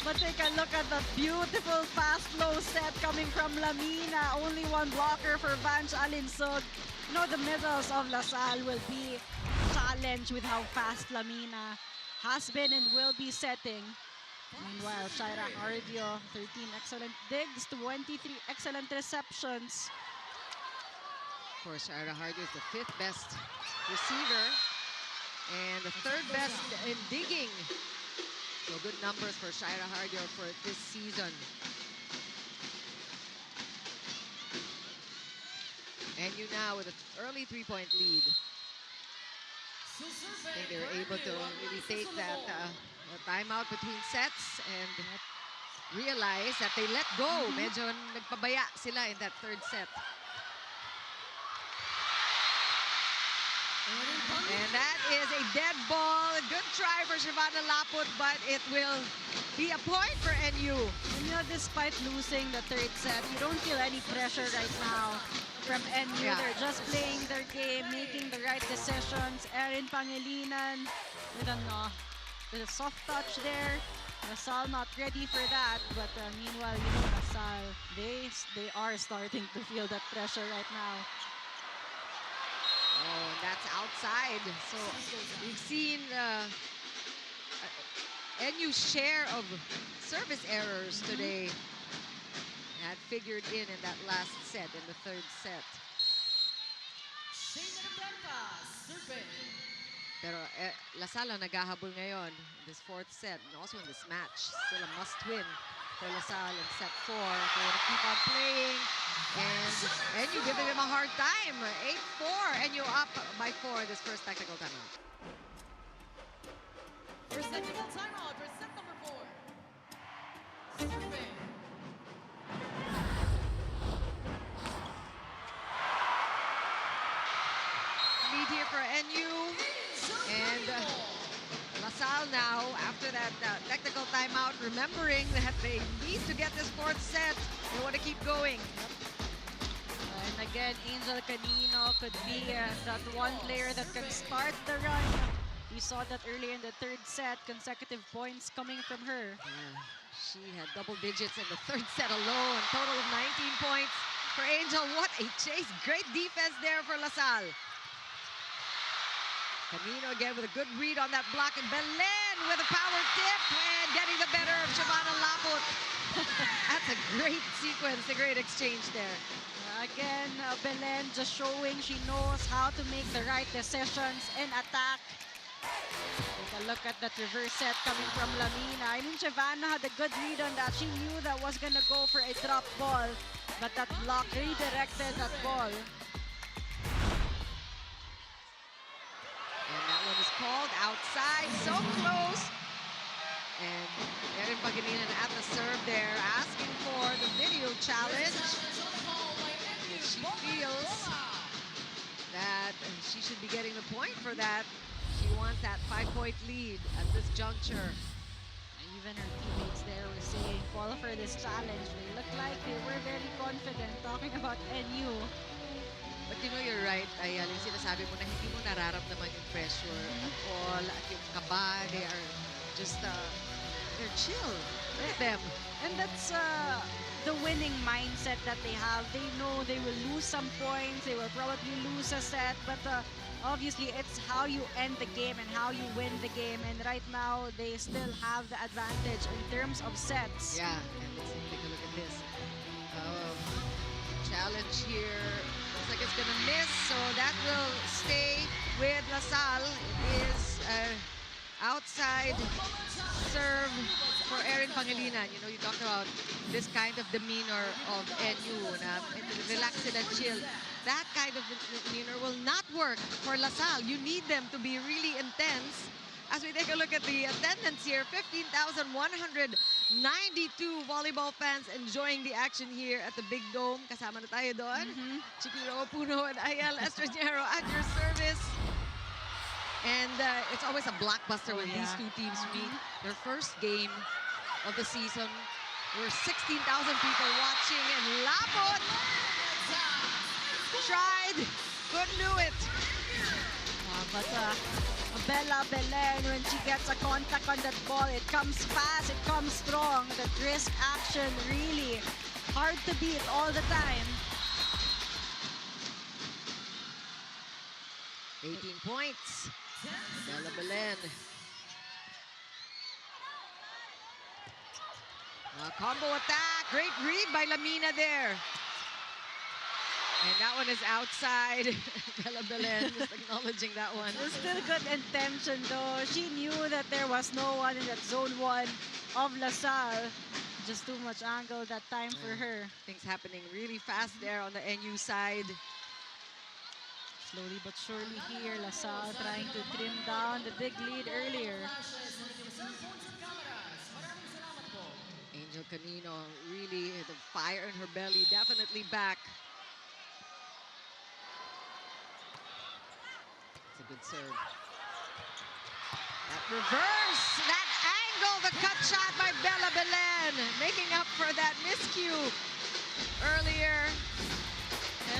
Speaker 2: But take a look at the beautiful fast low set coming from Lamina. Only one blocker for Vanch Alinsug. You know, the middles of LaSalle will be challenged with how fast Lamina has been and will be setting. Meanwhile, Shaira Hardio, 13 excellent digs, 23 excellent receptions.
Speaker 1: Of course, Shaira Hardio is the 5th best receiver and the 3rd best in digging. So good numbers for Shaira Hardio for this season. And you now with an early 3-point lead. I think they were able to really take that timeout between sets and realize that they let go. Medyo nagpabaya sila in that 3rd set. And that is a dead ball. Good try for Shivana Laput, but it will be a point for NU.
Speaker 2: And you know, despite losing the 3rd set, you don't feel any pressure right now from NU. They're just playing their game, making the right decisions. Erin Pangilinan with a soft touch there. LaSalle not ready for that, but meanwhile, you know, LaSalle, they are starting to feel that pressure right now.
Speaker 1: Oh, and that's outside. So we've seen NU's share of service errors today had figured in that last set, in the 3rd set. Pero Lasal ang naghahabol ngayon in this fourth set and also in this match. Still a must-win for Lasal in set 4. They want to keep on playing. And NU giving them a hard time. 8-4. NU up by 4 this first technical timeout.
Speaker 9: First technical timeout for set number 4. Serving.
Speaker 1: Lead here for NU. And LaSalle now, after that technical timeout, remembering that they need to get this fourth set. They want to keep going.
Speaker 2: And again, Angel Canino could be that one player that can start the run. We saw that earlier in the third set, consecutive points coming from her.
Speaker 1: She had double digits in the third set alone. Total of 19 points for Angel. What a chase. Great defense there for LaSalle. Camino again with a good read on that block. And Belen with a power tip and getting the better of Shavana Laput. That's a great sequence, a great exchange there.
Speaker 2: Again, Belen just showing she knows how to make the right decisions in attack. Take a look at that reverse set coming from Lamina. I mean, Shavana had a good read on that. She knew that was going to go for a drop ball, but that block redirected that ball.
Speaker 1: And that one is called outside, so close. And Erin Pagininan at the serve there, asking for the video challenge. She feels that she should be getting the point for that. She wants that 5-point lead at this juncture.
Speaker 2: Even her teammates there were saying, call for this challenge. They looked like they were very confident talking about NU.
Speaker 1: But you know, you're right, Ayal. Yung sinasabi mo na hindi mo nararamdaman yung pressure at all, at yung kaba, they are just, they're chill. Look at them.
Speaker 2: And that's the winning mindset that they have. They know they will lose some points, they will probably lose a set, but obviously it's how you end the game and how you win the game. And right now, they still have the advantage in terms of sets.
Speaker 1: Yeah, and let's take a look at this. Challenge here. Looks like it's gonna miss, so that will stay with LaSalle. It is outside serve for Erin Pangilinan. You know, you talked about this kind of demeanor of NU, na relaxed and chill. That kind of demeanor will not work for LaSalle. You need them to be really intense. As we take a look at the attendance here, 15,192 volleyball fans enjoying the action here at the Big Dome. Kasama na tayo doon. Chiquiro Puno and Ayal Estrangero at your service. And it's always a blockbuster when these two teams meet. Their first game of the season. There were 16,000 people watching, and Lapot tried, couldn't do it.
Speaker 2: But Bella Belen, when she gets a contact on that ball, it comes fast, it comes strong. The brisk action, really hard to beat all the time.
Speaker 1: 18 points. Bella Belen. Combo attack. Great read by Lamina there. And that one is outside. Bella Belen just acknowledging that one.
Speaker 2: There's still good intention though. She knew that there was no one in that zone 1 of LaSalle. Just too much angle that time for her.
Speaker 1: Things happening really fast there on the NU side.
Speaker 2: Slowly but surely here, LaSalle trying to trim down the big lead earlier.
Speaker 1: Angel Canino, really the fire in her belly, definitely back. It's a good serve. That reverse, that angle, the cut shot by Bella Belen, making up for that miscue earlier.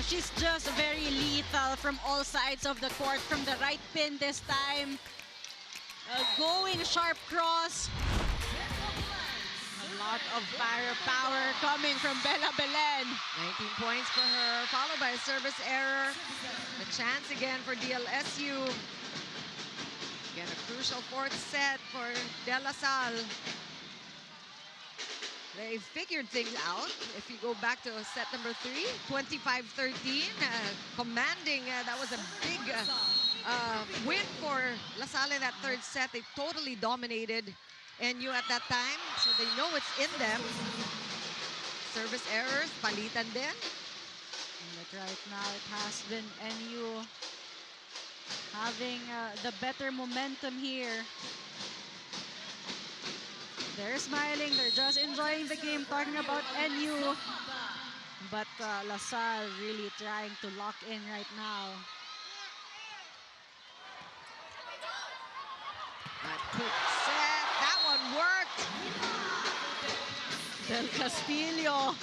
Speaker 2: She's just very lethal from all sides of the court. From the right pin this time. Going sharp cross. A lot of firepower coming from Bella Belen.
Speaker 1: 19 points for her, followed by a service error. A chance again for DLSU. Again, a crucial fourth set for De La Salle. They figured things out. If you go back to set number 3, 25-13, commanding. That was a big win for LaSalle in that third set. They totally dominated NU at that time, so they know it's in them. Service errors, palitan din.
Speaker 2: But right now, it has been NU having the better momentum here. They're smiling, they're just enjoying the game, talking about NU. But LaSalle really trying to lock in right now.
Speaker 1: That quick set, that one worked.
Speaker 2: Del Castillo,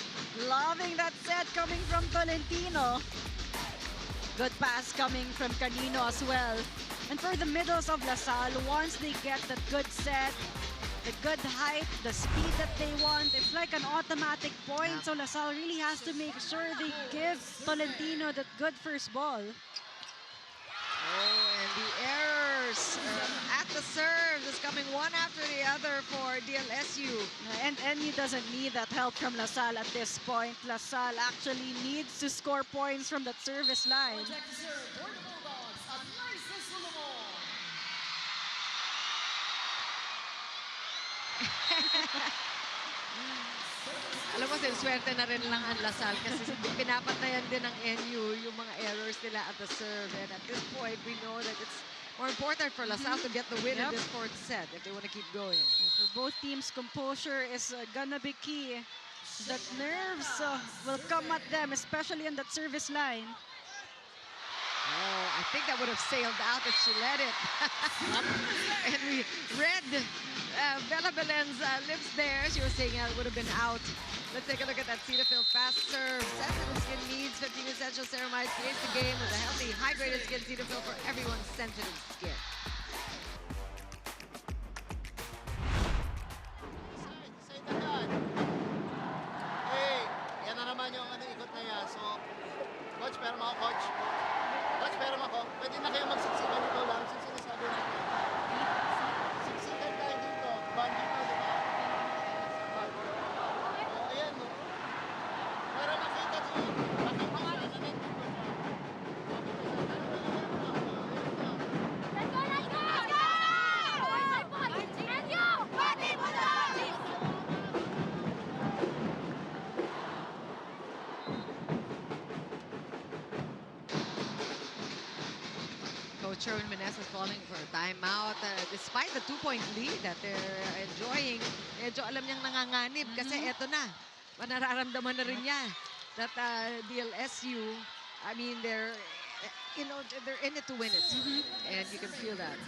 Speaker 2: loving that set coming from Tolentino. Good pass coming from Canino as well. And for the middles of LaSalle, once they get that good set, the good height, the speed that they want, it's like an automatic point. So LaSalle really has to make sure they give Tolentino that good first ball.
Speaker 1: Oh, and the errors at the serves is coming one after the other for DLSU.
Speaker 2: And NU doesn't need that help from LaSalle at this point. LaSalle actually needs to score points from that service line.
Speaker 1: Alam mo, swerte na rin lang ang LaSalle kasi pinapatayan din ng NU yung mga errors nila at the serve. And at this point, we know that it's more important for LaSalle to get the win in this fourth set if they want to keep going.
Speaker 2: For both teams, composure is gonna be key. That nerves will come at them, especially in that service line.
Speaker 1: Oh, I think that would have sailed out if she let it. And we read Bella Belen's lips there. She was saying it would have been out. Let's take a look at that Cetaphil fast serve. Sensitive skin needs 15 essential ceramides. Creates the game with a healthy, hydrated skin. Cetaphil for everyone's sensitive skin.
Speaker 11: Side agad. Hey, yan na naman yung ikot na yan. So, coach, pero mo ako, coach. Coach, pero mo ako. Pwede na kayo magsiksikan dito lang. Sino sinasabi natin? Siksikan tayo dito. Band dito, di ba? O, ayan, no? Para makita siya. Makita siya. Nandito siya.
Speaker 1: Coach Sherwin Meneses calling for a timeout. Despite the 2-point lead that they're enjoying, medyo alam niyang nanganganib kasi eto na. Nararamdaman na rin niya that DLSU, I mean, they're in it to win it. And you can feel that.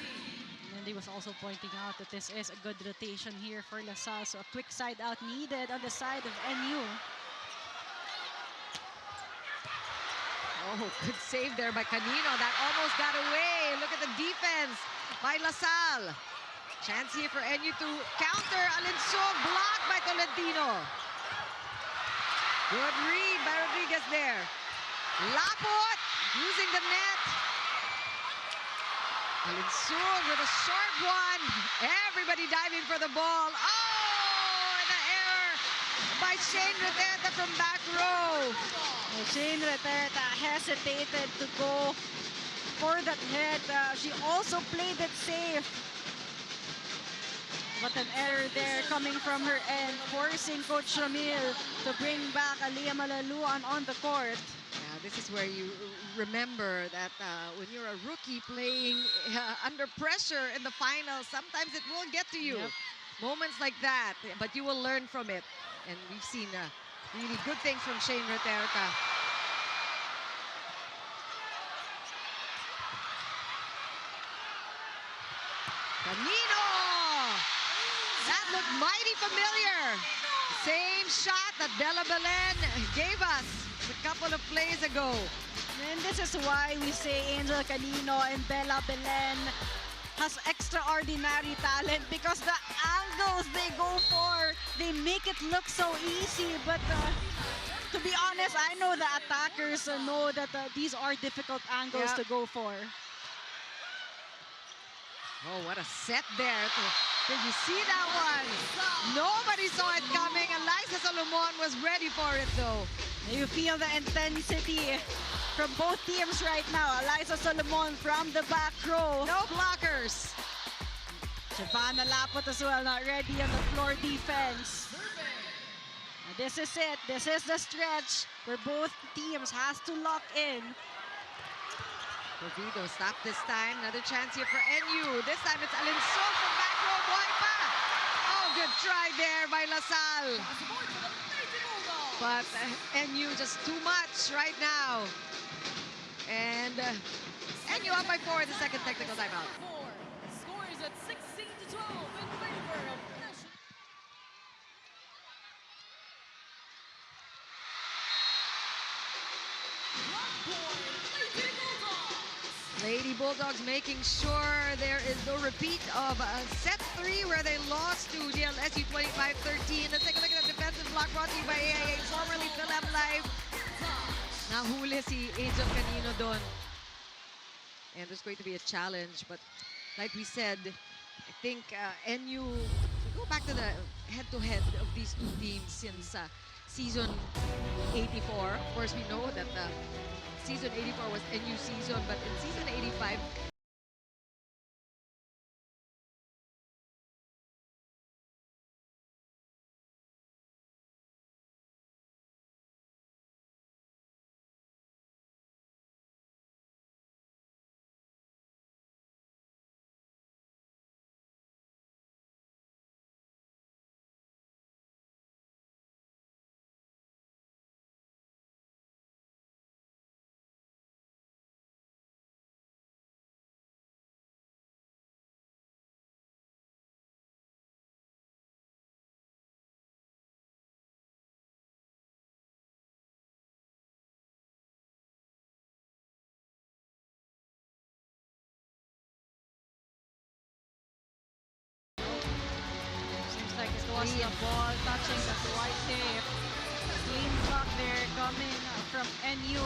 Speaker 2: And he was also pointing out that this is a good rotation here for LaSalle. So a quick side out needed on the side of NU.
Speaker 1: Oh, good save there by Canino. That almost got away. Look at the defense by LaSalle. Chance here for NU to counter. Alinsog blocked by Tolentino. Good read by Rodriguez there. Lapot using the net. Alinsog with a short one. Everybody diving for the ball. Oh, and an error by Shane Ruteta from back row.
Speaker 2: Shane Ruteta hesitated to go for that head. She also played it safe. But an error there coming from her end, forcing Coach Ramil to bring back Aliyah Malaluan on the court.
Speaker 1: Yeah, this is where you remember that when you're a rookie playing under pressure in the finals, sometimes it will get to you. Moments like that, but you will learn from it. And we've seen really good things from Shane Ruteta. Canino! That looked mighty familiar. Same shot that Bella Belen gave us a couple of plays ago.
Speaker 2: And this is why we say Angel Canino and Bella Belen has extraordinary talent, because the angles they go for, they make it look so easy. But to be honest, I know the attackers know that these are difficult angles to go for.
Speaker 1: Oh, what a set there to Did you see that one? Nobody saw it coming. Eliza Solomon was ready for it though.
Speaker 2: You feel the intensity from both teams right now. Eliza Solomon from the back row.
Speaker 1: No blockers.
Speaker 2: Giovanna Lapot as well, not ready on the floor defense. And this is it. This is the stretch where both teams has to lock in.
Speaker 1: Provido stop this time. Another chance here for NU. This time it's Alinsol from back row. Boy pa. Oh, good try there by LaSalle. But NU just too much right now. And NU up by 4 in the second technical timeout.
Speaker 9: Score is at 16-12 in favor of National.
Speaker 1: Lady Bulldogs making sure there is no repeat of set 3 where they lost to DLSU 25-13. Let's take a look at the defensive block brought to you by AIA, formerly Philem Live. Nahuli si Angel Canino doon. And there's going to be a challenge, but like we said, I think NU, we go back to the head-to-head of these two teams since season 84. Of course, we know that season 84 was NU season, but in season 85,
Speaker 2: Seems like it was the ball touching the white tape. Clean block there coming from NU.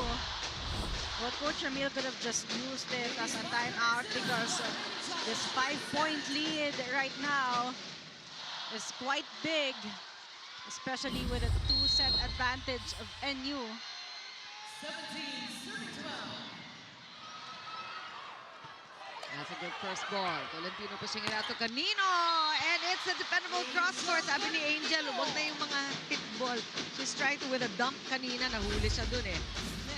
Speaker 2: But Coach Ramil could have just used it as a timeout because this 5-point lead right now is quite big, especially with a 2-set advantage of NU.
Speaker 9: 17-12.
Speaker 1: that's a good first ball. Tolentino pushing it out to Canino. And it's a defendable cross-court. Sabi ni Angel, huwag na yung mga tip ball. She's trying to with a dump kanina. Nahuli siya dun eh.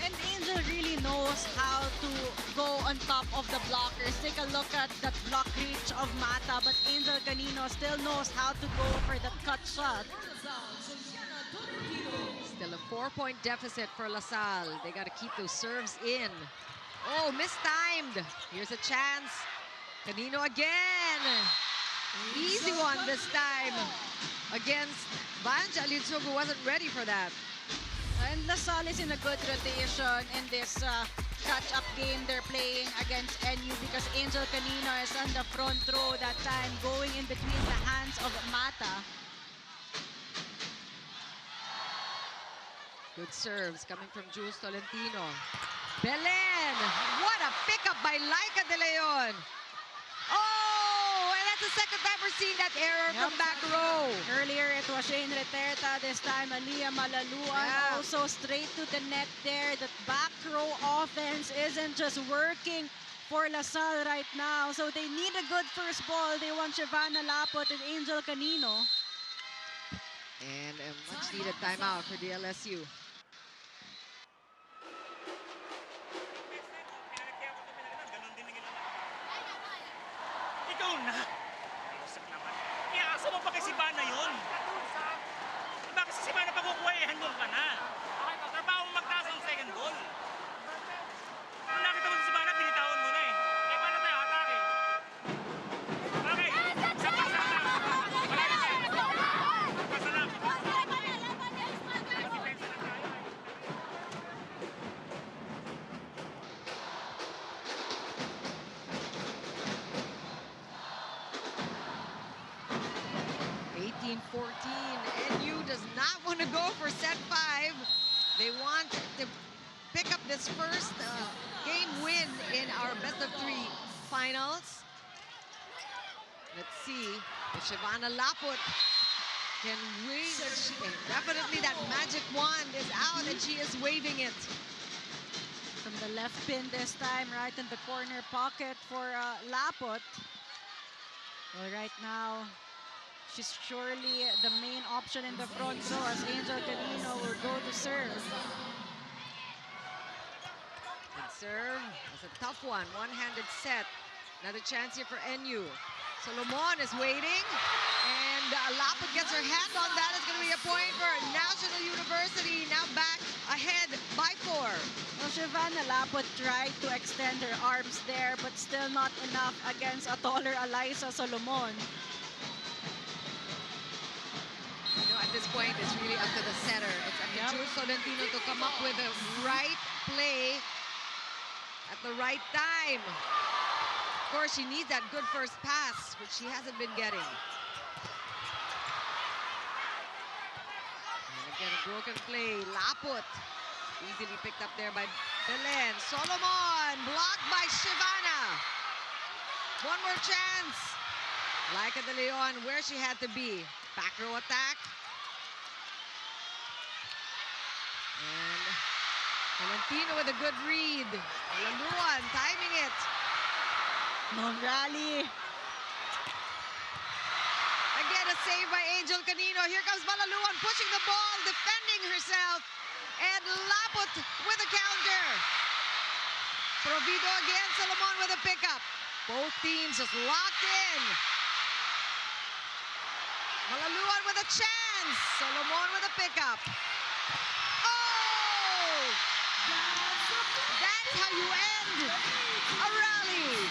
Speaker 2: And Angel really knows how to go on top of the blockers. Take a look at that block reach of Mata, but Angel Canino still knows how to go for that cut shot.
Speaker 1: Still a 4-point deficit for LaSalle. They got to keep those serves in. Oh, mistimed. Here's a chance. Canino again. Easy one this time against Vanja Alinsog, who wasn't ready for that.
Speaker 2: And LaSalle is in a good rotation in this catch-up game they're playing against NU because Angel Canino is on the front row that time, going in between the hands of Mata.
Speaker 1: Good serves coming from Jules Tolentino. Belen! What a pickup by Laika De Leon! Oh! And that's the second time we're seeing that error from back row.
Speaker 2: Earlier, it was Shane Reterta. This time, Aliyah Malaluan also straight to the net there. That back row offense isn't just working for LaSalle right now. So they need a good first ball. They want Giovanna Lapot and Angel Canino.
Speaker 1: And a much-needed timeout for DLSU.
Speaker 10: Ikaw na! Iusak naman. Iaasa mo pa kay si Bana yun? Bakit si Bana pagkukuha eh, handol ka na? Trabaho mo magtaas ang second goal. Kung nakita mo si Bana, binitawan mo na eh. Eh, paano tayo atake? Okay, sapa. Palagi tayo. Pasa lang. Depensa na tayo.
Speaker 1: 18-14. NU does not want to go for set 5. They want to pick up this first game win in our best of 3 finals. Let's see. If Shivana Laput can wave, definitely that magic wand is out and she is waving it.
Speaker 2: From the left pin this time, right in the corner pocket for Laput. Well, right now, she's surely the main option in the front row as Angel Canino will go to serve.
Speaker 1: And serve is a tough one, one-handed set. Another chance here for NU. Solomon is waiting, and Laput gets her hand on that. It's going to be a point for National University, now back ahead by 4.
Speaker 2: Well, Shivana Laput tried to extend her arms there, but still not enough against a taller Eliza Solomon.
Speaker 1: You know, at this point, it's really up to the setter. It's up to Jules Solentino to come up with the right play at the right time. Of course, she needs that good first pass, which she hasn't been getting. And again, a broken play. Laput easily picked up there by Belen. Solomon blocked by Shivana. One more chance. Laika De Leon where she had to be. Back row attack. And Valentino with a good read. Laluan timing it.
Speaker 2: Long rally.
Speaker 1: Again, a save by Angel Canino. Here comes Malaluan pushing the ball, defending herself. And Laput with a counter. Provido again, Solomon with a pickup. Both teams just locked in. Malaluan with a chance. Solomon with a pickup. Oh! That's how you end a rally.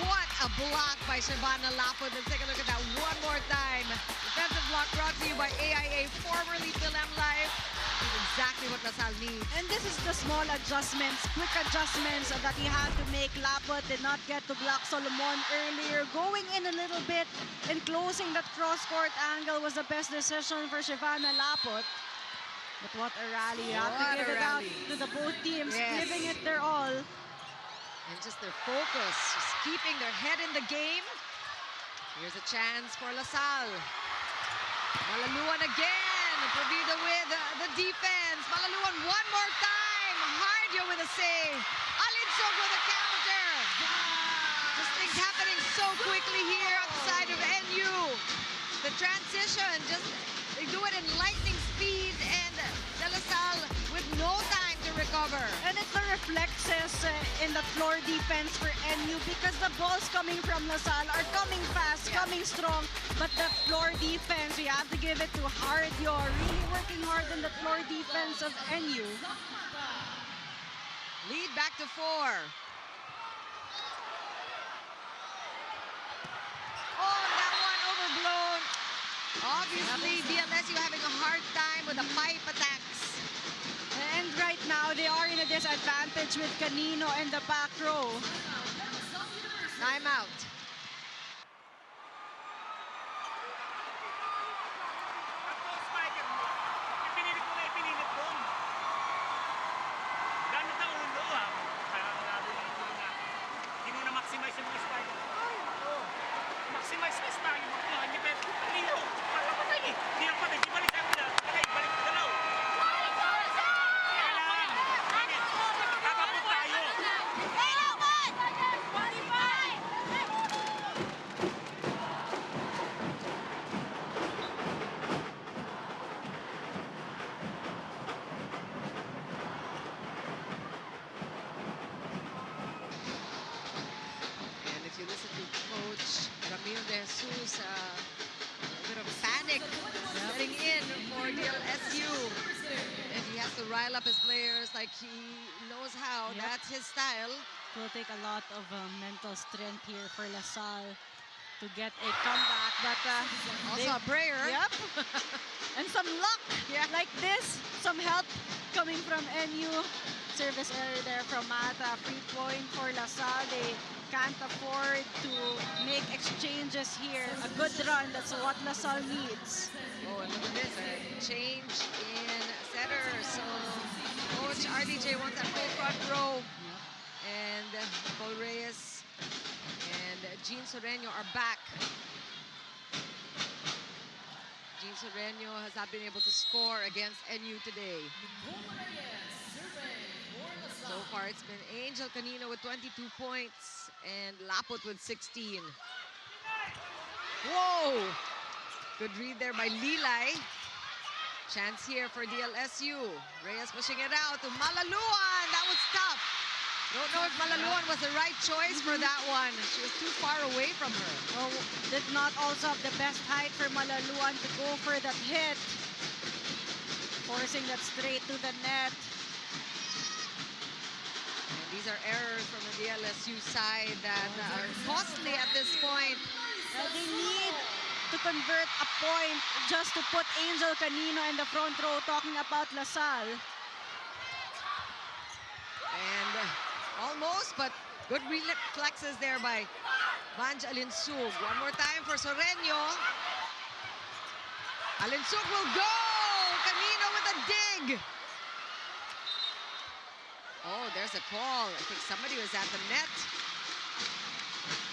Speaker 1: What a block by Shivana Laput. Let's take a look at that one more time. Defensive block brought to you by AIA, formerly Philem Life. This is exactly what LaSalle needs.
Speaker 2: And this is the small adjustments, quick adjustments that he had to make. Laput did not get to block Solomon earlier. Going in a little bit and closing that cross-court angle was the best decision for Shivana Laput. But what a rally. You have to give it out to the both teams, giving it their all.
Speaker 1: And just their focus, just keeping their head in the game. Here's a chance for LaSalle. Malaluan again. Provido with the defense. Malaluan one more time. Hardio with a save. Alinsog with a counter. Just things happening so quickly here on the side of NU. The transition, just they do it in lightning speed, and De La Salle with no time to recover.
Speaker 2: And it's the reflexes in the floor defense for NU because the balls coming from LaSalle are coming fast, coming strong. But the floor defense, we have to give it to Hardio, really working hard in the floor defense of NU.
Speaker 1: Lead back to 4. Oh, that one overblown. Obviously, DLSU having a hard time with the pipe attacks.
Speaker 2: And right now, they are in a disadvantage with Canino in the back row.
Speaker 1: Timeout.
Speaker 10: Maximize yung mga spiker. Maximize na spiker. Hindi pwede. Kanino? Patay eh. Hindi ang patay. Di balik tayo na. Balik ka dalaw. Kailangan. Bakit? Tatapot tayo.
Speaker 1: And if you listen to Coach Ramil De Jesus, a bit of panic setting in for DLSU. And he has to rile up his players like he knows how.
Speaker 2: Yep.
Speaker 1: That's his style.
Speaker 2: It will take a lot of mental strength here for LaSalle to get a comeback. But
Speaker 1: Also a prayer.
Speaker 2: Yep. And some luck like this. Some help coming from NU. Service error there from Mata. Free point for LaSalle. They can't afford to make exchanges here. A good run. That's what LaSalle needs.
Speaker 1: Oh, and look at this. A change in setters. So Coach RDJ wants that full front row. And Paul Reyes And Jean Soreno are back. Jean Soreno has not been able to score against NU today. So far, it's been Angel Canino with 22 points and Laput with 16. Whoa! Good read there by Lilay. Chance here for DLSU. Reyes pushing it out to Malaluan. That was tough. Don't know if Malaluan was the right choice for that one. She was too far away from her.
Speaker 2: Oh, did not also have the best height for Malaluan to go for that hit. Forcing that straight to the net.
Speaker 1: And these are errors from the DLSU side that are costly at this point.
Speaker 2: They need to convert a point just to put Angel Canino in the front row, talking about LaSalle.
Speaker 1: And almost, but good reflexes there by Vanj Alinsug. One more time for Soreno. Alinsug will go! Canino with a dig! Oh, there's a call. I think somebody was at the net.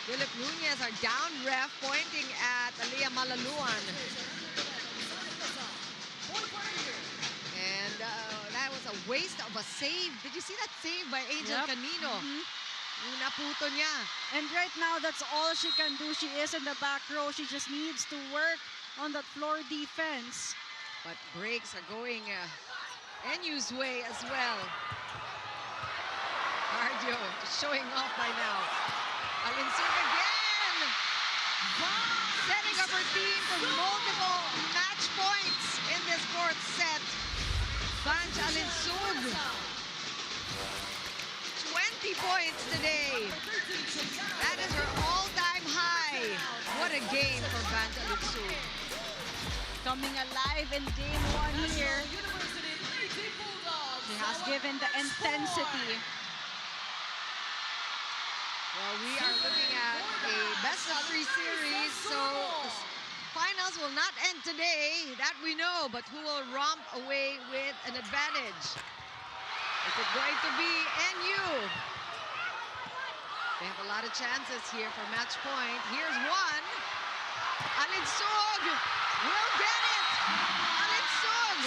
Speaker 1: Philip Nunez, our down ref, pointing at Aliyah Malaluan. And that was a waste of a save. Did you see that save by Angel Canino? Naputo niya.
Speaker 2: And right now, that's all she can do. She is in the back row. She just needs to work on that floor defense.
Speaker 1: But breaks are going NU's way as well. Cardio just showing off by now. Alinsug again! Setting up her team for multiple match points in this fourth set. Vanj Alinsug. 20 points today. That is her all-time high. What a game for Vanj Alinsug.
Speaker 2: Coming alive in game one here. She has given the intensity.
Speaker 1: Well, we are looking at a best-of-3 series, so finals will not end today, that we know, but who will romp away with an advantage? Is it going to be NU? They have a lot of chances here for match point. Here's one. Alinsug will get it. Alinsug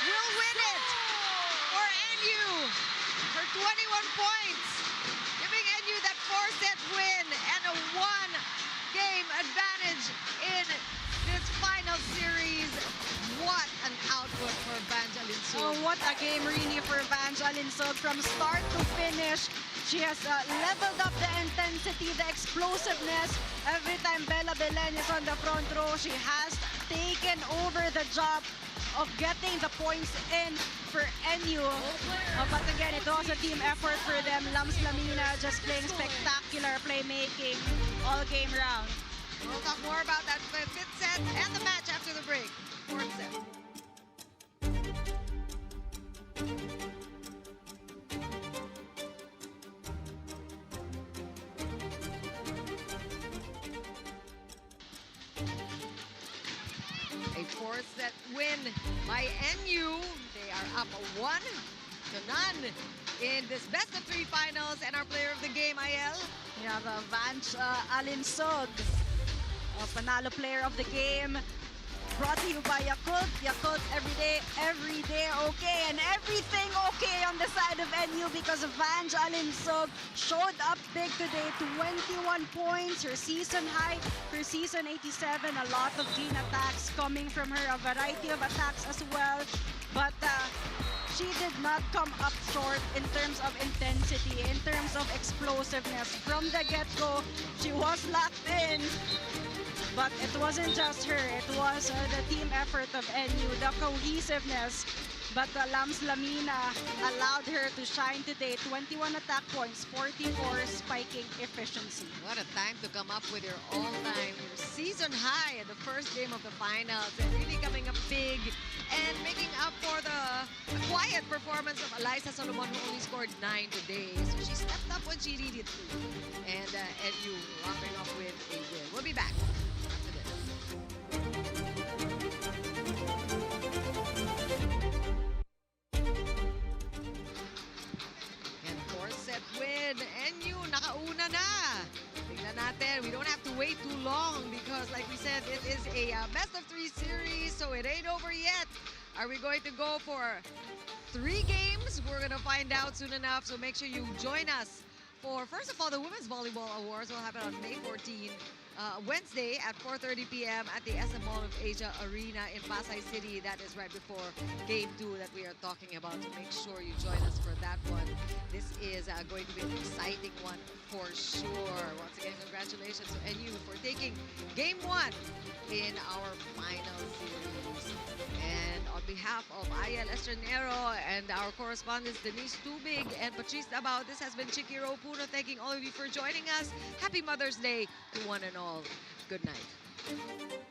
Speaker 1: will win it for NU for 21 points. Giving NU that 4-set win and a 1-game advantage in this final series. What an output for Vanj Alinsug.
Speaker 2: Oh, what a game really for Vanj Alinsug. From start to finish, she has leveled up the intensity, the explosiveness. Every time Bella Belen is on the front row, she has taken over the job of getting the points in for NU. But again, it was a team effort for them. Lams Lamina just playing spectacular playmaking all game round.
Speaker 1: We'll talk more about that fifth set and the match after the break. Fourth set. A fourth set win by NU. They are up 1-0 in this best-of-3 finals. And our player of the game, IL.
Speaker 2: We have Vanj Alinsug, Panalo player of the game. Brought to you by Yakult. Yakult every day okay. And everything okay on the side of NU because Vanj Alinsug showed up big today. 21 points, her season high, her season 87. A lot of clean attacks coming from her, a variety of attacks as well. But she did not come up short in terms of intensity, in terms of explosiveness. From the get-go, she was locked in. But it wasn't just her, it was the team effort of NU, the cohesiveness. But Lams Lamina allowed her to shine today. 21 attack points, 44 spiking efficiency.
Speaker 1: What a time to come up with your all-time season high at the first game of the finals. And really coming up big and making up for the quiet performance of Eliza Solomon, who only scored 9 today. So she stepped up when she needed to. And NU wrapping up with a win. We'll be back after this. And fourth set win. NU nakauna na. a best of 3 series, so it ain't over yet. Are we going to go for 3 games? We're going to find out soon enough, so make sure you join us for, first of all, the Women's Volleyball Awards will happen on May 14, Wednesday at 4:30 p.m. at the SM Mall of Asia Arena in Pasay City. That is right before Game 2 that we are talking about, so make sure you join us for that one. This is going to be an exciting one for sure. Once again, congratulations to NU for taking Game 1 in our final series. And on behalf of Ayel Estranero and our correspondents Denise Tubig and Patrice Dabao, this has been Chikiro Puno thanking all of you for joining us. Happy Mother's Day to one and all. Good night.